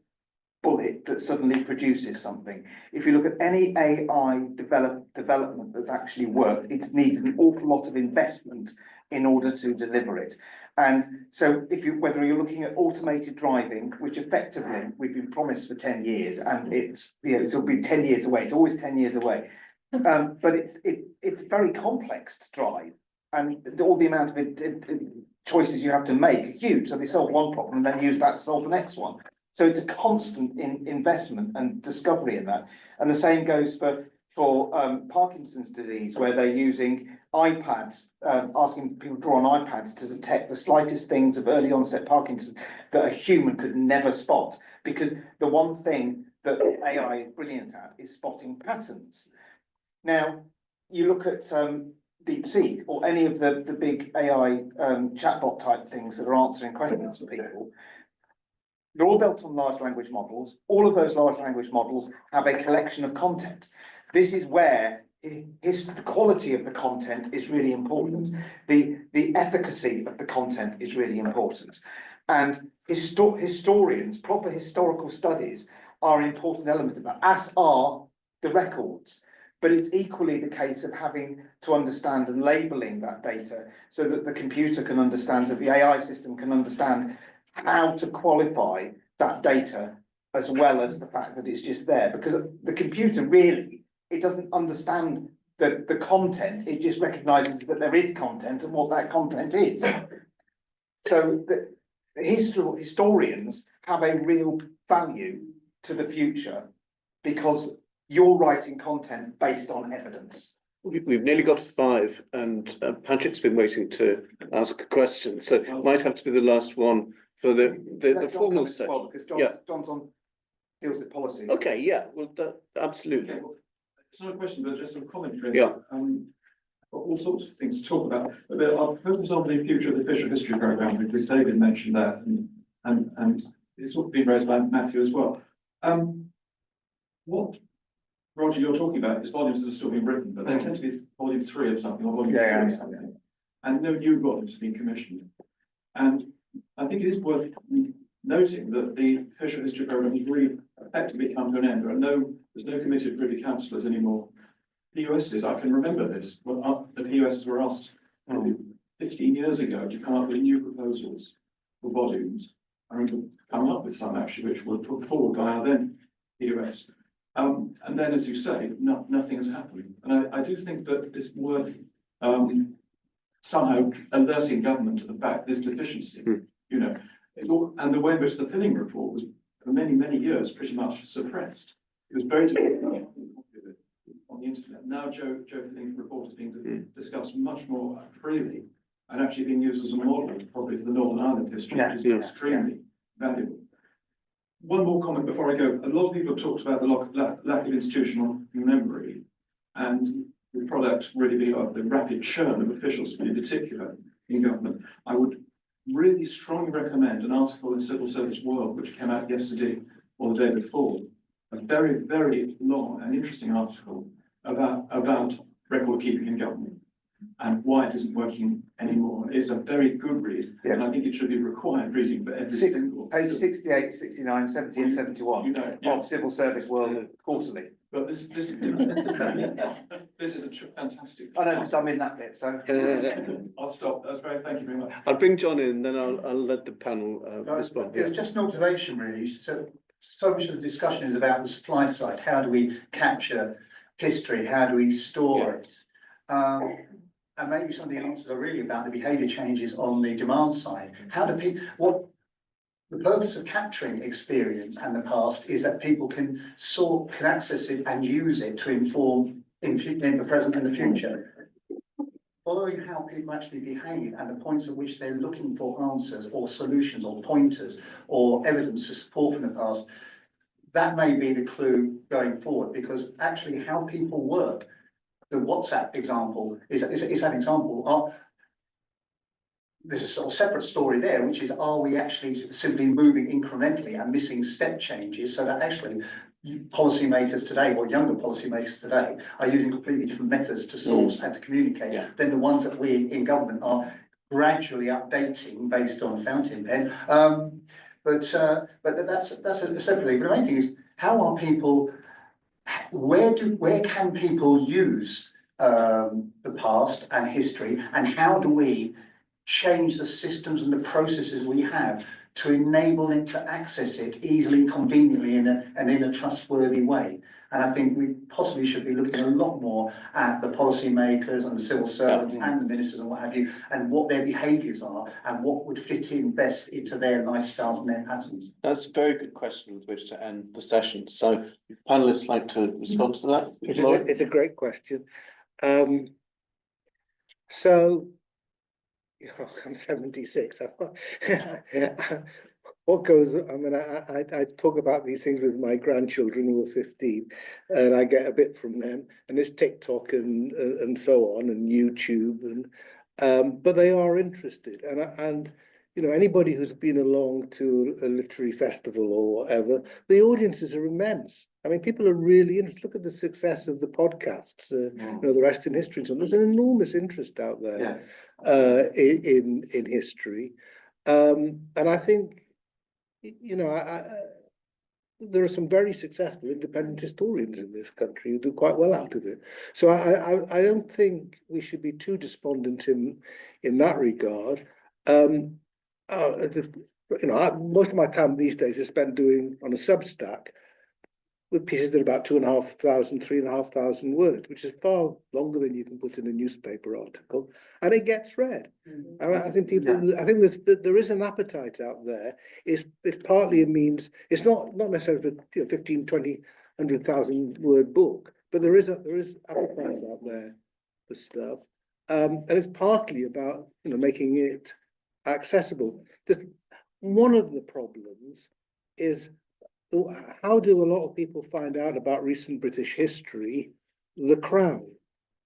Speaker 5: bullet that suddenly produces something. If you look at any AI development that's actually worked, it needs an awful lot of investment in order to deliver it. And so whether you're looking at automated driving, which effectively we've been promised for 10 years, and it'll be 10 years away, it's always 10 years away. But it's very complex to drive, and all the amount of choices you have to make are huge. So they solve one problem and then use that to solve the next one. So it's a constant investment and discovery in that. And the same goes for Parkinson's disease, where they're using iPads, asking people to draw on iPads to detect the slightest things of early onset Parkinson's that a human could never spot. Because the one thing that AI is brilliant at is spotting patterns. Now, you look at DeepSeek or any of the big AI chatbot type things that are answering questions for people. They're all built on large language models. All of those large language models have a collection of content. This is where the quality of the content is really important. The efficacy of the content is really important. And historians, proper historical studies are an important element of that, as are the records. But it's equally the case of having to understand and labeling that data so that the computer can understand, that the AI system can understand how to qualify that data as well as the fact that it's just there, because the computer really, it doesn't understand the content, it just recognises that there is content and what that content is. So the historians have a real value to the future because you're writing content based on evidence.
Speaker 7: We've nearly got to 5, and Patrick's been waiting to ask a question, so it might have to be the last one for the formal section.
Speaker 5: Well, because John's on deals with policy.
Speaker 7: Okay, yeah, well, absolutely.
Speaker 1: Okay, well, it's not a question, but just some commentary.
Speaker 7: Yeah.
Speaker 1: All sorts of things to talk about, but I'll focus on the future of the Fisher History Programme, because David mentioned that, and it's sort of been raised by Matthew as well. What, Roger, you're talking about is volumes that are still being written, but they tend to be volume 3 of something, or volume 4 of something, and no new volumes have been commissioned. And I think it is worth noting that the Fisher History Programme has really effectively come to an end. There's no committee of privy councillors anymore. PUSs, I can remember this, well, the PUSs were asked 15 years ago to come up with new proposals for volumes. I remember coming up with some actually, which were put forward by our then PUS. And then, as you say, nothing has happened. And I do think that it's worth somehow alerting government to the fact there's deficiency. You know, and the way in which the Pilling report was for many, many years pretty much suppressed. It was very difficult on the internet. Now Joe Pilling's report is being discussed much more freely and actually being used as a model probably for the Northern Ireland history, which is extremely valuable. One more comment before I go. A lot of people have talked about the lack of institutional memory and the product really being of the rapid churn of officials in particular in government. I would really strongly recommend an article in Civil Service World, which came out yesterday or the day before, a very, very long and interesting article about record keeping in government and why it isn't working anymore. It's a very good read, and I think it should be required reading for every single.
Speaker 5: Page 68, 69, 70 and 71
Speaker 1: you know,
Speaker 5: of Civil Service World Quarterly.
Speaker 1: But this is a fantastic.
Speaker 5: I know, because I'm in that bit, so.
Speaker 1: I'll stop. That's great. Thank you very much.
Speaker 7: I'll bring John in, then I'll let the panel respond.
Speaker 11: It was just an observation really, so much of the discussion is about the supply side, how do we capture history, how do we store it? And maybe some of the answers are really about the behaviour changes on the demand side. How do people, the purpose of capturing experience and the past is that people can access it and use it to inform in the present and the future. Following how people actually behave and the points at which they're looking for answers or solutions or pointers or evidence to support from the past, that may be the clue going forward, because actually how people work, the WhatsApp example is an example. There's a sort of separate story there, which is, are we actually simply moving incrementally and missing step changes so that actually policymakers today, or younger policymakers today, are using completely different methods to source and to communicate than the ones that we in government are gradually updating based on fountain pen. But that's a separate thing. But the main thing is, how are people? Where can people use the past and history, and how do we change the systems and the processes we have to enable them to access it easily and conveniently in a trustworthy way? And I think we possibly should be looking a lot more at the policymakers and the civil servants and the ministers and what have you, and what their behaviours are and what would fit in best into their lifestyles and their patterns.
Speaker 7: That's a very good question with which to end the session. So, if panelists like to respond to that.
Speaker 2: It's a great question. So, I'm 76. What goes, I mean, I talk about these things with my grandchildren who are 15, and I get a bit from them, and it's TikTok and so on, and YouTube, and but they are interested, and you know, anybody who's been along to a literary festival or whatever, the audiences are immense. I mean, people are really interested. Look at the success of the podcasts, you know, the rest in history. So there's an enormous interest out there in history, and I think, you know, there are some very successful independent historians in this country who do quite well out of it. So I don't think we should be too despondent in that regard. you know, most of my time these days is spent doing on a Substack with pieces that are about 2,500, 3,500 words, which is far longer than you can put in a newspaper article, and it gets read. I think people, I think there is an appetite out there. It's partly it means it's not necessarily for 15, 20, 100,000 word book, but there is appetite out there for stuff, and it's partly about making it accessible. One of the problems is, how do a lot of people find out about recent British history? The Crown.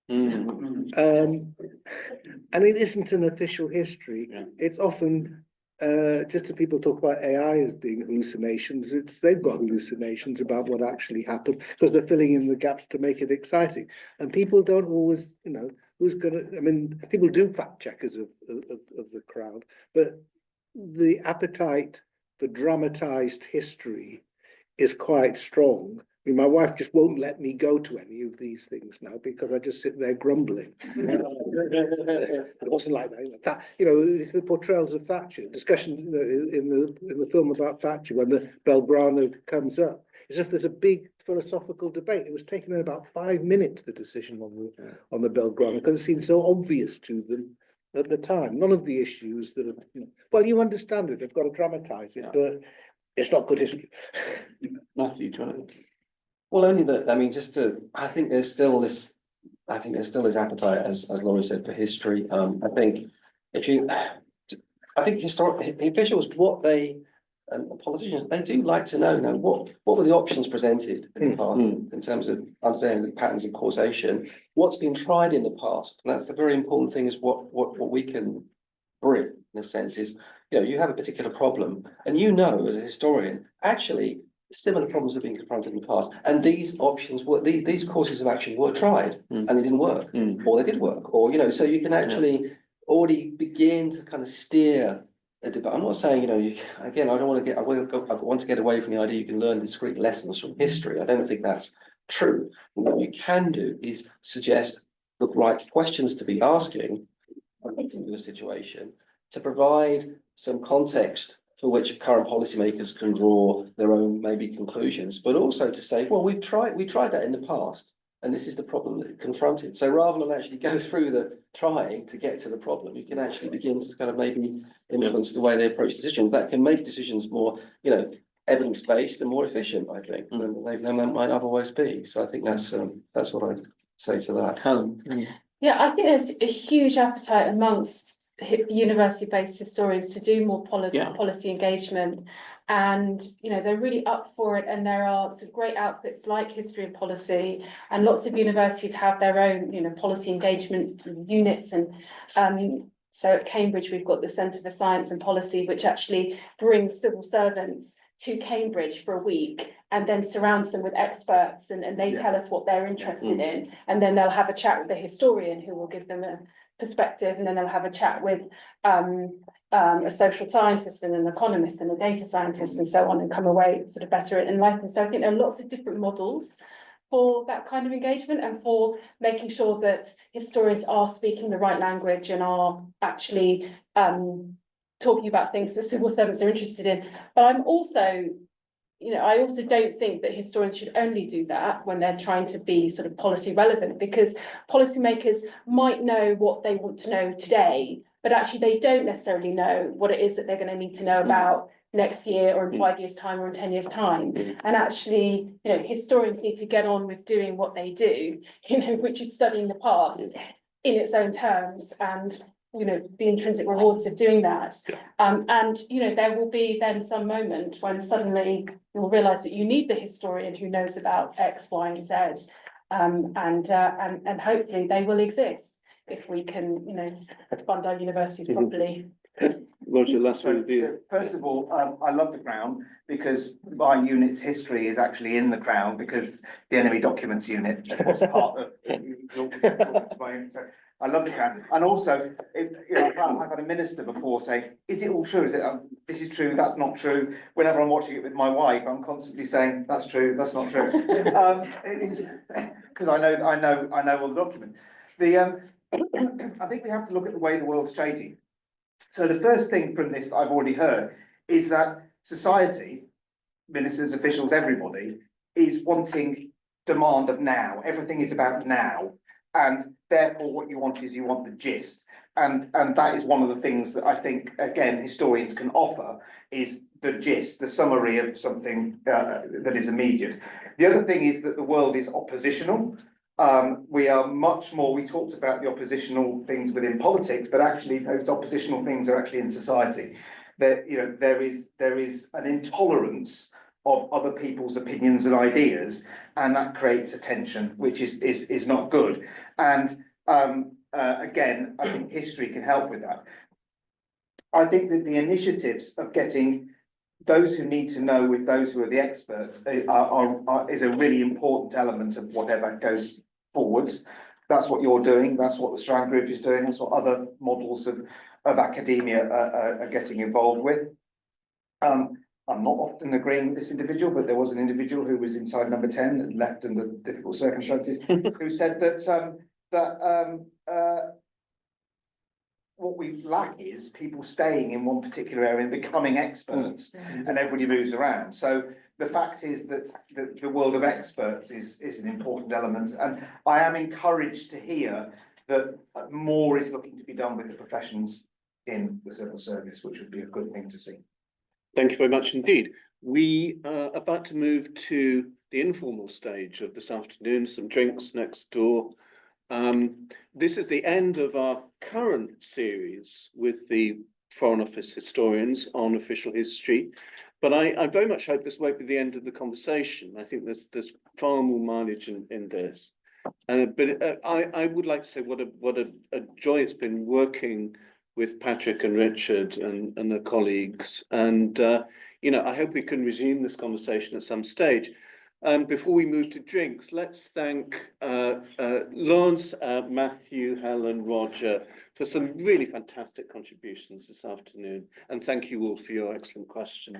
Speaker 2: And it isn't an official history. It's often just as people talk about AI as being hallucinations, they've got hallucinations about what actually happened because they're filling in the gaps to make it exciting. And people don't always, who's gonna, I mean, people do fact checkers of the Crown, but the appetite for dramatized history is quite strong. I mean, my wife just won't let me go to any of these things now because I just sit there grumbling. It wasn't like that. The portrayals of Thatcher, discussion in the film about Thatcher when the Belgrano comes up, as if there's a big philosophical debate. It was taken in about 5 minutes, the decision on the Belgrano, because it seemed so obvious to them at the time. None of the issues that are, well, you understand it, they've got to dramatize it, but it's not good history.
Speaker 7: Matthew, do you want to?
Speaker 10: Well, only that, I mean, I think there's still this appetite, as Laurie said, for history. I think historic officials, and politicians, they do like to know what were the options presented in the past in terms of understanding the patterns of causation, what's been tried in the past. And that's the very important thing, is what we can bring, in a sense, is, you have a particular problem and as a historian, actually similar problems have been confronted in the past, and these options were these courses of action were tried and they didn't work, or they did work, or so you can actually already begin to kind of steer a debate. I'm not saying again, I want to get away from the idea you can learn discrete lessons from history. I don't think that's true. But what you can do is suggest the right questions to be asking in a situation to provide some context for which current policymakers can draw their own maybe conclusions, but also to say, well, we tried that in the past, and this is the problem that it confronted. So rather than actually go through the trying to get to the problem, you can actually begin to kind of maybe influence the way they approach decisions. That can make decisions more, evidence-based and more efficient, I think, than they might otherwise be. So I think that's what I'd say to that. Helen.
Speaker 13: Yeah, I think there's a huge appetite amongst university-based historians to do more policy engagement, and they're really up for it. And there are some great outfits like History and Policy, and lots of universities have their own policy engagement units. And so at Cambridge we've got the Centre for Science and Policy, which actually brings civil servants to Cambridge for a week and then surrounds them with experts, and they tell us what they're interested in, and then they'll have a chat with the historian who will give them a perspective, and then they'll have a chat with a social scientist and an economist and a data scientist and so on, and come away sort of better enlightened. So I think there are lots of different models for that kind of engagement, and for making sure that historians are speaking the right language and are actually talking about things that civil servants are interested in. But I'm also, I also don't think that historians should only do that when they're trying to be sort of policy relevant, because policymakers might know what they want to know today, but actually they don't necessarily know what it is that they're going to need to know about next year, or in 5 years' time, or in 10 years' time. And actually, historians need to get on with doing what they do, which is studying the past in its own terms, and the intrinsic rewards of doing that. And there will be then some moment when suddenly you'll realise that you need the historian who knows about X, Y, and Z, and hopefully they will exist if we can, fund our universities properly.
Speaker 7: Roger, last one.
Speaker 5: First of all, I love the Crown because my unit's history is actually in the Crown, because the enemy documents unit was part of my unit. So I love the Crown. And also, I've had a minister before say, is it all true? Is it, this is true, that's not true. Whenever I'm watching it with my wife, I'm constantly saying, that's true, that's not true. It is, because I know all the documents. I think we have to look at the way the world's changing. So the first thing from this I've already heard is that society, ministers, officials, everybody, is wanting demand of now. Everything is about now. And therefore what you want is you want the gist. And that is one of the things that I think, again, historians can offer, is the gist, the summary of something that is immediate. The other thing is that the world is oppositional. We are much more, we talked about the oppositional things within politics, but actually those oppositional things are actually in society. There, you know, there is an intolerance of other people's opinions and ideas, and that creates a tension, which is not good. And again, I think history can help with that. I think that the initiatives of getting those who need to know with those who are the experts is a really important element of whatever goes forwards. That's what you're doing. That's what the Strand Group is doing. That's what other models of academia are getting involved with. I'm not often agreeing with this individual, but there was an individual who was inside number 10 and left under difficult circumstances, who said that what we lack is people staying in one particular area and becoming experts, and everybody moves around. So the fact is that the world of experts is an important element, and I am encouraged to hear that more is looking to be done with the professions in the civil service, which would be a good thing to see.
Speaker 7: Thank you very much indeed. We are about to move to the informal stage of this afternoon, some drinks next door. This is the end of our current series with the Foreign Office historians on official history, but I very much hope this won't be the end of the conversation. I think there's far more mileage in this. But I would like to say what a joy it's been working with Patrick and Richard and their colleagues, and you know, I hope we can resume this conversation at some stage. Before we move to drinks, let's thank Lawrence, Matthew, Helen, Roger for some really fantastic contributions this afternoon, and thank you all for your excellent questions.